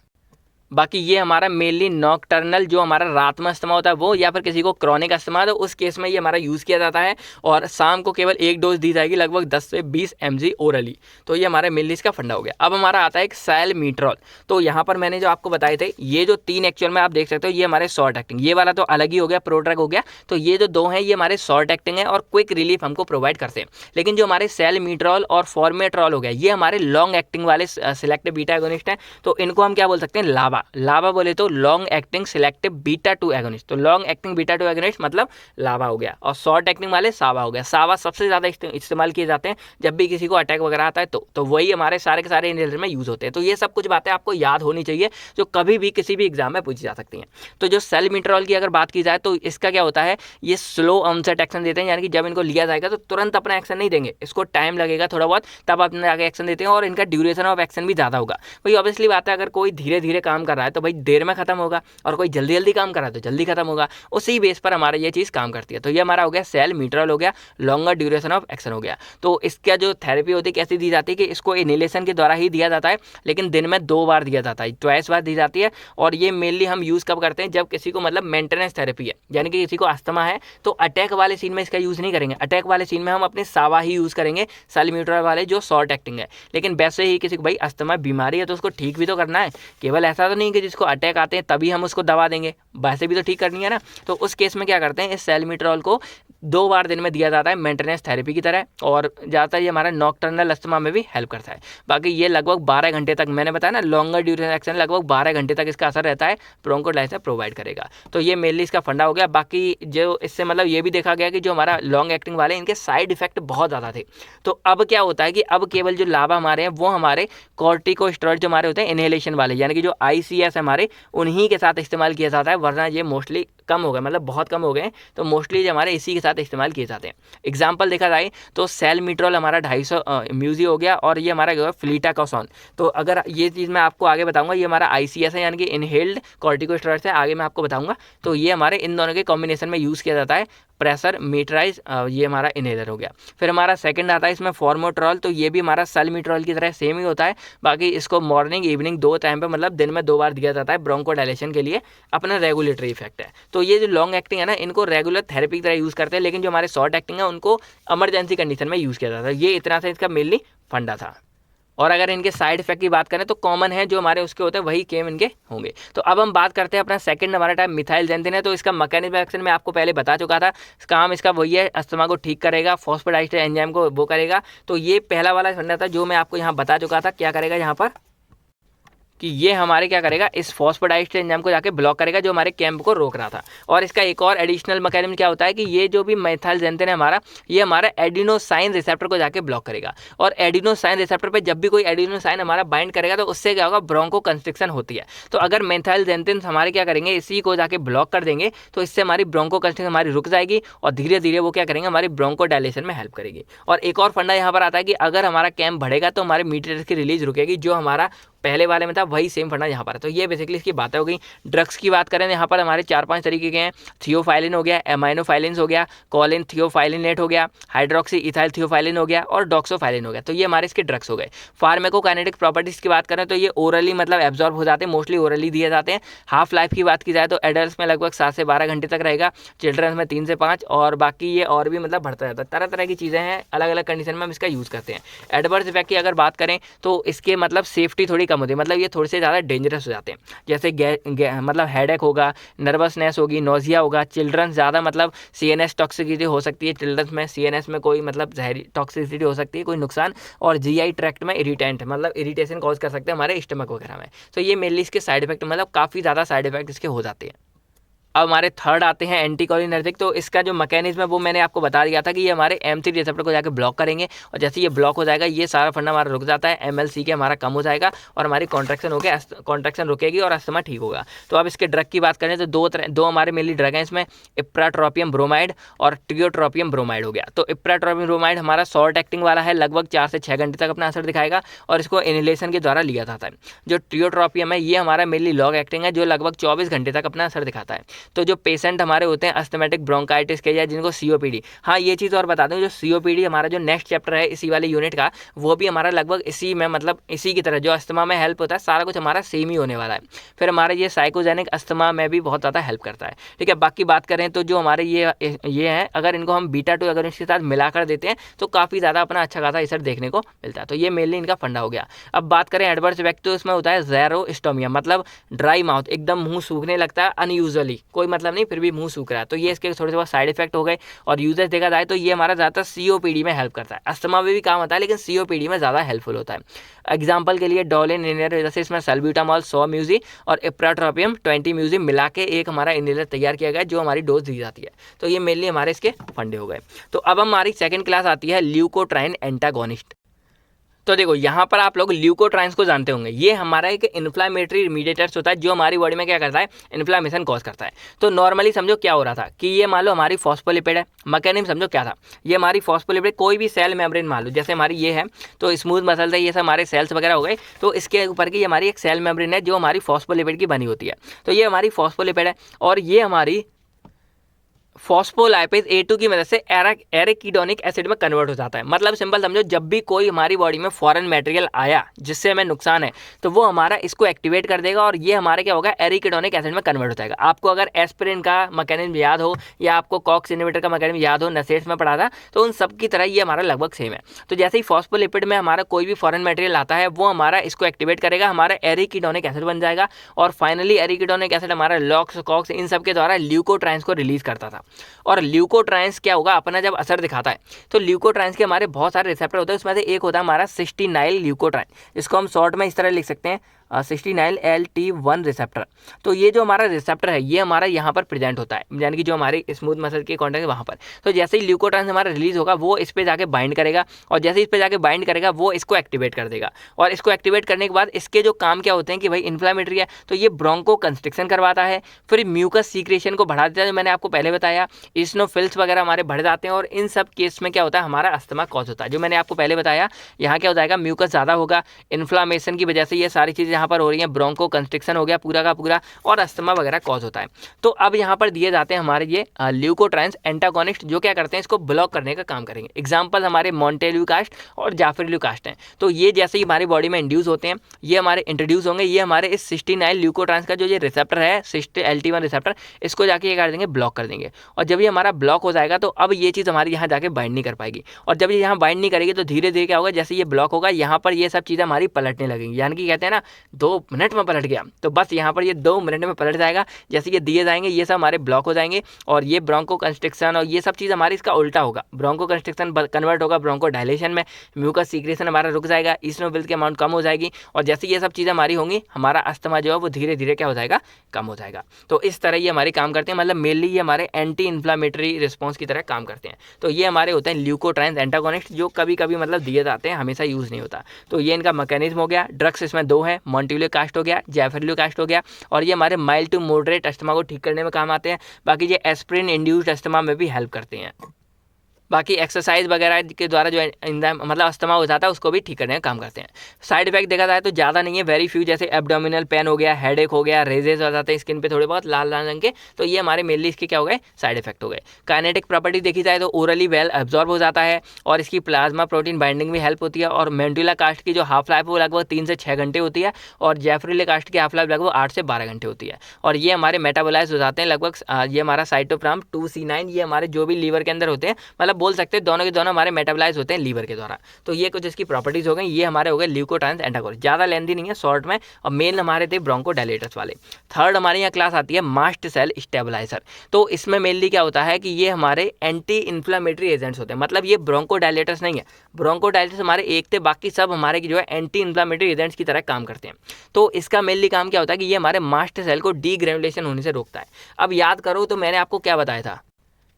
बाकी ये हमारा मेनली नॉकटर्नल, जो हमारा रात में अस्थमा होता है वो, या फिर किसी को क्रॉनिक अस्थमा है तो उस केस में ये हमारा यूज़ किया जाता है। और शाम को केवल एक डोज दी जाएगी लगभग 10 से 20 mg ओरली। तो ये हमारे मेनली इसका फंडा हो गया। अब हमारा आता है एक सैलमीट्रॉल। तो यहाँ पर मैंने जो आपको बताए थे ये जो 3 एक्चुअल में आप देख सकते हो ये हमारे शॉर्ट एक्टिंग, ये वाला तो अलग ही हो गया, प्रो ड्रग हो गया। तो ये जो 2 हैं ये हमारे शॉर्ट एक्टिंग है और क्विक रिलीफ हमको प्रोवाइड करते हैं। लेकिन जो हमारे सैलमीट्रॉल और फॉर्मेट्रॉल हो गया ये हमारे लॉन्ग एक्टिंग वाले सिलेक्टिव बीटा एगोनिस्ट हैं। तो इनको हम क्या बोल सकते हैं, लावा। लावा बोले तो long acting selective beta 2 agonist. तो लॉन्ग एक्टिंग बीटा 2 एगोनिस्ट मतलब लावा हो गया, और शॉर्ट एक्टिंग वाले सावा हो गया। सावा सबसे ज़्यादा इस्तेमाल किए जाते हैं जब भी किसी को अटैक वगैरह आता है तो वही हमारे सारे के सारे इनहेलर में यूज़ होते हैं। तो ये सब कुछ बातें आपको याद होनी चाहिए जो कभी भी किसी भी एग्जाम में पूछी जा सकती हैं। तो जो सैलमीट्रॉल की अगर बात की जाए तो इसका क्या होता है, ये स्लो ऑनसेट एक्शन देते हैं, यानी कि जब इनको लिया जाएगा तो तुरंत अपना एक्शन नहीं देंगे, इसको टाइम लगेगा थोड़ा बहुत, तब अपने आगे एक्शन देते हैं और इनका ड्यूरेशन ऑफ एक्शन भी ज़्यादा होगा। भाई ऑब्वियसली बात है, अगर कोई धीरे धीरे काम कर रहा है तो भाई देर में खत्म होगा, और कोई जल्दी जल्दी काम कर रहा है तो जल्दी खत्म होगा। उसी बेस पर हमारा ये चीज़ काम करती है। तो ये हमारा हो गया सैलमीट्रॉल हो गया, लॉन्गर ड्यूरेशन ऑफ एक्शन हो गया। तो इसका जो थेरेपी होती है कैसी दी जाती है कि इसको इनहेलेशन के द्वारा ही दिया जाता है, लेकिन दिन में 2 बार दिया जाता है, ट्वाइस बार दी जाती है। और ये मेनली हम यूज़ कब करते हैं, जब किसी को मतलब मेंटेनेंस थेरेपी है, यानी कि किसी को अस्थमा है तो अटैक वाले सीन में इसका यूज़ नहीं करेंगे। अटैक वाले सीन में हम अपने सावा ही यूज़ करेंगे, सैलमीट्रॉल वाले जो शॉर्ट एक्टिंग है। लेकिन वैसे ही किसी को भाई अस्थमा बीमारी है तो उसको ठीक भी तो करना है, केवल ऐसा तो नहीं कि जिसको अटैक आते हैं तभी हम उसको दवा देंगे, वैसे भी तो ठीक करनी है ना। तो उस केस में क्या करते हैं, इस सैलमीट्रॉल को 2 बार दिन में दिया जाता है मेंटेनेंस थेरेपी की तरह, और ज़्यादातर ये हमारा नॉकटर्नल अस्थमा में भी हेल्प करता है। बाकी ये लगभग 12 घंटे तक, मैंने बताया ना लॉन्गर ड्यूरेशन एक्शन, लगभग 12 घंटे तक इसका असर रहता है, ब्रोंकोडायलेसिस प्रोवाइड करेगा। तो ये मेनली इसका फंडा हो गया। बाकी जो इससे मतलब ये भी देखा गया कि जो हमारा लॉन्ग एक्टिंग वाले इनके साइड इफेक्ट बहुत ज़्यादा थे। तो अब क्या होता है कि अब केवल जो लावा हमारे हैं वो हमारे कॉर्टिकोस्टेरॉइड जो हमारे होते हैं इनहेलेशन वाले, यानी कि जो ICS हमारे उन्हीं के साथ इस्तेमाल किया जाता है, वरना ये मोस्टली कम हो गए, मतलब बहुत कम हो गए। तो मोस्टली हमारे इसी के साथ इस्तेमाल किए जाते हैं। एग्जाम्पल देखा जाए तो सैलमीट्रॉल हमारा 250 म्यूजी हो गया, और ये हमारा फ्लीटाकोसॉन। तो अगर ये चीज़ मैं आपको आगे बताऊंगा, ये हमारा ICS है यानी कि इनहेल्ड कॉर्टिकोस्टेरॉइड्स है, आगे मैं आपको बताऊंगा। तो ये हमारे इन दोनों के कॉम्बिनेशन में यूज़ किया जाता है, प्रेशर मीटराइज, ये हमारा इनहेलर हो गया। फिर हमारा सेकंड आता है इसमें फॉर्मोट्रॉल। तो ये भी हमारा सैलमीट्रॉल की तरह सेम ही होता है, बाकी इसको मॉर्निंग इवनिंग 2 टाइम पे मतलब दिन में 2 बार दिया जाता है ब्रोंकोडायलेशन के लिए, अपना रेगुलेटरी इफेक्ट है। तो ये जो लॉन्ग एक्टिंग है ना, इनको रेगुलर थेरेपी की तरह यूज़ करते हैं, लेकिन जो हमारे शॉर्ट एक्टिंग है उनको इमरजेंसी कंडीशन में यूज़ किया जाता है। ये इतना सा इसका मेनली फंडा था। और अगर इनके साइड इफेक्ट की बात करें तो कॉमन है जो हमारे उसके होते हैं वही केम इनके होंगे। तो अब हम बात करते हैं अपना सेकंड हमारा टाइप मिथाइलजेंथिन है। तो इसका मैकेनिज्म एक्शन में आपको पहले बता चुका था, काम इसका वही है, अस्थमा को ठीक करेगा, फॉस्फोडाइस्टर एंजाइम को वो करेगा। तो ये पहला वाला फंडा था जो मैं आपको यहाँ बता चुका था, क्या करेगा यहाँ पर कि ये हमारे क्या करेगा, इस फॉस्फोडाइस्टर एंजाइम को जाके ब्लॉक करेगा जो हमारे कैंप को रोक रहा था। और इसका एक और एडिशनल मैकेनिज्म क्या होता है कि ये जो भी मिथाइलजेंथिन है हमारा, ये हमारा एडिनोसाइन रिसेप्टर को जाके ब्लॉक करेगा। और एडिनोसाइन रिसेप्टर पे जब भी कोई एडिनोसाइन हमारा बाइंड करेगा तो उससे क्या होगा, ब्रोंको कंस्ट्रिक्शन होती है। तो अगर मिथाइलजेंथिन हमारे क्या करेंगे, इसी को जाके ब्लॉक कर देंगे तो इससे हमारी ब्रोंको कंस्ट्रिक्शन हमारी रुक जाएगी और धीरे धीरे वो क्या करेंगे, हमारी ब्रोंको डायलेशन में हेल्प करेगी। और एक और फंडा यहाँ पर आता है कि अगर हमारा कैंप बढ़ेगा तो हमारे मीडिएटर्स की रिलीज रुकेगी, जो हमारा पहले वाले में था वही सेम फंडा यहाँ पर है। तो ये बेसिकली इसकी बातें हो गई। ड्रग्स की बात करें यहाँ पर हमारे 4-5 तरीके के हैं। थियोफाइलिन हो गया, एमाइनोफाइलिन हो गया, कॉलिन थियोफाइलिनेट हो गया, हाइड्रोक्सी इथाइल थियोफाइलिन हो गया और डॉक्सोफाइलिन हो गया। तो ये हमारे इसके ड्रग्स हो गए। फार्मेकोकाइनेटिक प्रॉपर्टीज की बात करें तो ये ओरली मतलब एब्जॉर्ब हो जाते हैं, मोस्टली ओरली दिए जाते हैं। हाफ लाइफ की बात की जाए तो एडल्ट में लगभग 7 से 12 घंटे तक रहेगा, चिल्ड्रंस में 3 से 5, और बाकी ये और भी मतलब बढ़ता रहता है। तरह तरह की चीज़ें हैं, अलग अलग कंडीशन में हम इसका यूज़ करते हैं। एडवर्स इफेक्ट की अगर बात करें तो इसके मतलब सेफ्टी थोड़ी कम होती है, मतलब ये थोड़े से ज़्यादा डेंजरस हो जाते हैं। जैसे मतलब हेडेक होगा, नर्वसनेस होगी, नोजिया होगा। चिल्ड्रन ज़्यादा मतलब सीएनएस टॉक्सिसिटी हो सकती है, चिल्ड्रंस में सीएनएस में कोई मतलब जहरी टॉक्सिसिटी हो सकती है, कोई नुकसान। और जीआई ट्रैक्ट में इरिटेंट मतलब इरिटेशन कॉज कर सकते हैं हमारे स्टमक वगैरह में। तो ये मेनली इसके साइड इफेक्ट मतलब काफ़ी ज़्यादा साइड इफेक्ट इसके हो जाते हैं। अब हमारे थर्ड आते हैं एंटीकोलिनर्जिक। तो इसका जो मैकेनिज्म है वो मैंने आपको बता दिया था कि ये हमारे M3 रिसेप्टर को जाकर ब्लॉक करेंगे, और जैसे ये ब्लॉक हो जाएगा ये सारा फंडा हमारा रुक जाता है, MLC के हमारा कम हो जाएगा और हमारी कॉन्ट्रैक्शन हो गया, कॉन्ट्रैक्शन रुकेगी और अस्थमा ठीक होगा। तो अब इसके ड्रग की बात करें तो दो हमारे मेनली ड्रग हैं इसमें, इप्राट्रोपियम ब्रोमाइड और ट्रियोट्रोपियम ब्रोमाइड हो गया। तो इप्राट्रोपियम ब्रोमाइड हमारा शॉर्ट एक्टिंग वाला है, लगभग 4 से 6 घंटे तक अपना असर दिखाएगा और इसको इनहेलेशन के द्वारा लिया जाता है। जो ट्रियोट्रोपियम है ये हमारा मेनली लॉन्ग एक्टिंग है, जो लगभग 24 घंटे तक अपना असर दिखाता है। तो जो पेशेंट हमारे होते हैं अस्थमेटिक ब्रोंकाइटिस के या जिनको सीओपीडी, हाँ ये चीज़ और बता दूं, जो सीओपीडी हमारा जो नेक्स्ट चैप्टर है इसी वाले यूनिट का, वो भी हमारा लगभग इसी में मतलब इसी की तरह जो अस्थमा में हेल्प होता है सारा कुछ हमारा सेम ही होने वाला है। फिर हमारे ये साइकोजेनिक अस्थमा में भी बहुत ज़्यादा हेल्प करता है। ठीक है, बाकी बात करें तो जो हमारे ये हैं, अगर इनको हम बीटा 2 अगर इसके साथ मिलाकर देते हैं तो काफ़ी ज़्यादा अपना अच्छा खासा असर देखने को मिलता है। तो ये मेनली इनका फंडा हो गया। अब बात करें एडवर्स इफेक्ट तो इसमें होता है ज़ेरोस्टोमिया, मतलब ड्राई माउथ, एकदम मुंह सूखने लगता है अनयूजुअली, कोई मतलब नहीं फिर भी मुंह सूख रहा है। तो ये इसके थोड़े से बहुत साइड इफेक्ट हो गए। और यूजेस देखा जाए तो ये हमारा ज़्यादातर सीओपीडी में हेल्प करता है, अस्थमा में भी काम होता है लेकिन सीओपीडी में ज़्यादा हेल्पफुल होता है। एग्जाम्पल के लिए डोलिन इनहेलर, जैसे इसमें सल्ब्यूटामॉल 100 म्यूजी और इप्राट्रोपियम 20 म्यूजी मिला के एक हमारा इनहेलर तैयार किया गया जो हमारी डोज दी जाती है। तो ये मेनली हमारे इसके फंडे हो गए। तो अब हमारी सेकंड क्लास आती है ल्यूकोट्राइन एंटागोनिस्ट। तो देखो यहाँ पर आप लोग ल्यूकोट्राइन्स को जानते होंगे, ये हमारा एक इन्फ्लामेटरी मीडिएटर्स होता है जो हमारी बॉडी में क्या करता है, इन्फ्लामेशन कॉज करता है। तो नॉर्मली समझो क्या हो रहा था कि ये मान लो हमारी फॉस्फोलिपिड है, मैकेनिज्म समझो क्या था, ये हमारी फॉस्फोलिपिड कोई भी सेल मेम्ब्रेन मान लो, जैसे हमारी ये है तो स्मूथ मसल्स है, ये सब हमारे सेल्स वगैरह हो गए, तो इसके ऊपर की हमारी एक सेल मेम्ब्रेन है जो हमारी फॉस्फोलिपिड की बनी होती है। तो ये हमारी फॉस्फोलिपिड है और ये हमारी फॉस्फोलाइपेज A2 की मदद से एराकिडोनिक एसिड में कन्वर्ट हो जाता है। मतलब सिंपल समझो, जब भी कोई हमारी बॉडी में फॉरेन मटेरियल आया जिससे हमें नुकसान है तो वो हमारा इसको एक्टिवेट कर देगा और ये हमारे क्या होगा, एराकिडोनिक एसिड में कन्वर्ट हो जाएगा। आपको अगर एस्पिरिन का मैकेनिज्म याद हो या आपको कॉक्स इनहिबिटर का मैकेनिज्म याद हो, नसेट्स में पढ़ा था, तो उन सब की तरह ये हमारा लगभग सेम है। तो जैसे ही फॉस्फोलिपिड में हमारा कोई भी फॉरेन मटेरियल आता है वो हमारा इसको एक्टिवेट करेगा, हमारा एराकिडोनिक एसिड बन जाएगा और फाइनली एराकिडोनिक एसिड हमारा लॉक्स कॉक्स इन सब के द्वारा ल्यूकोट्राइन्स को रिलीज करता था। और ल्यूकोट्राइन्स क्या होगा, अपना जब असर दिखाता है तो ल्यूकोट्राइन्स के हमारे बहुत सारे रिसेप्टर होते हैं, उसमें से एक होता है हमारा 69 ल्यूकोट्राइन, जिसको हम शॉर्ट में इस तरह लिख सकते हैं 69LT1 रिसेप्टर। तो ये जो हमारा रिसेप्टर है ये हमारा यहाँ पर प्रेजेंट होता है, यानी कि जो हमारी स्मूथ मसल के कॉन्टेक्ट है वहाँ पर। तो जैसे ही ल्यूकोट्राइन्स हमारा रिलीज होगा वो इस पर जाके बाइंड करेगा और जैसे इस पर जाके बाइंड करेगा वो इसको एक्टिवेट कर देगा। और इसको एक्टिवेट करने के बाद इसके जो काम क्या होते हैं कि भाई इन्फ्लामेटरी है तो ये ब्रोंको कंस्ट्रिक्शन करवाता है, फिर म्यूकस सीक्रेशन को बढ़ा देता है, जो मैंने आपको पहले बताया, इस्नोफिल्स वगैरह हमारे बढ़ जाते हैं और इन सब केस में क्या होता है, हमारा अस्थमा कॉज होता है। जो मैंने आपको पहले बताया, यहाँ क्या हो जाएगा, म्यूकस ज़्यादा होगा, इन्फ्लामेशन की वजह से ये सारी चीज़ें यहाँ पर हो रही हैं, ब्रोंको कंस्ट्रिक्शन हो गया पूरा का पूरा और अस्थमा वगैरह कॉज होता है। तो अब यहाँ पर दिए जाते हैं हमारे ये ल्यूकोट्राइन्स एंटागोनिस्ट जो क्या करते हैं, इसको ब्लॉक करने का काम करेंगे। एग्जाम्पल हमारे मोंटेल्यूकास्ट और जाफरल्यूकास्ट हैं। तो ये जैसे ही हमारी बॉडी में इंड्यूस होते हैं ये हमारे इंट्रोड्यूस होंगे, ये हमारे इस 69 ल्यूकोट्राइन्स का जो ये रिसेप्टर है LT1 रिसेप्टर, इसको जाके ये कर देंगे, ब्लॉक कर देंगे। और जब ये हमारा ब्लॉक हो जाएगा तो अब ये चीज़ हमारी यहाँ जाके बाइंड नहीं कर पाएगी, और जब ये यहाँ बाइंड नहीं करेगी तो धीरे धीरे क्या होगा, जैसे ये ब्लॉक होगा यहाँ पर ये सब चीज़ें हमारी पलटने लगेंगी, यानी कि कहते हैं ना 2 मिनट में पलट गया, तो बस यहाँ पर ये 2 मिनट में पलट जाएगा। जैसे ये दिए जाएंगे ये सब हमारे ब्लॉक हो जाएंगे, और ये ब्रोंको कंस्ट्रिक्शन और ये सब चीज़ हमारी इसका उल्टा होगा, ब्रोंको कंस्ट्रिक्शन कन्वर्ट होगा ब्रोंको डायलेशन में, म्यूकस सीक्रेशन हमारा रुक जाएगा, ईस्नोफिल्स की अमाउंट कम हो जाएगी, और जैसे ये सब चीज़ें हमारी होंगी हमारा अस्थमा जो है वो धीरे धीरे क्या हो जाएगा, कम हो जाएगा। तो इस तरह ये हमारी काम करते हैं, मतलब मेनली ये हमारे एंटी इन्फ्लामेटरी रिस्पॉन्स की तरह काम करते हैं। तो ये हमारे होते हैं ल्यूकोट्राइन्स एंटागोनिस्ट, जो कभी कभी मतलब दिए जाते हैं, हमेशा यूज़ नहीं होता। तो ये इनका मैकेनिज्म हो गया। ड्रग्स इसमें 2 है, मॉन्टिल्यूकास्ट हो गया, जैफरल्यूकास्ट हो गया, और ये हमारे माइल्ड टू मॉडरेट अस्थमा को ठीक करने में काम आते हैं। बाकी ये एस्प्रिन इंड्यूस्ड अस्थमा में भी हेल्प करते हैं। बाकी एक्सरसाइज वगैरह के द्वारा जो मतलब अस्थमा हो जाता है उसको भी ठीक करने का काम करते हैं। साइड इफेक्ट देखा जाए तो ज़्यादा नहीं है, वेरी फ्यू, जैसे एब्डोमिनल पेन हो गया, हेडेक हो गया, रेजेस हो जाते हैं स्किन पे थोड़े बहुत लाल लाल रंग के, तो ये हमारे मेनली इसके क्या हो गए, साइड इफेक्ट हो गए। काइनेटिक प्रॉपर्टी देखी जाए तो ओरली वेल एब्जॉर्ब हो जाता है, और इसकी प्लाज्मा प्रोटीन बाइंडिंग में हेल्प होती है, और मेंडुला कास्ट की जो हाफ लाइफ वो लगभग 3 से 6 घंटे होती है, और जैफरीले कास्ट की हाफ लाइफ लगभग 8 से 12 घंटे होती है। और ये हमारे मेटाबोलाइज हो जाते हैं लगभग, ये हमारा साइटोप्लाज्म 2C9, ये हमारे जो भी लीवर के अंदर होते हैं, मतलब बोल सकते हैं दोनों के दोनों हमारे मेटाबोलाइज होते हैं लीवर के द्वारा। तो ये कुछ इसकी प्रॉपर्टीज हो गई। ये हमारे हो गए ल्यूकोट्राइन्स एंटागोनिस्ट, ज़्यादा लेंथी नहीं है, शॉर्ट में, और मेन हमारे थे ब्रोंकोडायलेटर्स वाले। थर्ड हमारे यहाँ क्लास आती है मास्ट सेल स्टेबलाइजर। तो इसमें मेनली क्या होता है कि ये हमारे एंटी इन्फ्लामेटरी एजेंट्स होते हैं, मतलब ये ब्रोंकोडायलेटर्स नहीं है, ब्रोंकोडायलेटर्स हमारे एक थे, बाकी सब हमारे जो है एंटी इन्फ्लामेटरी एजेंट्स की तरह काम करते हैं। तो इसका मेनली काम क्या होता है कि ये हमारे मास्ट सेल को डीग्रेनुलेशन होने से रोकता है। अब याद करो तो मैंने आपको क्या बताया था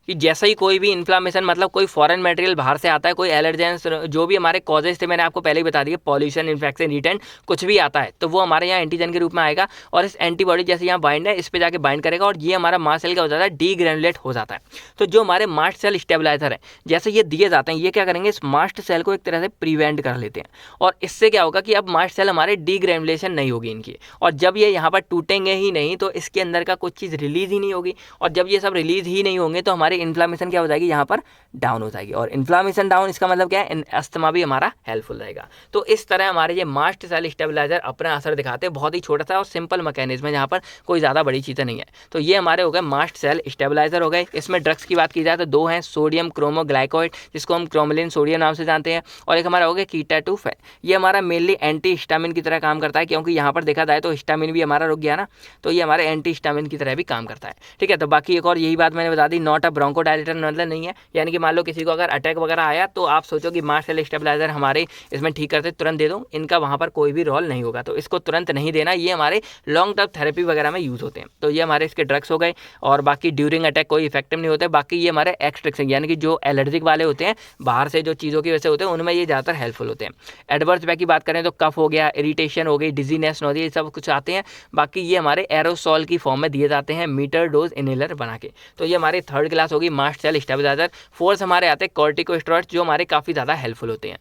कि जैसे ही कोई भी इन्फ्लामेशन, मतलब कोई फॉरेन मटेरियल बाहर से आता है, कोई एलर्जेंस, जो भी हमारे कॉजेज थे मैंने आपको पहले ही बता दिया, पॉल्यूशन, इन्फेक्शन, रिटेंट, कुछ भी आता है तो वो हमारे यहाँ एंटीजन के रूप में आएगा, और इस एंटीबॉडी जैसे यहाँ बाइंड है इस पे जाके बाइंड करेगा, और ये हमारा मास्ट सेल क्या हो जाता है, डीग्रेनुलेट हो जाता है। तो जो हमारे मास्ट सेल स्टेबलाइजर है, जैसे ये दिए जाते हैं, ये क्या करेंगे, इस मास्ट सेल को एक तरह से प्रिवेंट कर लेते हैं, और इससे क्या होगा कि अब मास्ट सेल हमारे डीग्रेनुलेशन नहीं होगी इनकी, और जब ये यहाँ पर टूटेंगे ही नहीं तो इसके अंदर का कुछ चीज़ रिलीज ही नहीं होगी, और जब ये सब रिलीज ही नहीं होंगे तो हमारी इन्फ्लामेशन क्या हो जाएगी, यहाँ पर डाउन हो जाएगी, और इन्फ्लामेशन डाउन इसका मतलब क्या है, अस्थमा भी हमारा हेल्पफुल रहेगा। तो इस तरह हमारे ये मास्ट सेल स्टेबलाइजर अपना असर दिखाते हैं, बहुत ही छोटा सा और सिंपल मैकेनिज्म है, जहाँ पर कोई ज़्यादा बड़ी चीज़ें नहीं है। तो ये हमारे हो गए मास्ट सेल स्टेबलाइजर हो गए। इसमें ड्रग्स की बात की जाए तो 2 हैं, सोडियम क्रोमोग्लाइकोइड जिसको हम क्रोमलिन सोडियम नाम से जानते हैं, और एक हमारा हो गया कीटाटूफ है। ये हमारा मेनली एंटी हिस्टामिन की तरह काम करता है, क्योंकि यहाँ पर देखा जाए तो हिस्टामिन भी हमारा रुक गया ना, तो ये हमारे एंटी हिस्टामिन की तरह भी काम करता है। ठीक है, तो बाकी एक और यही बात मैंने बता दी, नॉट अ ब्रोंकोडायलेटर मतलब नहीं है, यानी कि मान लो किसी को अगर अटैक वगैरह आया तो आप सोचो कि मास्ट सेल स्टेबलाइजर हमारे इसमें ठीक करते तुरंत दे दो, इनका वहाँ पर कोई भी रोल नहीं होगा, तो इसको तुरंत नहीं देना, ये हमारे लॉन्ग टर्म थेरेपी वगैरह में यूज़ होते हैं। तो ये हमारे इसके ड्रग्स हो गए, और बाकी ड्यूरिंग अटैक कोई इफेक्टिव नहीं होते। बाकी ये हमारे एक्सट्रैक्शन, यानी कि जो एलर्जिक वाले होते हैं, बाहर से जो चीज़ों की वजह से होते हैं, उनमें ये ज़्यादातर हेल्पफुल होते हैं। एडवर्स इफेक्ट की बात करें तो कफ हो गया, इरिटेशन हो गई, डिजीनेस हो गई, ये सब कुछ आते हैं। बाकी ये हमारे एरोसॉल की फॉर्म में दिए जाते हैं, मीटर डोज इनहेलर बना के। तो ये हमारी थर्ड क्लास होगी मास्ट सेल स्टेबलाइजर। फोर्थ हमारे आते हैं कॉर्टिकोस्टेरॉइड्स, जो हमारे काफ़ी ज़्यादा हेल्पफुल होते हैं।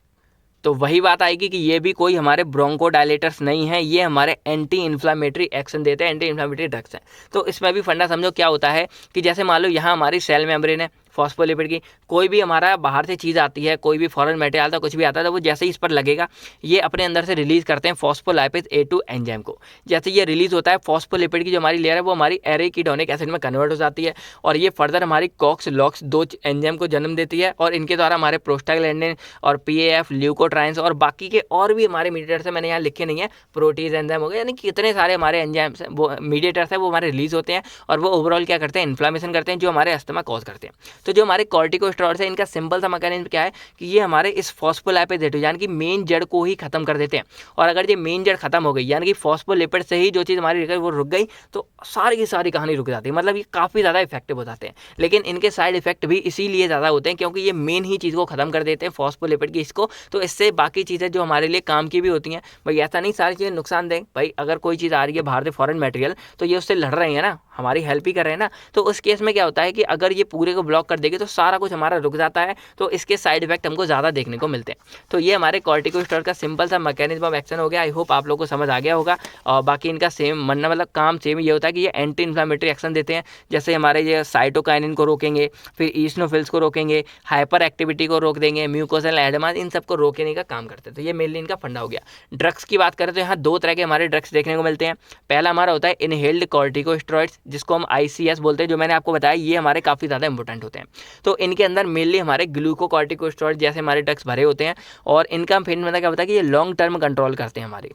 तो वही बात आएगी कि ये भी कोई हमारे ब्रोंकोडायलेटर्स नहीं है, ये हमारे एंटी इन्फ्लामेटरी एक्शन देते हैं, एंटी इन्फ्लामेटरी ड्रग्स हैं। तो इसमें भी फंडा समझो क्या होता है कि जैसे मान लो यहाँ हमारी सेल मेम्ब्रेन है फॉस्फोलिपिड की, कोई भी हमारा बाहर से चीज़ आती है, कोई भी फॉरेन मटेरियल आता है, कुछ भी आता है, तो वो जैसे ही इस पर लगेगा ये अपने अंदर से रिलीज़ करते हैं फॉस्फोलाइपेज A2 एंजाइम को। जैसे ये रिलीज़ होता है, फॉस्फोलिपिड की जो हमारी लेयर है वो हमारी एरेकिडोनिक एसिड में कन्वर्ट हो जाती है, और ये फर्दर हमारी कॉक्स लॉक्स 2 एंजाइम को जन्म देती है, और इनके द्वारा हमारे प्रोस्टाग्लैंडिन और PAF, ल्यूकोट्राइन्स और बाकी के और भी हमारे मीडिएटर्स हैं, मैंने यहाँ लिखे नहीं है, प्रोटीज एंजाइम हो गए, यानी कितने सारे हमारे एंजाइम्स वो मीडिएटर्स हैं वो हमारे रिलीज़ होते हैं, और वो ओवरऑल क्या करते हैं, इन्फ्लामेशन करते हैं, जो हमारे अस्थमा कॉज करते हैं। तो जो हमारे कॉर्टिकोस्टेरॉइड्स है, इनका सिंपल सा मैकेनिज्म क्या है कि ये हमारे इस फॉस्फोलाइपेज A2 यानी कि मेन जड़ को ही खत्म कर देते हैं, और अगर ये मेन जड़ खत्म हो गई, यानी कि फॉस्फोलिपिड से ही जो चीज़ हमारी वो रुक गई, तो सारी की सारी कहानी रुक जाती है। मतलब ये काफ़ी ज़्यादा इफेक्टिव हो जाते हैं, लेकिन इनके साइड इफेक्ट भी इसीलिए ज़्यादा होते हैं क्योंकि ये मेन ही चीज़ को खत्म कर देते हैं, फॉस्फोलिपिड की इसको, तो इससे बाकी चीज़ें जो हमारे लिए काम की भी होती हैं, भाई ऐसा नहीं सारी चीज़ें नुकसान दें। भाई अगर कोई चीज़ आ रही है बाहर से फॉरेन मटेरियल, तो ये उससे लड़ रहे हैं ना, हमारी हेल्प ही कर रहे हैं ना, तो उस केस में क्या होता है कि अगर ये पूरे को ब्लॉक कर देगी तो सारा कुछ हमारा रुक जाता है, तो इसके साइड इफेक्ट हमको ज़्यादा देखने को मिलते हैं। तो ये हमारे कॉर्टिकोस्टेरॉइड का सिंपल सा मैकेनिज्म ऑफ एक्शन हो गया। आई होप आप लोगों को समझ आ गया होगा। और बाकी इनका सेम बनना मतलब काम सेम ये होता है कि ये एंटी इन्फ्लामेटरी एक्शन देते हैं, जैसे हमारे ये साइटोकाइनिन को रोकेंगे, फिर ईस्नोफिल्स को रोकेंगे, हाइपर एक्टिविटी को रोक देंगे, म्यूकोसल एडेमा, इन सबको रोकने का काम करते हैं। तो ये मेनली इनका फंडा हो गया। ड्रग्स की बात करें तो यहाँ दो तरह के हमारे ड्रग्स देखने को मिलते हैं। पहला हमारा होता है इनहेल्ड कॉर्टिकोस्टेरॉइड्स, जिसको हम ICS बोलते हैं, जो मैंने आपको बताया ये हमारे काफ़ी ज़्यादा इंपॉर्टेंट होते हैं। तो इनके अंदर मेनली हमारे ग्लूकोकॉर्टिकोस्टेरॉइड जैसे हमारे ड्रग्स भरे होते हैं, और इनका फिर मतलब क्या होता है कि ये लॉन्ग टर्म कंट्रोल करते हैं हमारे।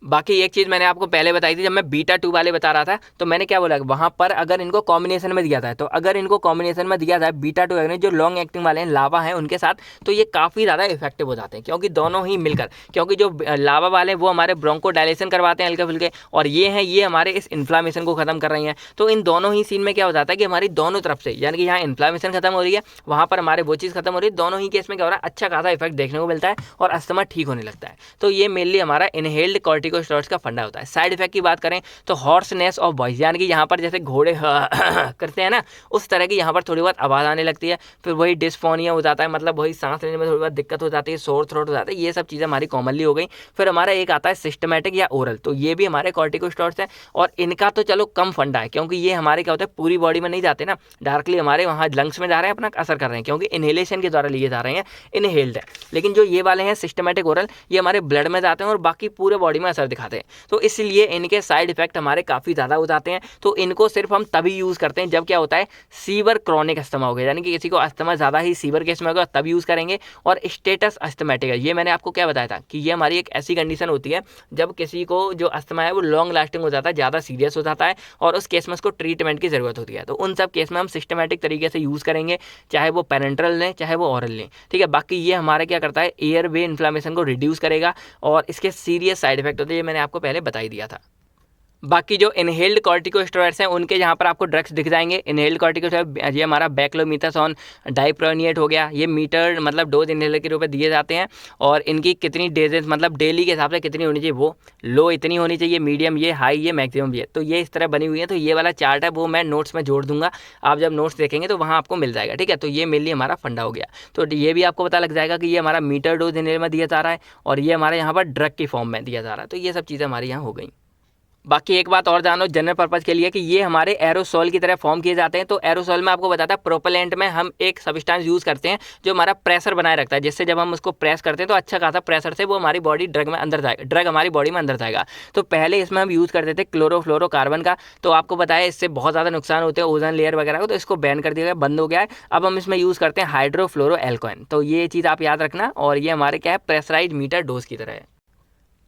बाकी एक चीज़ मैंने आपको पहले बताई थी, जब मैं बीटा 2 वाले बता रहा था तो मैंने क्या बोला, वहाँ पर अगर इनको कॉम्बिनेशन में दिया था, तो अगर इनको कॉम्बिनेशन में दिया था बीटा 2 एगोनिस्ट जो लॉन्ग एक्टिंग वाले हैं लावा हैं उनके साथ, तो ये काफ़ी ज़्यादा इफेक्टिव हो जाते हैं, क्योंकि दोनों ही मिलकर, क्योंकि जो लावा वाले हैं वो हमारे ब्रोंको डायलेशन करवाते हैं हल्के फुल्के, और ये हैं ये हमारे इस इन्फ्लामेशन को खत्म कर रही हैं। तो इन दोनों ही सीन में क्या हो जाता है कि हमारी दोनों तरफ से, यानी कि यहाँ इन्फ्लामेशन खत्म हो रही है, वहाँ पर हमारे वो चीज़ खत्म हो रही है, दोनों ही केस में क्या हो रहा है, अच्छा खासा इफेक्ट देखने को मिलता है और अस्थमा ठीक होने लगता है। तो ये मेनली हमारा इनहेल्ड कॉर्टिकोस्टेरॉइड्स का फंडा। साइड इफेक्ट की बात करें तो हॉर्सनेस ऑफ वॉइस, यानी कि यहाँ पर जैसे घोड़े करते हैं ना, उस तरह की यहाँ पर थोड़ी बहुत आवाज़ आने लगती है। फिर वही डिस्फोनिया हो जाता है, मतलब वही सांस लेने में थोड़ी बहुत दिक्कत हो जाती है, सोर थ्रोट हो जाता है, ये सब चीज़ें हमारी कॉमनली हो गई। फिर हमारा एक आता है सिस्टमेटिक या ओरल, तो ये भी हमारे कॉर्टिकोस्टेरॉइड्स हैं, और इनका तो चलो कम फंडा है, क्योंकि ये हमारे क्या होता है पूरी बॉडी में नहीं जाते ना, डायरेक्टली हमारे वहाँ लंग्स में जा रहे हैं, अपना असर कर रहे हैं, क्योंकि इनहेलेशन के द्वारा लिए जा रहे हैं, इनहेल्ड है। लेकिन जो ये वाले हैं सिस्टमेटिक ओरल, ये हमारे ब्लड में जाते हैं और बाकी पूरे बॉडी में असर दिखाते हैं, तो इसलिए इनके साइड इफेक्ट हमारे काफ़ी ज़्यादा हो जाते हैं। तो इनको सिर्फ हम तभी यूज़ करते हैं जब क्या होता है सीवर क्रॉनिक अस्थमा हो गया, यानी कि किसी को अस्थमा ज़्यादा ही सीवर केस में होगा तब यूज़ करेंगे। और स्टेटस अस्थमेटिक है, ये मैंने आपको क्या बताया था कि ये हमारी एक ऐसी कंडीशन होती है जब किसी को जो अस्थमा है वो लॉन्ग लास्टिंग हो जाता है, ज़्यादा सीरियस हो जाता है, और उस केस में उसको ट्रीटमेंट की ज़रूरत होती है। तो उन सब केस में हम सिस्टमेटिक तरीके से यूज़ करेंगे, चाहे वो पेरेंट्रल लें चाहे वो ऑरल लें, ठीक है। बाकी ये हमारे क्या करता है एयर वे इन्फ्लामेशन को रिड्यूस करेगा, और इसके सीरियस साइड इफेक्ट होते हैं, ये मैंने आपको पहले बता ही दिया था। बाकी जो इनहेल्ड कॉर्टिकोस्टेरॉइड्स हैं उनके यहाँ पर आपको ड्रग्स दिख जाएंगे। इनहेल्ड कॉर्टिकोस्टेरॉइड ये हमारा बैक्लोमिथासोन डाइप्रोनिएट हो गया, ये मीटर मतलब डोज इनहेलर के रूप में दिए जाते हैं, और इनकी कितनी डेजेस मतलब डेली के हिसाब से कितनी होनी चाहिए, वो लो इतनी होनी चाहिए, मीडियम ये, हाई ये, मैक्सिमम ये, तो ये इस तरह बनी हुई है। तो ये वाला चार्ट है वो मैं नोट्स में जोड़ दूंगा, आप जब नोट्स देखेंगे तो वहाँ आपको मिल जाएगा, ठीक है। तो ये मेनली हमारा फंडा हो गया, तो ये भी आपको पता लग जाएगा कि ये हमारा मीटर डोज इनहेलर में दिया जा रहा है, और ये हमारे यहाँ पर ड्रग की फॉर्म में दिया जा रहा है। तो ये सब चीज़ें हमारी यहाँ हो गई। बाकी एक बात और जानो जनरल पर्पज़ के लिए कि ये हमारे एरोसोल की तरह फॉर्म किए जाते हैं। तो एरोसोल में आपको बताता है प्रोपेलेंट में हम एक सब्सटेंस यूज़ करते हैं जो हमारा प्रेशर बनाए रखता है, जिससे जब हम उसको प्रेस करते हैं तो अच्छा खासा प्रेशर से वो हमारी बॉडी ड्रग में अंदर जाएगा, ड्रग हमारी बॉडी में अंदर जाएगा। तो पहले इसमें हम यूज़ करते थे क्लोरोफ्लोरोकार्बन का, तो आपको बताया इससे बहुत ज़्यादा नुकसान होते हैं ओजोन लेयर वगैरह को, तो इसको बैन कर दिया गया, बंद हो गया है। अब हम इसमें यूज़ करते हैं हाइड्रोफ्लोरोएल्कोन। तो ये चीज़ आप याद रखना, और ये हमारे क्या है प्रेशराइज मीटर डोज की तरह है।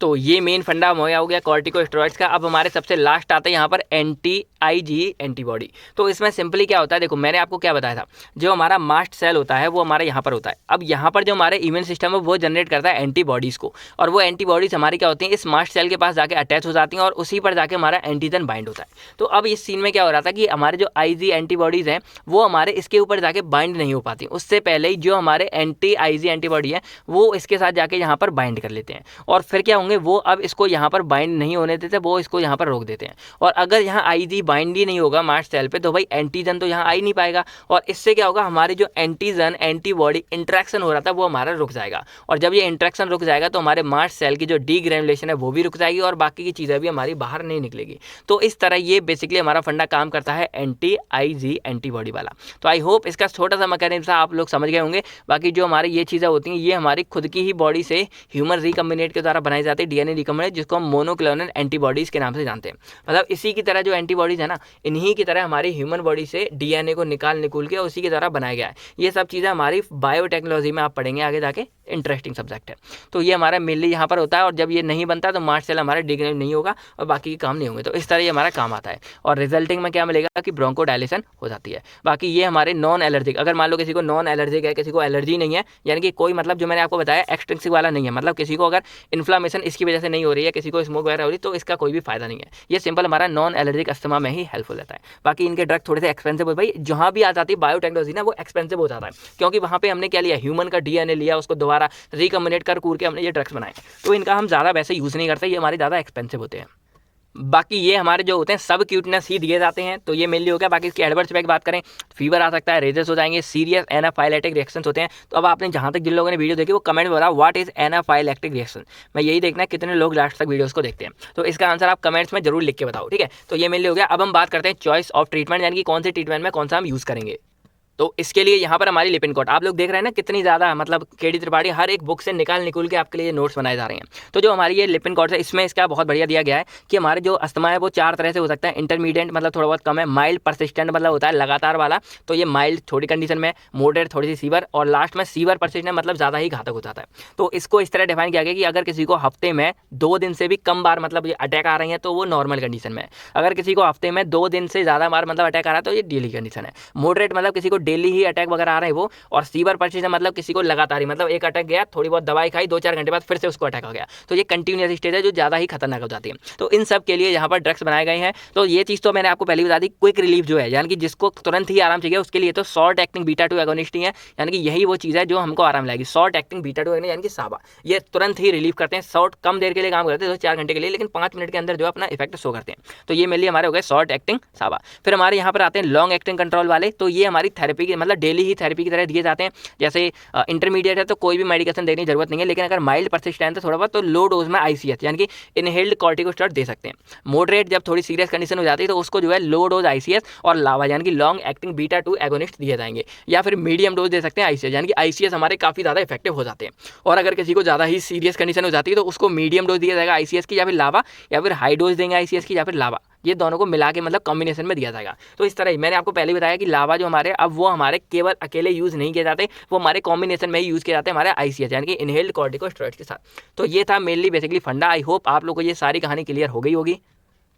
तो ये मेन फंडा मुहैया हो गया कॉर्टिकोस्टेरॉइड्स का। अब हमारे सबसे लास्ट आता है यहाँ पर anti-IgE एंटीबॉडी। तो इसमें सिंपली क्या होता है, देखो मैंने आपको क्या बताया था, जो हमारा मास्ट सेल होता है वो हमारे यहाँ पर होता है। अब यहाँ पर जो हमारे इम्यून सिस्टम है वो जनरेट करता है एंटीबॉडीज़ को, और वो एंटीबॉडीज़ हमारी क्या होती हैं इस मास्ट सेल के पास जाके अटैच हो जाती हैं, और उसी पर जाके हमारा एंटीजन बाइंड होता है। तो अब इस सीन में क्या हो रहा था कि हमारे जो IgE एंटीबॉडीज़ हैं वो हमारे इसके ऊपर जाके बाइंड नहीं हो पाती, उससे पहले ही जो हमारे anti-IgE एंटीबॉडी है वो इसके साथ जाके यहाँ पर बाइंड कर लेते हैं, और फिर क्या होंगे वो अब इसको यहाँ पर बाइंड नहीं होने देते, वो इसको यहाँ पर रोक देते हैं। और अगर यहाँ IgE बाइंड ही नहीं होगा मास्ट सेल पे तो भाई एंटीजन तो यहाँ आ ही नहीं पाएगा, और इससे क्या होगा हमारे जो एंटीजन एंटीबॉडी इंट्रैक्शन हो रहा था वो हमारा रुक जाएगा, और जब ये इंट्रैक्शन रुक जाएगा तो हमारे मास्ट सेल की जो डीग्रेनुलेशन है वो भी रुक जाएगी, और बाकी की चीज़ें भी हमारी बाहर नहीं निकलेगी। तो इस तरह ये बेसिकली हमारा फंडा काम करता है anti-IgE एंटीबॉडी वाला। तो आई होप इसका छोटा सा मैकेनिज्म आप लोग समझ गए होंगे। बाकी जो हमारी ये चीज़ें होती हैं ये हमारी खुद की ही बॉडी से ह्यूमन रिकम्बिनेट के द्वारा बनाई जाती है, DNA रिकम्बिनेट, जिसको हम मोनोक्लोनल एंटीबॉडीज़ के नाम से जानते हैं। मतलब इसी की तरह जो एंटीबॉडीज़ है ना, इन्हीं की तरह हमारी ह्यूमन बॉडी से DNA को निकाल के उसी के द्वारा बनाया गया है। ये सब चीज़ें हमारी बायोटेक्नोलॉजी में आप पढ़ेंगे आगे जाके, इंटरेस्टिंग सब्जेक्ट है। तो ये हमारा मेनली यहाँ पर होता है, और जब ये नहीं बनता तो मास्ट सेल हमारे डिग्रेड नहीं होगा और बाकी के काम नहीं होंगे। तो इस तरह ये हमारा काम आता है, और रिजल्टिंग में क्या मिलेगा कि ब्रोंकोडायलेशन हो जाती है। बाकी ये हमारे नॉन एलर्जिक, अगर मान लो किसी को नॉन एलर्जिक है, किसी को एलर्जी नहीं है, यानी कि कोई मतलब जो मैंने आपको बताया एक्सट्रिंसिक वाला नहीं है, मतलब किसी को अगर इन्फ्लामेशन इसकी वजह से नहीं हो रही है, किसी को स्मोक वगैरह हो रही है, तो इसका कोई भी फायदा नहीं है। ये सिंपल हमारा नॉन एलर्जिक अस्थमा में ही हेल्पफुल रहता है। बाकी इनके ड्रग थोड़े से एक्सपेंसिव हो, भाई जहाँ भी आ जाती है बायोटेक्नोलॉजी ना वो एक्सपेंसिव हो जाता है, क्योंकि वहाँ पे हमने क्या लिया ह्यूमन का DNA लिया, उसको दोबारा रिकम्बिनेट कर के हमने ये ड्रग्स बनाए। तो इनका हम ज़्यादा वैसे यूज़ नहीं करते, ये हमारे ज़्यादा एक्सपेंसिव होते हैं। बाकी ये हमारे जो होते हैं सब क्यूटनेस ही दिए जाते हैं। तो ये मेनली हो गया। बाकी इसके एडवर्स पे बात करें, फीवर आ सकता है, रेजेस हो जाएंगे, सीरियस एनाफाइलेटिक रिएक्शंस होते हैं। तो अब आपने जहाँ तक जिन लोगों ने वीडियो देखी वो कमेंट में बताओ व्हाट इज एनाफाइलेटिक रिएक्शन। मैं यही देखना है कितने लोग लास्ट तक वीडियोस को देखते हैं। तो इसका आंसर आप कमेंट्स में जरूर लिख के बताओ, ठीक है। तो ये मेनली हो गया। अब हम बात करते हैं चॉइस ऑफ ट्रीटमेंट, यानी कि कौन से ट्रीटमेंट में कौन सा हम यूज़ करेंगे। तो इसके लिए यहाँ पर हमारी लिपिन कोट आप लोग देख रहे हैं ना कितनी ज़्यादा, मतलब केडी त्रिपाठी हर एक बुक से निकाल के आपके लिए नोट्स बनाए जा रहे हैं। तो जो हमारी ये लिपिन कोट है इसमें इसका बहुत बढ़िया दिया गया है कि हमारे जो अस्थमा है वो 4 तरह से हो सकता है। इंटरमीडिएट मतलब थोड़ा बहुत कम है, माइल्ड परसिस्टेंट मतलब होता है लगातार वाला, तो ये माइल्ड थोड़ी कंडीशन में, मॉडरेट थोड़ी सी सीवर, और लास्ट में सीवर परसिस्टेंट मतलब ज़्यादा ही घातक हो जाता है। तो इसको इस तरह डिफाइन किया गया कि अगर किसी को हफ्ते में 2 दिन से भी कम बार मतलब ये अटैक आ रही है तो वो नॉर्मल कंडीशन में है। अगर किसी को हफ्ते में 2 दिन से ज़्यादा बार मतलब अटैक आ रहा है तो ये डेली कंडीशन है। मॉडरेट मतलब किसी को डेली ही अटैक आ रहे हैं वो, और सीवर परसिस्टेंट मतलब किसी को लगातार ही, मतलब एक अटैक गया, थोड़ी बहुत दवाई खाई, 2-4 घंटे बाद फिर से उसको अटैक आ गया, तो ये कंटिन्यूअस स्टेज है जो ज्यादा ही खतरनाक हो जाती है। तो इन सब के लिए यहाँ पर ड्रग्स बनाए गए हैं। तो ये चीज तो मैंने आपको पहले बता दी, क्विक रिलीफ जो है, यानी कि जिसको तुरंत ही आराम चाहिए उसके लिए तो शॉर्ट एक्टिंग बीटा 2 एगोनिस्ट ही है, यानी कि यही वो चीज है जो हमको आराम लाएगी। शॉर्ट एक्टिंग बीटा 2 यानी कि साबा, ये तुरंत ही रिलीफ करते हैं। शॉर्ट कम देर के लिए काम करते हैं, 2-4 घंटे के लिए, लेकिन 5 मिनट के अंदर जो अपना इफेक्ट शो करते हैं। तो ये मेनली हमारे हो गए शॉर्ट एक्टिंग साबा। फिर हमारे यहाँ पर आते हैं लॉन्ग एक्टिंग कंट्रोल वाले। तो ये हमारी थेरेपी की मतलब डेली ही थेरेपी की तरह दिए जाते हैं। जैसे इंटरमीडिएट है तो कोई भी मेडिकेशन देने की जरूरत नहीं है, लेकिन अगर माइल्ड परसिस्टेंट है थोड़ा बहुत तो लो डोज में आईसीएच यानी कि इनहेल्ड कॉर्टिकोस्टेरॉइड दे सकते हैं। मॉडरेट जब थोड़ी सीरियस कंडीशन हो जाती है तो उसको जो है लो डोज आईसीएच और लावा यानी कि लॉन्ग एक्टिंग बीटा 2 एगोनिस्ट दिए जाएंगे, या फिर मीडियम डोज दे सकते हैं आईसीएच, यानी कि आईसीएच हमारे काफ़ी ज़्यादा इफेक्टिव हो जाते हैं। और अगर किसी को ज़्यादा ही सीरियस कंडीशन हो जाती है तो उसको मीडियम डोज दिया जाएगा आईसीएच की, या फिर लावा, या फिर हाई डोज देंगे आईसीएच की, या फिर लावा, ये दोनों को मिला के मतलब कॉम्बिनेशन में दिया जाएगा। तो इस तरह ही मैंने आपको पहले ही बताया कि लावा जो हमारे अब वो हमारे केवल अकेले यूज़ नहीं किए जाते, वो हमारे कॉम्बिनेशन में ही यूज़ किए जाते हैं हमारे आईसीएच यानी कि इनहेल्ड कॉर्टिकोस्टेरॉइड के साथ। तो ये था मेनली बेसिकली फंडा। आई होप आप लोग को ये सारी कहानी क्लियर हो गई होगी।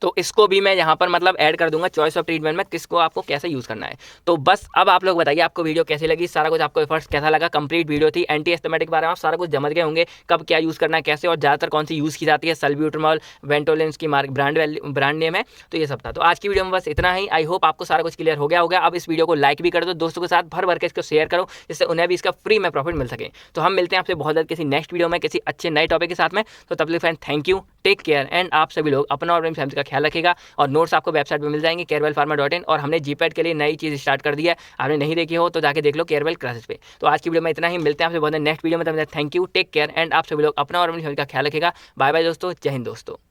तो इसको भी मैं यहाँ पर मतलब ऐड कर दूंगा चॉइस ऑफ ट्रीटमेंट में, किसको आपको कैसे यूज़ करना है। तो बस अब आप लोग बताइए आपको वीडियो कैसी लगी, सारा कुछ आपको फर्स्ट कैसा लगा। कंप्लीट वीडियो थी एंटी एस्थमेटिक के बारे में, आप सारा कुछ समझ गए होंगे कब क्या यूज़ करना है कैसे, और ज़्यादातर कौन सी यूज़ की जाती है। सल्ब्यूटामॉल, वेंटोलिन की ब्रांड नेम है। तो ये सब था। तो आज की वीडियो में बस इतना ही। आई होप आपको सारा कुछ क्लियर हो गया होगा। अब इस वीडियो को लाइक भी कर दो, दोस्तों के साथ भर भर के इसको शेयर करो, जिससे उन्हें भी इसका फ्री में प्रॉफिट मिल सके। तो हम मिलते हैं आपसे बहुत जल्द किसी नेक्स्ट वीडियो में किसी अच्छे नए टॉपिक के साथ में। तो तब तक friend thank you, take care, and आप सभी लोग अपना और अपनी फैमिली का ख्याल रखिएगा। और नोट्स आपको वेबसाइट पे मिल जाएंगे carevelpharma.in, और हमने जीपैड के लिए नई चीज़ स्टार्ट कर दी है, आपने नहीं देखी हो तो जाके देख लो केयरवेल क्लासेस पे। तो आज की वीडियो में इतना ही, मिलते हैं आपसे बहुत नेक्स्ट वीडियो में। तब तक thank you, take care, and आप सभी लोग अपना और अपनी फैमिली का ख्याल रखिएगा। बाय बाय दोस्तों, जय हिंद दोस्तों।